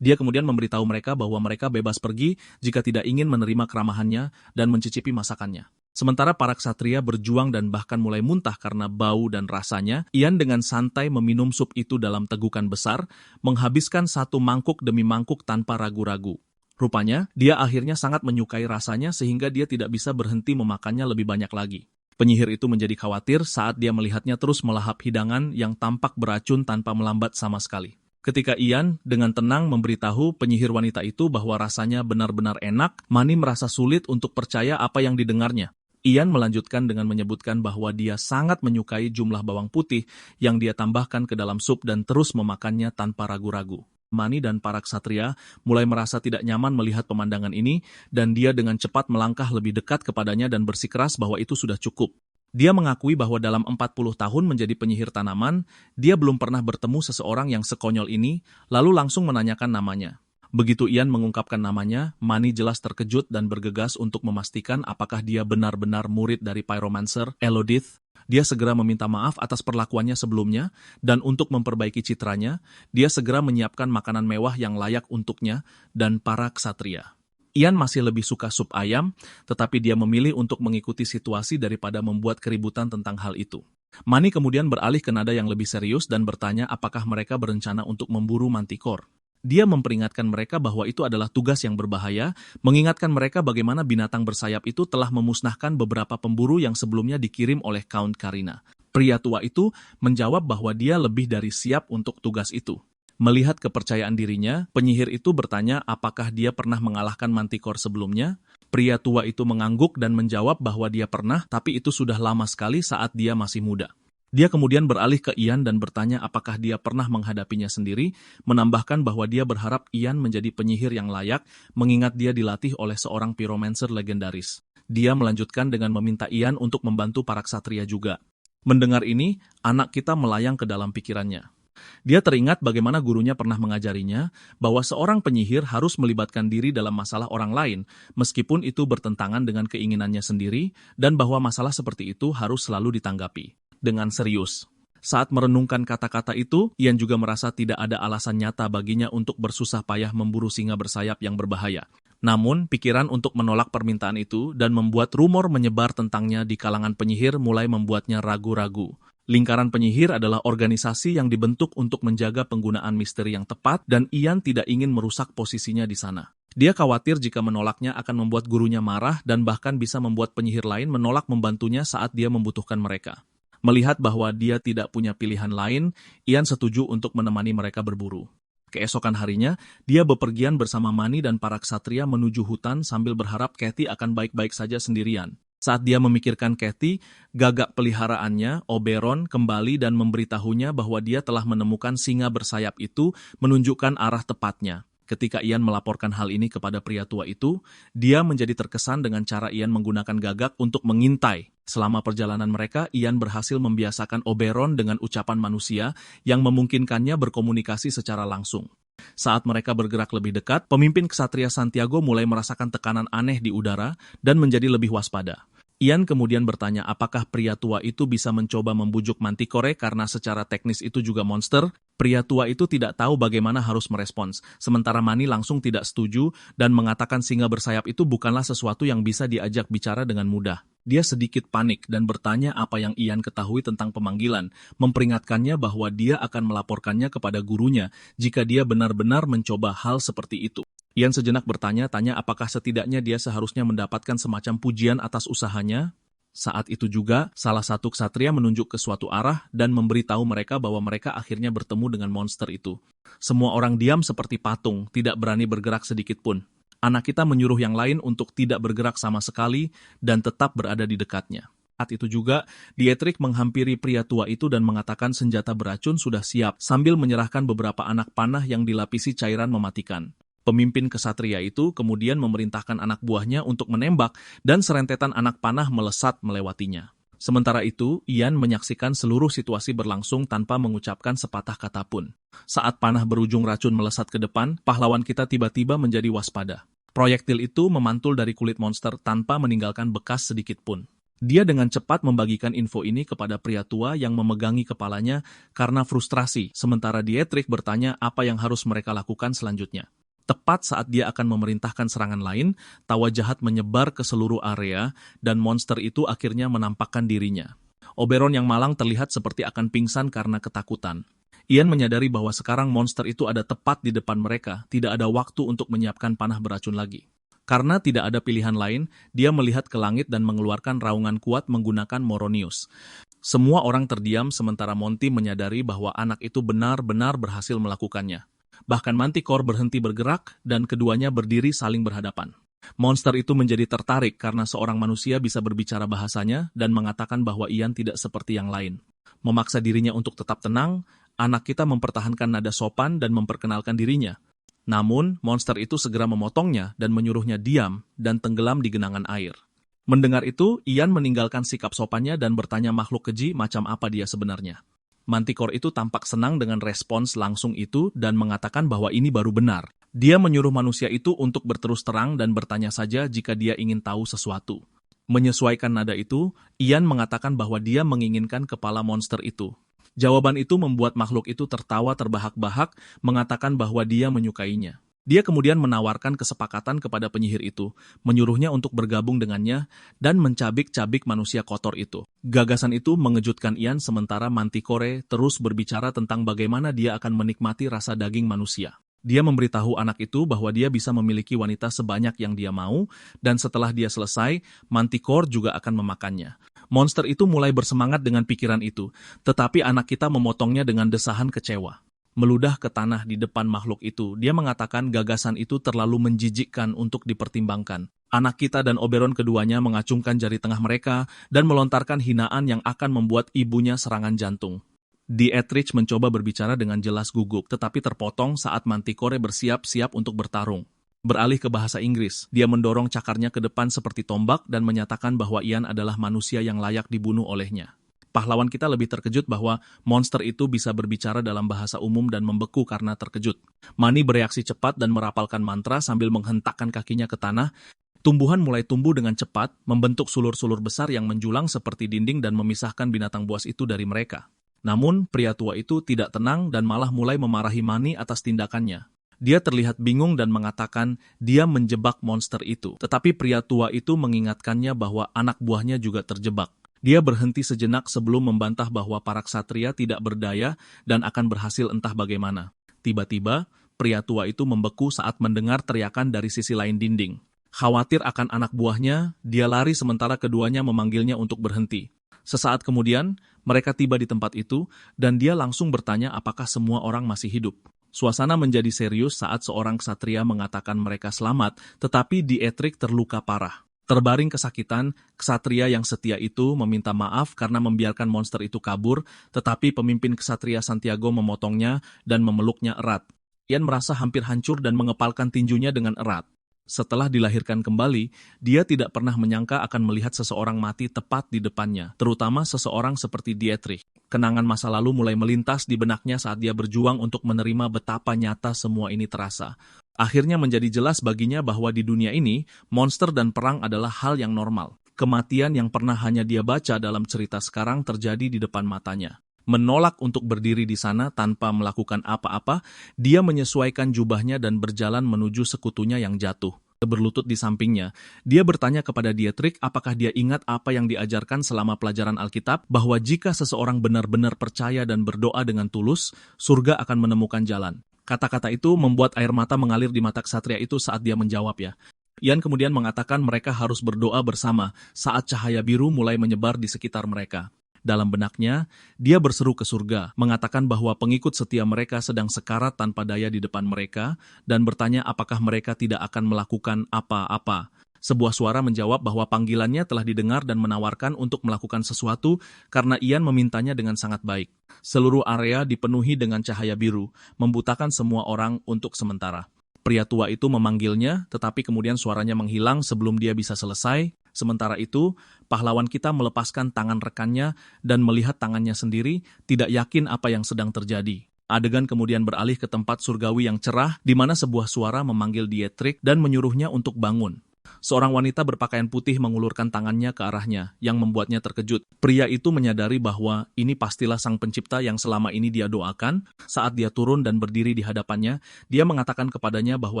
Dia kemudian memberitahu mereka bahwa mereka bebas pergi jika tidak ingin menerima keramahannya dan mencicipi masakannya. Sementara para ksatria berjuang dan bahkan mulai muntah karena bau dan rasanya, Ian dengan santai meminum sup itu dalam tegukan besar, menghabiskan satu mangkuk demi mangkuk tanpa ragu-ragu. Rupanya, dia akhirnya sangat menyukai rasanya sehingga dia tidak bisa berhenti memakannya lebih banyak lagi. Penyihir itu menjadi khawatir saat dia melihatnya terus melahap hidangan yang tampak beracun tanpa melambat sama sekali. Ketika Ian dengan tenang memberitahu penyihir wanita itu bahwa rasanya benar-benar enak, Manny merasa sulit untuk percaya apa yang didengarnya. Ian melanjutkan dengan menyebutkan bahwa dia sangat menyukai jumlah bawang putih yang dia tambahkan ke dalam sup dan terus memakannya tanpa ragu-ragu. Manny dan para ksatria mulai merasa tidak nyaman melihat pemandangan ini, dan dia dengan cepat melangkah lebih dekat kepadanya dan bersikeras bahwa itu sudah cukup. Dia mengakui bahwa dalam 40 tahun menjadi penyihir tanaman, dia belum pernah bertemu seseorang yang sekonyol ini, lalu langsung menanyakan namanya. Begitu Ian mengungkapkan namanya, Manny jelas terkejut dan bergegas untuk memastikan apakah dia benar-benar murid dari pyromancer Elodith. Dia segera meminta maaf atas perlakuannya sebelumnya, dan untuk memperbaiki citranya, dia segera menyiapkan makanan mewah yang layak untuknya dan para ksatria. Ian masih lebih suka sup ayam, tetapi dia memilih untuk mengikuti situasi daripada membuat keributan tentang hal itu. Manny kemudian beralih ke nada yang lebih serius dan bertanya apakah mereka berencana untuk memburu mantikor. Dia memperingatkan mereka bahwa itu adalah tugas yang berbahaya, mengingatkan mereka bagaimana binatang bersayap itu telah memusnahkan beberapa pemburu yang sebelumnya dikirim oleh Count Karina. Pria tua itu menjawab bahwa dia lebih dari siap untuk tugas itu. Melihat kepercayaan dirinya, penyihir itu bertanya apakah dia pernah mengalahkan mantikor sebelumnya. Pria tua itu mengangguk dan menjawab bahwa dia pernah, tapi itu sudah lama sekali saat dia masih muda. Dia kemudian beralih ke Ian dan bertanya apakah dia pernah menghadapinya sendiri, menambahkan bahwa dia berharap Ian menjadi penyihir yang layak, mengingat dia dilatih oleh seorang pyromancer legendaris. Dia melanjutkan dengan meminta Ian untuk membantu para ksatria juga. Mendengar ini, anak kita melayang ke dalam pikirannya. Dia teringat bagaimana gurunya pernah mengajarinya bahwa seorang penyihir harus melibatkan diri dalam masalah orang lain, meskipun itu bertentangan dengan keinginannya sendiri, dan bahwa masalah seperti itu harus selalu ditanggapi dengan serius. Saat merenungkan kata-kata itu, Ian juga merasa tidak ada alasan nyata baginya untuk bersusah payah memburu singa bersayap yang berbahaya. Namun, pikiran untuk menolak permintaan itu dan membuat rumor menyebar tentangnya di kalangan penyihir mulai membuatnya ragu-ragu. Lingkaran penyihir adalah organisasi yang dibentuk untuk menjaga penggunaan misteri yang tepat, dan Ian tidak ingin merusak posisinya di sana. Dia khawatir jika menolaknya akan membuat gurunya marah dan bahkan bisa membuat penyihir lain menolak membantunya saat dia membutuhkan mereka. Melihat bahwa dia tidak punya pilihan lain, Ian setuju untuk menemani mereka berburu. Keesokan harinya, dia bepergian bersama Manny dan para ksatria menuju hutan sambil berharap Kathy akan baik-baik saja sendirian. Saat dia memikirkan Kathy, gagak peliharaannya, Oberon, kembali dan memberitahunya bahwa dia telah menemukan singa bersayap itu menunjukkan arah tepatnya. Ketika Ian melaporkan hal ini kepada pria tua itu, dia menjadi terkesan dengan cara Ian menggunakan gagak untuk mengintai. Selama perjalanan mereka, Ian berhasil membiasakan Oberon dengan ucapan manusia yang memungkinkannya berkomunikasi secara langsung. Saat mereka bergerak lebih dekat, pemimpin ksatria Santiago mulai merasakan tekanan aneh di udara dan menjadi lebih waspada. Ian kemudian bertanya apakah pria tua itu bisa mencoba membujuk Mantikore karena secara teknis itu juga monster. Pria tua itu tidak tahu bagaimana harus merespons, sementara Manny langsung tidak setuju dan mengatakan singa bersayap itu bukanlah sesuatu yang bisa diajak bicara dengan mudah. Dia sedikit panik dan bertanya apa yang Ian ketahui tentang pemanggilan, memperingatkannya bahwa dia akan melaporkannya kepada gurunya jika dia benar-benar mencoba hal seperti itu. Ian sejenak bertanya-tanya apakah setidaknya dia seharusnya mendapatkan semacam pujian atas usahanya. Saat itu juga, salah satu ksatria menunjuk ke suatu arah dan memberitahu mereka bahwa mereka akhirnya bertemu dengan monster itu. Semua orang diam seperti patung, tidak berani bergerak sedikit pun. Anak kita menyuruh yang lain untuk tidak bergerak sama sekali dan tetap berada di dekatnya. Saat itu juga, Dietrich menghampiri pria tua itu dan mengatakan senjata beracun sudah siap sambil menyerahkan beberapa anak panah yang dilapisi cairan mematikan. Pemimpin kesatria itu kemudian memerintahkan anak buahnya untuk menembak dan serentetan anak panah melesat melewatinya. Sementara itu, Ian menyaksikan seluruh situasi berlangsung tanpa mengucapkan sepatah kata pun. Saat panah berujung racun melesat ke depan, pahlawan kita tiba-tiba menjadi waspada. Proyektil itu memantul dari kulit monster tanpa meninggalkan bekas sedikit pun. Dia dengan cepat membagikan info ini kepada pria tua yang memegangi kepalanya karena frustrasi, sementara Dietrich bertanya apa yang harus mereka lakukan selanjutnya. Tepat saat dia akan memerintahkan serangan lain, tawa jahat menyebar ke seluruh area dan monster itu akhirnya menampakkan dirinya. Oberon yang malang terlihat seperti akan pingsan karena ketakutan. Ian menyadari bahwa sekarang monster itu ada tepat di depan mereka, tidak ada waktu untuk menyiapkan panah beracun lagi. Karena tidak ada pilihan lain, dia melihat ke langit dan mengeluarkan raungan kuat menggunakan Moronius. Semua orang terdiam sementara Monty menyadari bahwa anak itu benar-benar berhasil melakukannya. Bahkan Manticore berhenti bergerak dan keduanya berdiri saling berhadapan. Monster itu menjadi tertarik karena seorang manusia bisa berbicara bahasanya dan mengatakan bahwa Ian tidak seperti yang lain. Memaksa dirinya untuk tetap tenang, anak kita mempertahankan nada sopan dan memperkenalkan dirinya. Namun, monster itu segera memotongnya dan menyuruhnya diam dan tenggelam di genangan air. Mendengar itu, Ian meninggalkan sikap sopannya dan bertanya makhluk keji macam apa dia sebenarnya. Manticore itu tampak senang dengan respons langsung itu dan mengatakan bahwa ini baru benar. Dia menyuruh manusia itu untuk berterus terang dan bertanya saja jika dia ingin tahu sesuatu. Menyesuaikan nada itu, Ian mengatakan bahwa dia menginginkan kepala monster itu. Jawaban itu membuat makhluk itu tertawa terbahak-bahak, mengatakan bahwa dia menyukainya. Dia kemudian menawarkan kesepakatan kepada penyihir itu, menyuruhnya untuk bergabung dengannya, dan mencabik-cabik manusia kotor itu. Gagasan itu mengejutkan Ian sementara Manticore terus berbicara tentang bagaimana dia akan menikmati rasa daging manusia. Dia memberitahu anak itu bahwa dia bisa memiliki wanita sebanyak yang dia mau, dan setelah dia selesai, Manticore juga akan memakannya. Monster itu mulai bersemangat dengan pikiran itu, tetapi anak kita memotongnya dengan desahan kecewa. Meludah ke tanah di depan makhluk itu, dia mengatakan gagasan itu terlalu menjijikkan untuk dipertimbangkan. Anak kita dan Oberon keduanya mengacungkan jari tengah mereka dan melontarkan hinaan yang akan membuat ibunya serangan jantung. Dietrich mencoba berbicara dengan jelas gugup, tetapi terpotong saat Manticore bersiap-siap untuk bertarung. Beralih ke bahasa Inggris, dia mendorong cakarnya ke depan seperti tombak dan menyatakan bahwa Ian adalah manusia yang layak dibunuh olehnya. Pahlawan kita lebih terkejut bahwa monster itu bisa berbicara dalam bahasa umum dan membeku karena terkejut. Mani bereaksi cepat dan merapalkan mantra sambil menghentakkan kakinya ke tanah. Tumbuhan mulai tumbuh dengan cepat, membentuk sulur-sulur besar yang menjulang seperti dinding dan memisahkan binatang buas itu dari mereka. Namun, pria tua itu tidak tenang dan malah mulai memarahi Mani atas tindakannya. Dia terlihat bingung dan mengatakan dia menjebak monster itu. Tetapi pria tua itu mengingatkannya bahwa anak buahnya juga terjebak. Dia berhenti sejenak sebelum membantah bahwa para ksatria tidak berdaya dan akan berhasil entah bagaimana. Tiba-tiba, pria tua itu membeku saat mendengar teriakan dari sisi lain dinding. Khawatir akan anak buahnya, dia lari sementara keduanya memanggilnya untuk berhenti. Sesaat kemudian, mereka tiba di tempat itu, dan dia langsung bertanya apakah semua orang masih hidup. Suasana menjadi serius saat seorang ksatria mengatakan mereka selamat, tetapi Dietrich terluka parah. Terbaring kesakitan, ksatria yang setia itu meminta maaf karena membiarkan monster itu kabur, tetapi pemimpin ksatria Santiago memotongnya dan memeluknya erat. Ian merasa hampir hancur dan mengepalkan tinjunya dengan erat. Setelah dilahirkan kembali, dia tidak pernah menyangka akan melihat seseorang mati tepat di depannya, terutama seseorang seperti Dietrich. Kenangan masa lalu mulai melintas di benaknya saat dia berjuang untuk menerima betapa nyata semua ini terasa. Akhirnya menjadi jelas baginya bahwa di dunia ini, monster dan perang adalah hal yang normal. Kematian yang pernah hanya dia baca dalam cerita sekarang terjadi di depan matanya. Menolak untuk berdiri di sana tanpa melakukan apa-apa, dia menyesuaikan jubahnya dan berjalan menuju sekutunya yang jatuh. Berlutut di sampingnya, dia bertanya kepada Dietrich apakah dia ingat apa yang diajarkan selama pelajaran Alkitab, bahwa jika seseorang benar-benar percaya dan berdoa dengan tulus, surga akan menemukan jalan. Kata-kata itu membuat air mata mengalir di mata ksatria itu saat dia menjawab ya. Ian kemudian mengatakan mereka harus berdoa bersama saat cahaya biru mulai menyebar di sekitar mereka. Dalam benaknya, dia berseru ke surga, mengatakan bahwa pengikut setia mereka sedang sekarat tanpa daya di depan mereka, dan bertanya apakah mereka tidak akan melakukan apa-apa. Sebuah suara menjawab bahwa panggilannya telah didengar dan menawarkan untuk melakukan sesuatu karena Ian memintanya dengan sangat baik. Seluruh area dipenuhi dengan cahaya biru, membutakan semua orang untuk sementara. Pria tua itu memanggilnya, tetapi kemudian suaranya menghilang sebelum dia bisa selesai. Sementara itu, pahlawan kita melepaskan tangan rekannya dan melihat tangannya sendiri, tidak yakin apa yang sedang terjadi. Adegan kemudian beralih ke tempat surgawi yang cerah, di mana sebuah suara memanggil Dietrich dan menyuruhnya untuk bangun. Seorang wanita berpakaian putih mengulurkan tangannya ke arahnya, yang membuatnya terkejut. Pria itu menyadari bahwa ini pastilah sang pencipta yang selama ini dia doakan. Saat dia turun dan berdiri di hadapannya, dia mengatakan kepadanya bahwa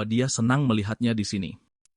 dia senang melihatnya di sini.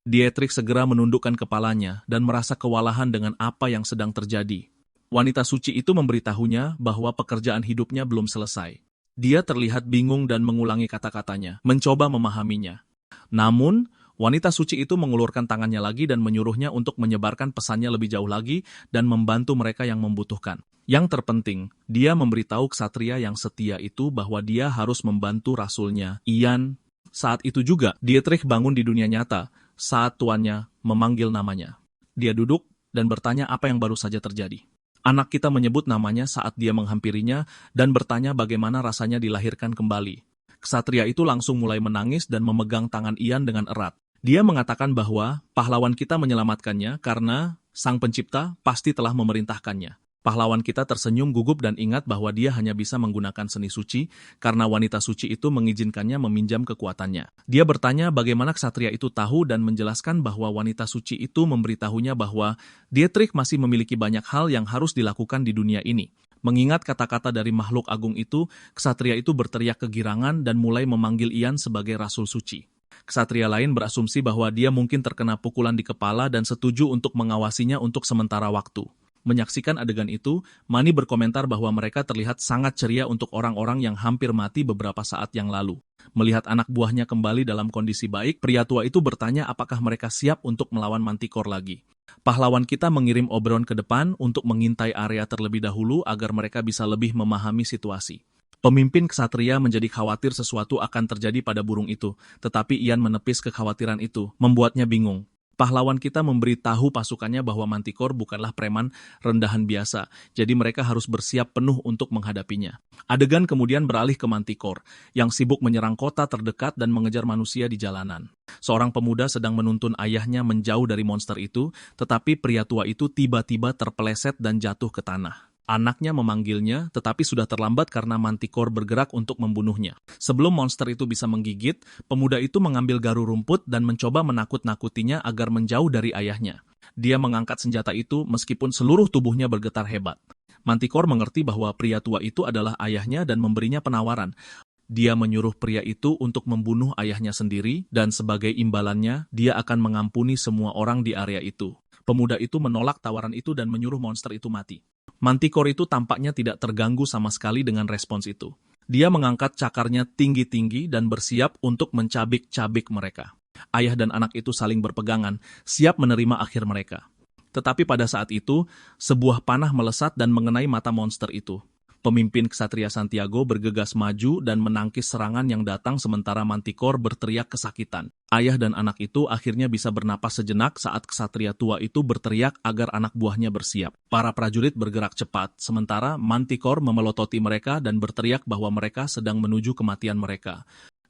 Dietrich segera menundukkan kepalanya dan merasa kewalahan dengan apa yang sedang terjadi. Wanita suci itu memberitahunya bahwa pekerjaan hidupnya belum selesai. Dia terlihat bingung dan mengulangi kata-katanya, mencoba memahaminya. Namun, Wanita suci itu mengulurkan tangannya lagi dan menyuruhnya untuk menyebarkan pesannya lebih jauh lagi dan membantu mereka yang membutuhkan. Yang terpenting, dia memberitahu ksatria yang setia itu bahwa dia harus membantu rasulnya, Ian. Saat itu juga, Dietrich bangun di dunia nyata saat tuannya memanggil namanya. Dia duduk dan bertanya apa yang baru saja terjadi. Anak kita menyebut namanya saat dia menghampirinya dan bertanya bagaimana rasanya dilahirkan kembali. Ksatria itu langsung mulai menangis dan memegang tangan Ian dengan erat. Dia mengatakan bahwa pahlawan kita menyelamatkannya karena Sang Pencipta pasti telah memerintahkannya. Pahlawan kita tersenyum gugup dan ingat bahwa dia hanya bisa menggunakan seni suci karena wanita suci itu mengizinkannya meminjam kekuatannya. Dia bertanya bagaimana ksatria itu tahu dan menjelaskan bahwa wanita suci itu memberitahunya bahwa Dietrich masih memiliki banyak hal yang harus dilakukan di dunia ini. Mengingat kata-kata dari makhluk agung itu, ksatria itu berteriak kegirangan dan mulai memanggil Ian sebagai rasul suci. Ksatria lain berasumsi bahwa dia mungkin terkena pukulan di kepala dan setuju untuk mengawasinya untuk sementara waktu. Menyaksikan adegan itu, Mani berkomentar bahwa mereka terlihat sangat ceria untuk orang-orang yang hampir mati beberapa saat yang lalu. Melihat anak buahnya kembali dalam kondisi baik, pria tua itu bertanya apakah mereka siap untuk melawan Manticore lagi. Pahlawan kita mengirim Oberon ke depan untuk mengintai area terlebih dahulu agar mereka bisa lebih memahami situasi. Pemimpin ksatria menjadi khawatir sesuatu akan terjadi pada burung itu, tetapi Ian menepis kekhawatiran itu, membuatnya bingung. Pahlawan kita memberitahu pasukannya bahwa Manticore bukanlah preman rendahan biasa, jadi mereka harus bersiap penuh untuk menghadapinya. Adegan kemudian beralih ke Manticore, yang sibuk menyerang kota terdekat dan mengejar manusia di jalanan. Seorang pemuda sedang menuntun ayahnya menjauh dari monster itu, tetapi pria tua itu tiba-tiba terpeleset dan jatuh ke tanah. Anaknya memanggilnya, tetapi sudah terlambat karena Manticore bergerak untuk membunuhnya. Sebelum monster itu bisa menggigit, pemuda itu mengambil garu rumput dan mencoba menakut-nakutinya agar menjauh dari ayahnya. Dia mengangkat senjata itu meskipun seluruh tubuhnya bergetar hebat. Manticore mengerti bahwa pria tua itu adalah ayahnya dan memberinya penawaran. Dia menyuruh pria itu untuk membunuh ayahnya sendiri dan sebagai imbalannya, dia akan mengampuni semua orang di area itu. Pemuda itu menolak tawaran itu dan menyuruh monster itu mati. Manticore itu tampaknya tidak terganggu sama sekali dengan respons itu. Dia mengangkat cakarnya tinggi-tinggi dan bersiap untuk mencabik-cabik mereka. Ayah dan anak itu saling berpegangan, siap menerima akhir mereka. Tetapi pada saat itu, sebuah panah melesat dan mengenai mata monster itu. Pemimpin ksatria Santiago bergegas maju dan menangkis serangan yang datang sementara Manticore berteriak kesakitan. Ayah dan anak itu akhirnya bisa bernapas sejenak saat ksatria tua itu berteriak agar anak buahnya bersiap. Para prajurit bergerak cepat, sementara Manticore memelototi mereka dan berteriak bahwa mereka sedang menuju kematian mereka.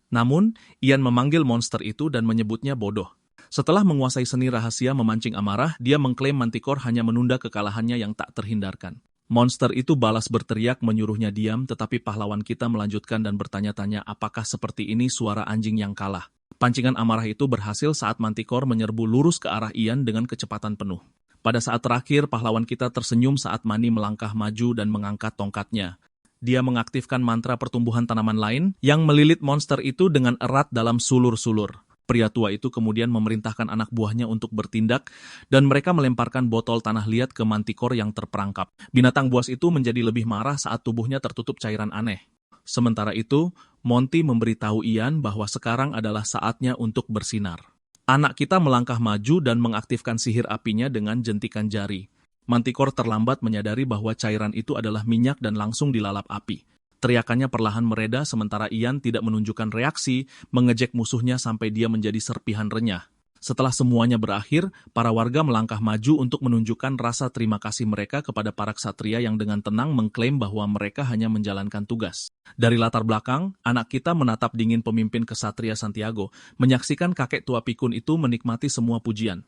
Namun, Ian memanggil monster itu dan menyebutnya bodoh. Setelah menguasai seni rahasia memancing amarah, dia mengklaim Manticore hanya menunda kekalahannya yang tak terhindarkan. Monster itu balas berteriak menyuruhnya diam, tetapi pahlawan kita melanjutkan dan bertanya-tanya apakah seperti ini suara anjing yang kalah. Pancingan amarah itu berhasil saat Manticore menyerbu lurus ke arah Ian dengan kecepatan penuh. Pada saat terakhir, pahlawan kita tersenyum saat Mani melangkah maju dan mengangkat tongkatnya. Dia mengaktifkan mantra pertumbuhan tanaman lain yang melilit monster itu dengan erat dalam sulur-sulur. Pria tua itu kemudian memerintahkan anak buahnya untuk bertindak dan mereka melemparkan botol tanah liat ke Manticore yang terperangkap. Binatang buas itu menjadi lebih marah saat tubuhnya tertutup cairan aneh. Sementara itu, Monty memberitahu Ian bahwa sekarang adalah saatnya untuk bersinar. Anak kita melangkah maju dan mengaktifkan sihir apinya dengan jentikan jari. Manticore terlambat menyadari bahwa cairan itu adalah minyak dan langsung dilalap api. Teriakannya perlahan mereda sementara Ian tidak menunjukkan reaksi, mengejek musuhnya sampai dia menjadi serpihan renyah. Setelah semuanya berakhir, para warga melangkah maju untuk menunjukkan rasa terima kasih mereka kepada para ksatria yang dengan tenang mengklaim bahwa mereka hanya menjalankan tugas. Dari latar belakang, anak kita menatap dingin pemimpin ksatria Santiago, menyaksikan kakek tua pikun itu menikmati semua pujian.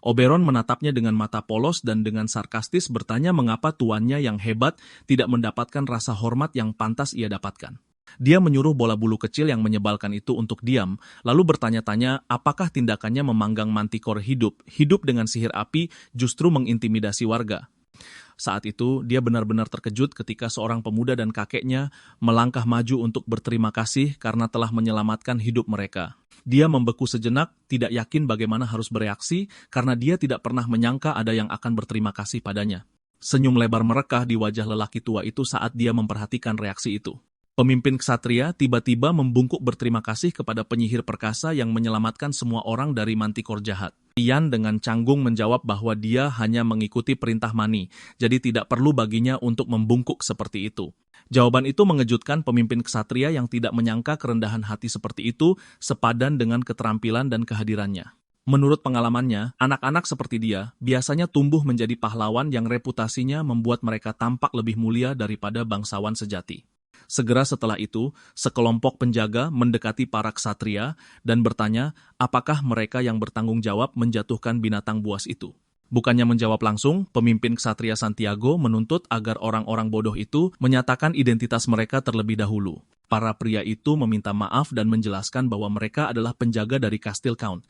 Oberon menatapnya dengan mata polos dan dengan sarkastis bertanya mengapa tuannya yang hebat tidak mendapatkan rasa hormat yang pantas ia dapatkan. Dia menyuruh bola bulu kecil yang menyebalkan itu untuk diam, lalu bertanya-tanya apakah tindakannya memanggang Manticore hidup dengan sihir api justru mengintimidasi warga. Saat itu, dia benar-benar terkejut ketika seorang pemuda dan kakeknya melangkah maju untuk berterima kasih karena telah menyelamatkan hidup mereka. Dia membeku sejenak, tidak yakin bagaimana harus bereaksi karena dia tidak pernah menyangka ada yang akan berterima kasih padanya. Senyum lebar merekah di wajah lelaki tua itu saat dia memperhatikan reaksi itu. Pemimpin ksatria tiba-tiba membungkuk berterima kasih kepada penyihir perkasa yang menyelamatkan semua orang dari mantikor jahat. Ian dengan canggung menjawab bahwa dia hanya mengikuti perintah Mani, jadi tidak perlu baginya untuk membungkuk seperti itu. Jawaban itu mengejutkan pemimpin ksatria yang tidak menyangka kerendahan hati seperti itu sepadan dengan keterampilan dan kehadirannya. Menurut pengalamannya, anak-anak seperti dia biasanya tumbuh menjadi pahlawan yang reputasinya membuat mereka tampak lebih mulia daripada bangsawan sejati. Segera setelah itu, sekelompok penjaga mendekati para ksatria dan bertanya apakah mereka yang bertanggung jawab menjatuhkan binatang buas itu. Bukannya menjawab langsung, pemimpin ksatria Santiago menuntut agar orang-orang bodoh itu menyatakan identitas mereka terlebih dahulu. Para pria itu meminta maaf dan menjelaskan bahwa mereka adalah penjaga dari Kastil Count.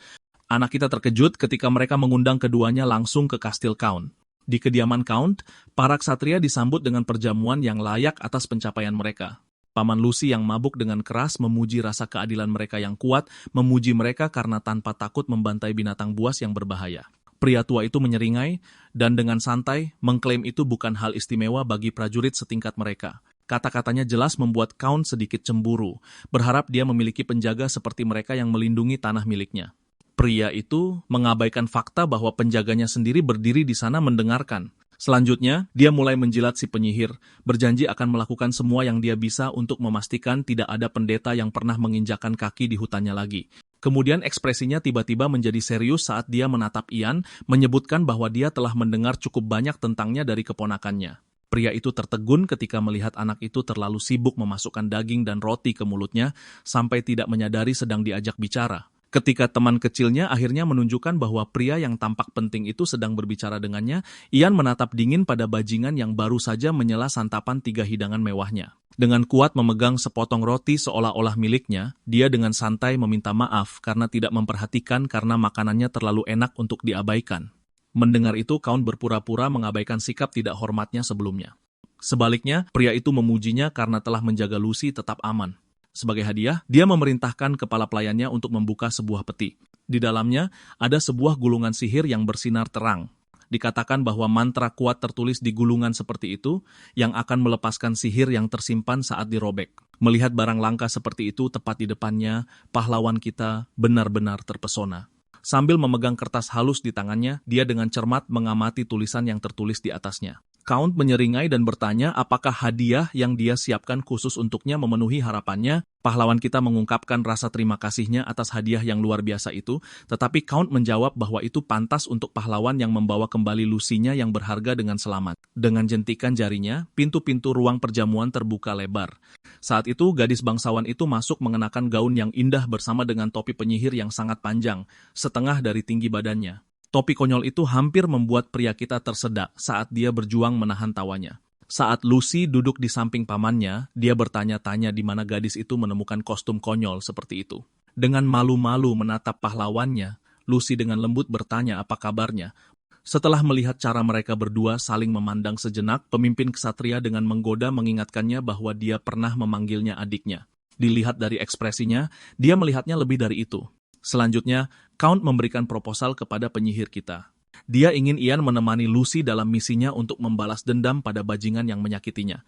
Anak kita terkejut ketika mereka mengundang keduanya langsung ke Kastil Count. Di kediaman Count, para ksatria disambut dengan perjamuan yang layak atas pencapaian mereka. Paman Lucy yang mabuk dengan keras memuji rasa keadilan mereka yang kuat, memuji mereka karena tanpa takut membantai binatang buas yang berbahaya. Pria tua itu menyeringai, dan dengan santai mengklaim itu bukan hal istimewa bagi prajurit setingkat mereka. Kata-katanya jelas membuat Count sedikit cemburu, berharap dia memiliki penjaga seperti mereka yang melindungi tanah miliknya. Pria itu mengabaikan fakta bahwa penjaganya sendiri berdiri di sana mendengarkan. Selanjutnya, dia mulai menjilat si penyihir, berjanji akan melakukan semua yang dia bisa untuk memastikan tidak ada pendeta yang pernah menginjakan kaki di hutannya lagi. Kemudian ekspresinya tiba-tiba menjadi serius saat dia menatap Ian, menyebutkan bahwa dia telah mendengar cukup banyak tentangnya dari keponakannya. Pria itu tertegun ketika melihat anak itu terlalu sibuk memasukkan daging dan roti ke mulutnya, sampai tidak menyadari sedang diajak bicara. Ketika teman kecilnya akhirnya menunjukkan bahwa pria yang tampak penting itu sedang berbicara dengannya, Ian menatap dingin pada bajingan yang baru saja menyela santapan 3 hidangan mewahnya. Dengan kuat memegang sepotong roti seolah-olah miliknya, dia dengan santai meminta maaf karena tidak memperhatikan karena makanannya terlalu enak untuk diabaikan. Mendengar itu, Count berpura-pura mengabaikan sikap tidak hormatnya sebelumnya. Sebaliknya, pria itu memujinya karena telah menjaga Lucy tetap aman. Sebagai hadiah, dia memerintahkan kepala pelayannya untuk membuka sebuah peti. Di dalamnya, ada sebuah gulungan sihir yang bersinar terang. Dikatakan bahwa mantra kuat tertulis di gulungan seperti itu, yang akan melepaskan sihir yang tersimpan saat dirobek. Melihat barang langka seperti itu tepat di depannya, pahlawan kita benar-benar terpesona. Sambil memegang kertas halus di tangannya, dia dengan cermat mengamati tulisan yang tertulis di atasnya. Count menyeringai dan bertanya apakah hadiah yang dia siapkan khusus untuknya memenuhi harapannya. Pahlawan kita mengungkapkan rasa terima kasihnya atas hadiah yang luar biasa itu, tetapi Count menjawab bahwa itu pantas untuk pahlawan yang membawa kembali Lucy-nya yang berharga dengan selamat. Dengan jentikan jarinya, pintu-pintu ruang perjamuan terbuka lebar. Saat itu, gadis bangsawan itu masuk mengenakan gaun yang indah bersama dengan topi penyihir yang sangat panjang, setengah dari tinggi badannya. Topi konyol itu hampir membuat pria kita tersedak saat dia berjuang menahan tawanya. Saat Lucy duduk di samping pamannya, dia bertanya-tanya di mana gadis itu menemukan kostum konyol seperti itu. Dengan malu-malu menatap pahlawannya, Lucy dengan lembut bertanya apa kabarnya. Setelah melihat cara mereka berdua saling memandang sejenak, pemimpin ksatria dengan menggoda mengingatkannya bahwa dia pernah memanggilnya adiknya. Dilihat dari ekspresinya, dia melihatnya lebih dari itu. Selanjutnya, Count memberikan proposal kepada penyihir kita. Dia ingin Ian menemani Lucy dalam misinya untuk membalas dendam pada bajingan yang menyakitinya.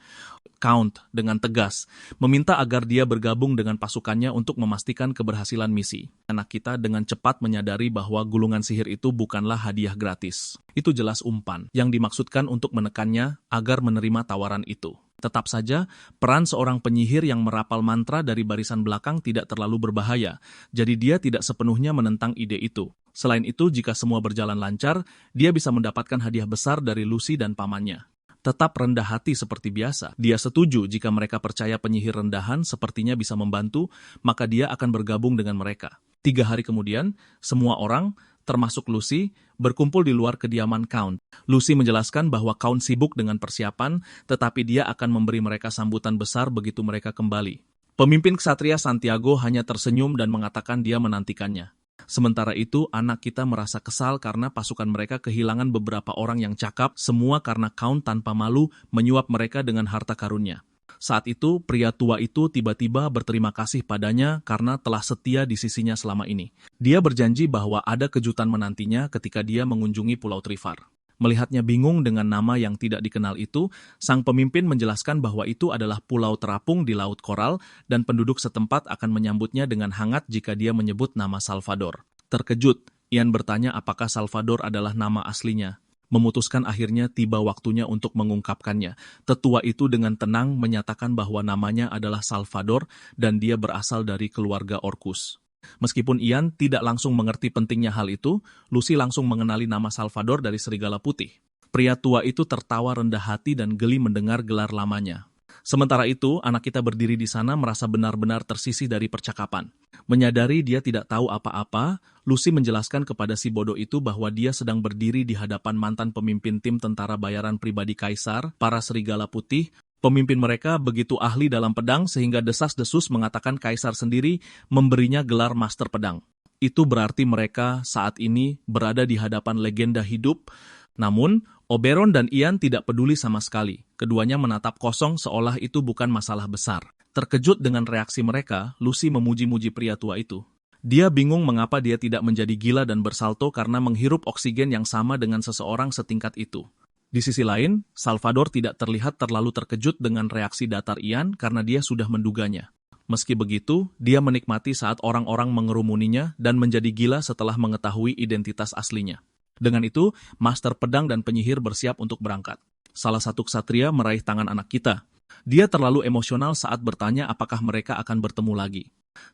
Count dengan tegas meminta agar dia bergabung dengan pasukannya untuk memastikan keberhasilan misi. Anak kita dengan cepat menyadari bahwa gulungan sihir itu bukanlah hadiah gratis. Itu jelas umpan yang dimaksudkan untuk menekannya agar menerima tawaran itu. Tetap saja, peran seorang penyihir yang merapal mantra dari barisan belakang tidak terlalu berbahaya, jadi dia tidak sepenuhnya menentang ide itu. Selain itu, jika semua berjalan lancar, dia bisa mendapatkan hadiah besar dari Lucy dan pamannya. Tetap rendah hati seperti biasa. Dia setuju jika mereka percaya penyihir rendahan sepertinya bisa membantu, maka dia akan bergabung dengan mereka. 3 hari kemudian, semua orang, termasuk Lucy, berkumpul di luar kediaman Count. Lucy menjelaskan bahwa Count sibuk dengan persiapan, tetapi dia akan memberi mereka sambutan besar begitu mereka kembali. Pemimpin ksatria Santiago hanya tersenyum dan mengatakan dia menantikannya. Sementara itu, anak kita merasa kesal karena pasukan mereka kehilangan beberapa orang yang cakap, semua karena Count tanpa malu menyuap mereka dengan harta karunnya. Saat itu, pria tua itu tiba-tiba berterima kasih padanya karena telah setia di sisinya selama ini. Dia berjanji bahwa ada kejutan menantinya ketika dia mengunjungi Pulau Trifar. Melihatnya bingung dengan nama yang tidak dikenal itu, sang pemimpin menjelaskan bahwa itu adalah pulau terapung di Laut Koral dan penduduk setempat akan menyambutnya dengan hangat jika dia menyebut nama Salvador. Terkejut, Ian bertanya apakah Salvador adalah nama aslinya. Memutuskan akhirnya tiba waktunya untuk mengungkapkannya. Tetua itu dengan tenang menyatakan bahwa namanya adalah Salvador dan dia berasal dari keluarga Orcus. Meskipun Ian tidak langsung mengerti pentingnya hal itu, Lucy langsung mengenali nama Salvador dari serigala putih. Pria tua itu tertawa rendah hati dan geli mendengar gelar lamanya. Sementara itu, anak kita berdiri di sana merasa benar-benar tersisih dari percakapan. Menyadari dia tidak tahu apa-apa, Lucy menjelaskan kepada si bodoh itu bahwa dia sedang berdiri di hadapan mantan pemimpin tim tentara bayaran pribadi Kaisar, para serigala putih. Pemimpin mereka begitu ahli dalam pedang sehingga desas-desus mengatakan Kaisar sendiri memberinya gelar Master Pedang. Itu berarti mereka saat ini berada di hadapan legenda hidup. Namun, Oberon dan Ian tidak peduli sama sekali. Keduanya menatap kosong seolah itu bukan masalah besar. Terkejut dengan reaksi mereka, Lucy memuji-muji pria tua itu. Dia bingung mengapa dia tidak menjadi gila dan bersalto karena menghirup oksigen yang sama dengan seseorang setingkat itu. Di sisi lain, Salvador tidak terlihat terlalu terkejut dengan reaksi datar Ian karena dia sudah menduganya. Meski begitu, dia menikmati saat orang-orang mengerumuninya dan menjadi gila setelah mengetahui identitas aslinya. Dengan itu, Master Pedang dan penyihir bersiap untuk berangkat. Salah satu ksatria meraih tangan anak kita. Dia terlalu emosional saat bertanya apakah mereka akan bertemu lagi.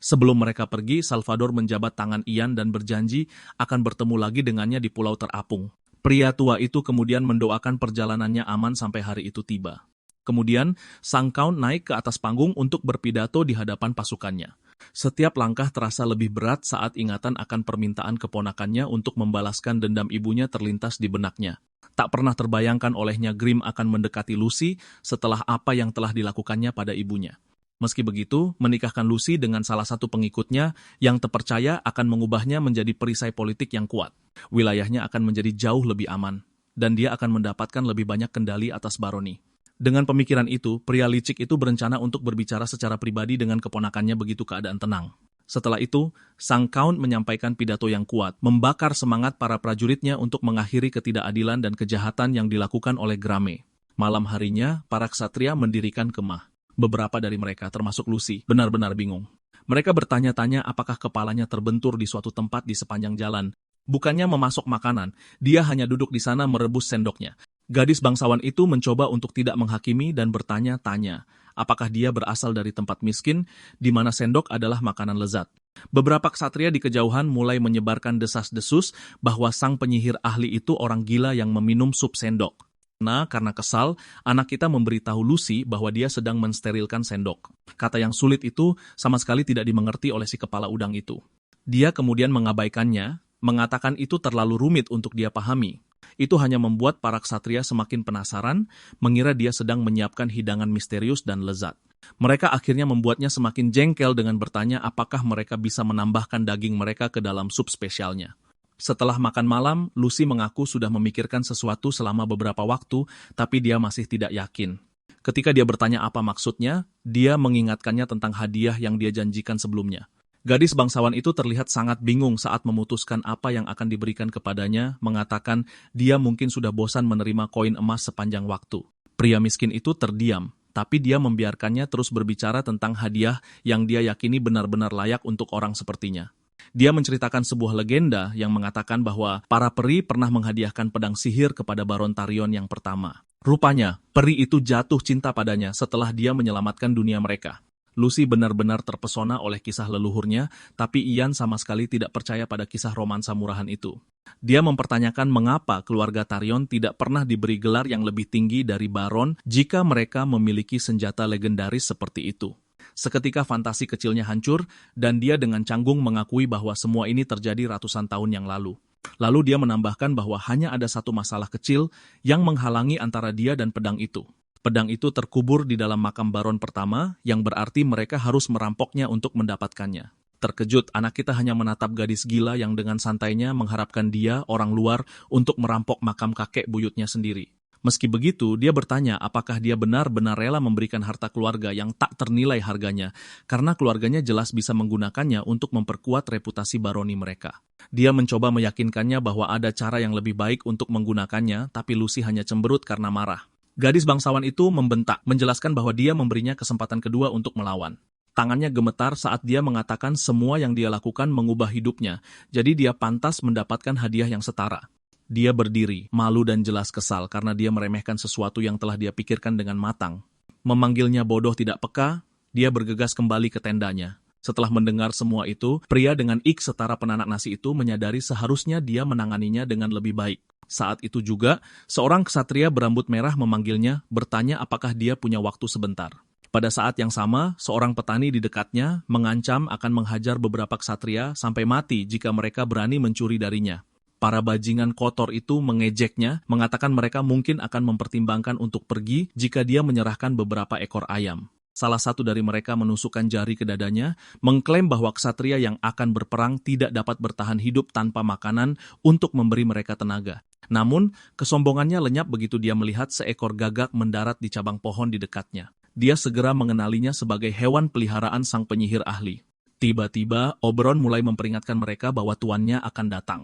Sebelum mereka pergi, Salvador menjabat tangan Ian dan berjanji akan bertemu lagi dengannya di Pulau Terapung. Pria tua itu kemudian mendoakan perjalanannya aman sampai hari itu tiba. Kemudian, sang Count naik ke atas panggung untuk berpidato di hadapan pasukannya. Setiap langkah terasa lebih berat saat ingatan akan permintaan keponakannya untuk membalaskan dendam ibunya terlintas di benaknya. Tak pernah terbayangkan olehnya Grim akan mendekati Lucy setelah apa yang telah dilakukannya pada ibunya. Meski begitu, menikahkan Lucy dengan salah satu pengikutnya yang terpercaya akan mengubahnya menjadi perisai politik yang kuat. Wilayahnya akan menjadi jauh lebih aman, dan dia akan mendapatkan lebih banyak kendali atas baroni. Dengan pemikiran itu, pria licik itu berencana untuk berbicara secara pribadi dengan keponakannya begitu keadaan tenang. Setelah itu, sang Count menyampaikan pidato yang kuat, membakar semangat para prajuritnya untuk mengakhiri ketidakadilan dan kejahatan yang dilakukan oleh Grame. Malam harinya, para ksatria mendirikan kemah. Beberapa dari mereka, termasuk Lucy, benar-benar bingung. Mereka bertanya-tanya apakah kepalanya terbentur di suatu tempat di sepanjang jalan. Bukannya memasok makanan, dia hanya duduk di sana merebus sendoknya. Gadis bangsawan itu mencoba untuk tidak menghakimi dan bertanya-tanya, apakah dia berasal dari tempat miskin, di mana sendok adalah makanan lezat. Beberapa ksatria di kejauhan mulai menyebarkan desas-desus bahwa sang penyihir ahli itu orang gila yang meminum sup sendok. Nah, karena kesal, anak kita memberitahu Lucy bahwa dia sedang mensterilkan sendok. Kata yang sulit itu sama sekali tidak dimengerti oleh si kepala udang itu. Dia kemudian mengabaikannya, mengatakan itu terlalu rumit untuk dia pahami. Itu hanya membuat para ksatria semakin penasaran, mengira dia sedang menyiapkan hidangan misterius dan lezat. Mereka akhirnya membuatnya semakin jengkel dengan bertanya apakah mereka bisa menambahkan daging mereka ke dalam sup spesialnya. Setelah makan malam, Lucy mengaku sudah memikirkan sesuatu selama beberapa waktu, tapi dia masih tidak yakin. Ketika dia bertanya apa maksudnya, dia mengingatkannya tentang hadiah yang dia janjikan sebelumnya. Gadis bangsawan itu terlihat sangat bingung saat memutuskan apa yang akan diberikan kepadanya, mengatakan dia mungkin sudah bosan menerima koin emas sepanjang waktu. Pria miskin itu terdiam, tapi dia membiarkannya terus berbicara tentang hadiah yang dia yakini benar-benar layak untuk orang sepertinya. Dia menceritakan sebuah legenda yang mengatakan bahwa para peri pernah menghadiahkan pedang sihir kepada Baron Tarion yang pertama. Rupanya, peri itu jatuh cinta padanya setelah dia menyelamatkan dunia mereka. Lucy benar-benar terpesona oleh kisah leluhurnya, tapi Ian sama sekali tidak percaya pada kisah romansa murahan itu. Dia mempertanyakan mengapa keluarga Tarion tidak pernah diberi gelar yang lebih tinggi dari Baron jika mereka memiliki senjata legendaris seperti itu. Seketika fantasi kecilnya hancur, dan dia dengan canggung mengakui bahwa semua ini terjadi ratusan tahun yang lalu. Lalu dia menambahkan bahwa hanya ada satu masalah kecil yang menghalangi antara dia dan pedang itu. Pedang itu terkubur di dalam makam Baron pertama, yang berarti mereka harus merampoknya untuk mendapatkannya. Terkejut, anak kita hanya menatap gadis gila yang dengan santainya mengharapkan dia, orang luar, untuk merampok makam kakek buyutnya sendiri. Meski begitu, dia bertanya apakah dia benar-benar rela memberikan harta keluarga yang tak ternilai harganya, karena keluarganya jelas bisa menggunakannya untuk memperkuat reputasi baroni mereka. Dia mencoba meyakinkannya bahwa ada cara yang lebih baik untuk menggunakannya, tapi Lucy hanya cemberut karena marah. Gadis bangsawan itu membentak, menjelaskan bahwa dia memberinya kesempatan kedua untuk melawan. Tangannya gemetar saat dia mengatakan semua yang dia lakukan mengubah hidupnya, jadi dia pantas mendapatkan hadiah yang setara. Dia berdiri, malu dan jelas kesal karena dia meremehkan sesuatu yang telah dia pikirkan dengan matang. Memanggilnya bodoh tidak peka, dia bergegas kembali ke tendanya. Setelah mendengar semua itu, pria dengan ik setara penanak nasi itu menyadari seharusnya dia menanganinya dengan lebih baik. Saat itu juga, seorang ksatria berambut merah memanggilnya, bertanya apakah dia punya waktu sebentar. Pada saat yang sama, seorang petani di dekatnya mengancam akan menghajar beberapa ksatria sampai mati jika mereka berani mencuri darinya. Para bajingan kotor itu mengejeknya, mengatakan mereka mungkin akan mempertimbangkan untuk pergi jika dia menyerahkan beberapa ekor ayam. Salah satu dari mereka menusukkan jari ke dadanya, mengklaim bahwa ksatria yang akan berperang tidak dapat bertahan hidup tanpa makanan untuk memberi mereka tenaga. Namun, kesombongannya lenyap begitu dia melihat seekor gagak mendarat di cabang pohon di dekatnya. Dia segera mengenalinya sebagai hewan peliharaan sang penyihir ahli. Tiba-tiba, Oberon mulai memperingatkan mereka bahwa tuannya akan datang.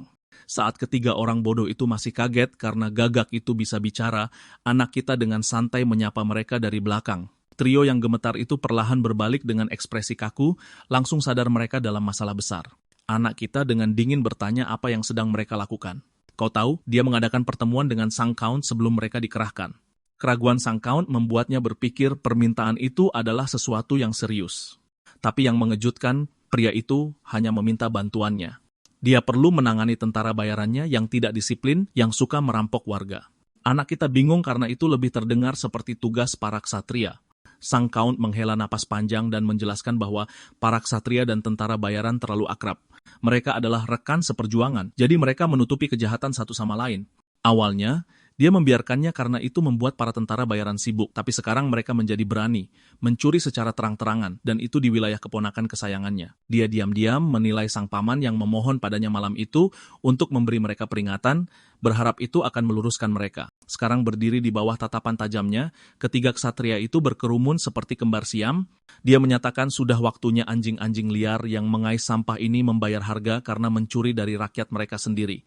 Saat ketiga orang bodoh itu masih kaget karena gagak itu bisa bicara, anak kita dengan santai menyapa mereka dari belakang. Trio yang gemetar itu perlahan berbalik dengan ekspresi kaku, langsung sadar mereka dalam masalah besar. Anak kita dengan dingin bertanya apa yang sedang mereka lakukan. Kau tahu, dia mengadakan pertemuan dengan sang Count sebelum mereka dikerahkan. Keraguan sang Count membuatnya berpikir permintaan itu adalah sesuatu yang serius. Tapi yang mengejutkan, pria itu hanya meminta bantuannya. Dia perlu menangani tentara bayarannya yang tidak disiplin, yang suka merampok warga. Anak kita bingung karena itu lebih terdengar seperti tugas para ksatria. Sang Count menghela napas panjang dan menjelaskan bahwa para ksatria dan tentara bayaran terlalu akrab. Mereka adalah rekan seperjuangan, jadi mereka menutupi kejahatan satu sama lain. Awalnya, dia membiarkannya karena itu membuat para tentara bayaran sibuk, tapi sekarang mereka menjadi berani, mencuri secara terang-terangan, dan itu di wilayah keponakan kesayangannya. Dia diam-diam menilai sang paman yang memohon padanya malam itu untuk memberi mereka peringatan, berharap itu akan meluruskan mereka. Sekarang berdiri di bawah tatapan tajamnya, ketiga ksatria itu berkerumun seperti kembar siam. Dia menyatakan sudah waktunya anjing-anjing liar yang mengais sampah ini membayar harga karena mencuri dari rakyat mereka sendiri.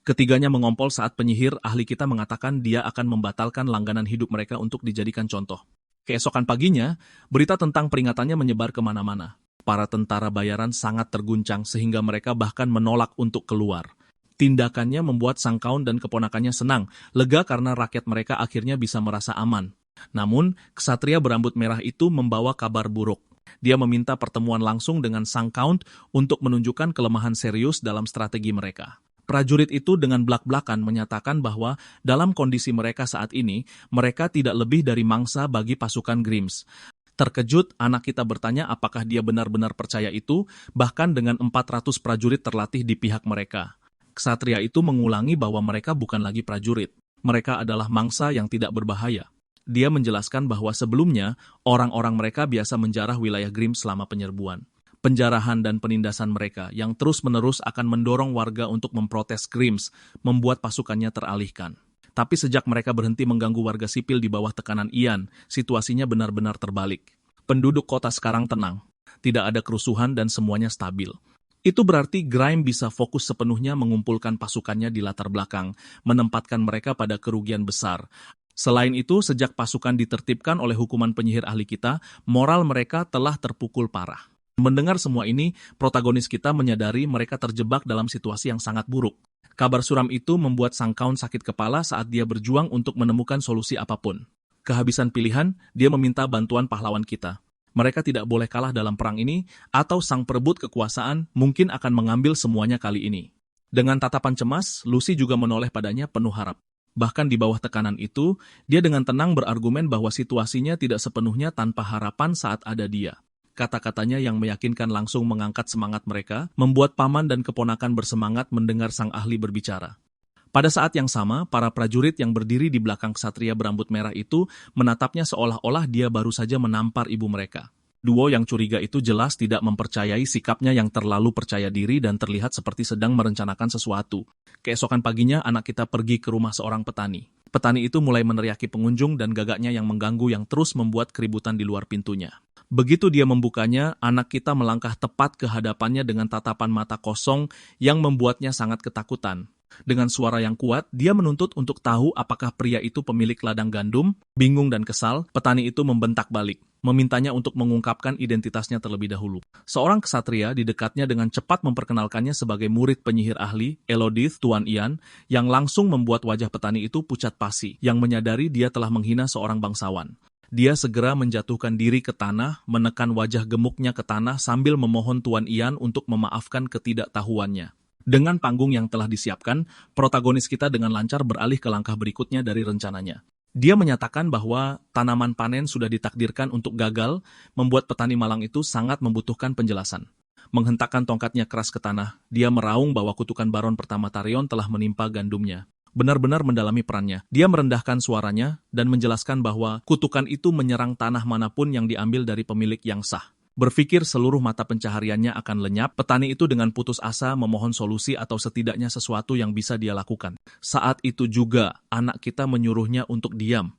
Ketiganya mengompol saat penyihir ahli kita mengatakan dia akan membatalkan langganan hidup mereka untuk dijadikan contoh. Keesokan paginya, berita tentang peringatannya menyebar kemana-mana. Para tentara bayaran sangat terguncang sehingga mereka bahkan menolak untuk keluar. Tindakannya membuat sang Count dan keponakannya senang, lega karena rakyat mereka akhirnya bisa merasa aman. Namun, ksatria berambut merah itu membawa kabar buruk. Dia meminta pertemuan langsung dengan sang Count untuk menunjukkan kelemahan serius dalam strategi mereka. Prajurit itu dengan blak-blakan menyatakan bahwa dalam kondisi mereka saat ini, mereka tidak lebih dari mangsa bagi pasukan Grims. Terkejut, anak kita bertanya apakah dia benar-benar percaya itu, bahkan dengan 400 prajurit terlatih di pihak mereka. Ksatria itu mengulangi bahwa mereka bukan lagi prajurit. Mereka adalah mangsa yang tidak berbahaya. Dia menjelaskan bahwa sebelumnya, orang-orang mereka biasa menjarah wilayah Grims selama penyerbuan. Penjarahan dan penindasan mereka yang terus-menerus akan mendorong warga untuk memprotes Grims, membuat pasukannya teralihkan. Tapi sejak mereka berhenti mengganggu warga sipil di bawah tekanan Ian, situasinya benar-benar terbalik. Penduduk kota sekarang tenang, tidak ada kerusuhan dan semuanya stabil. Itu berarti Grime bisa fokus sepenuhnya mengumpulkan pasukannya di latar belakang, menempatkan mereka pada kerugian besar. Selain itu, sejak pasukan ditertibkan oleh hukuman penyihir ahli kita, moral mereka telah terpukul parah. Mendengar semua ini, protagonis kita menyadari mereka terjebak dalam situasi yang sangat buruk. Kabar suram itu membuat sang Count sakit kepala saat dia berjuang untuk menemukan solusi apapun. Kehabisan pilihan, dia meminta bantuan pahlawan kita. Mereka tidak boleh kalah dalam perang ini, atau sang perebut kekuasaan mungkin akan mengambil semuanya kali ini. Dengan tatapan cemas, Lucy juga menoleh padanya penuh harap. Bahkan di bawah tekanan itu, dia dengan tenang berargumen bahwa situasinya tidak sepenuhnya tanpa harapan saat ada dia. Kata-katanya yang meyakinkan langsung mengangkat semangat mereka, membuat paman dan keponakan bersemangat mendengar sang ahli berbicara. Pada saat yang sama, para prajurit yang berdiri di belakang ksatria berambut merah itu menatapnya seolah-olah dia baru saja menampar ibu mereka. Duo yang curiga itu jelas tidak mempercayai sikapnya yang terlalu percaya diri dan terlihat seperti sedang merencanakan sesuatu. Keesokan paginya, anak kita pergi ke rumah seorang petani. Petani itu mulai meneriaki pengunjung dan gagaknya yang mengganggu yang terus membuat keributan di luar pintunya. Begitu dia membukanya, anak kita melangkah tepat ke hadapannya dengan tatapan mata kosong yang membuatnya sangat ketakutan. Dengan suara yang kuat, dia menuntut untuk tahu apakah pria itu pemilik ladang gandum. Bingung dan kesal, petani itu membentak balik, memintanya untuk mengungkapkan identitasnya terlebih dahulu. Seorang ksatria di dekatnya dengan cepat memperkenalkannya sebagai murid penyihir ahli, Elodith Tuan Ian, yang langsung membuat wajah petani itu pucat pasi, yang menyadari dia telah menghina seorang bangsawan. Dia segera menjatuhkan diri ke tanah, menekan wajah gemuknya ke tanah sambil memohon Tuan Ian untuk memaafkan ketidaktahuannya. Dengan panggung yang telah disiapkan, protagonis kita dengan lancar beralih ke langkah berikutnya dari rencananya. Dia menyatakan bahwa tanaman panen sudah ditakdirkan untuk gagal, membuat petani malang itu sangat membutuhkan penjelasan. Menghentakkan tongkatnya keras ke tanah, dia meraung bahwa kutukan Baron pertama Tarion telah menimpa gandumnya. Benar-benar mendalami perannya. Dia merendahkan suaranya dan menjelaskan bahwa kutukan itu menyerang tanah manapun yang diambil dari pemilik yang sah. Berpikir seluruh mata pencahariannya akan lenyap, petani itu dengan putus asa memohon solusi atau setidaknya sesuatu yang bisa dia lakukan. Saat itu juga, anak kita menyuruhnya untuk diam.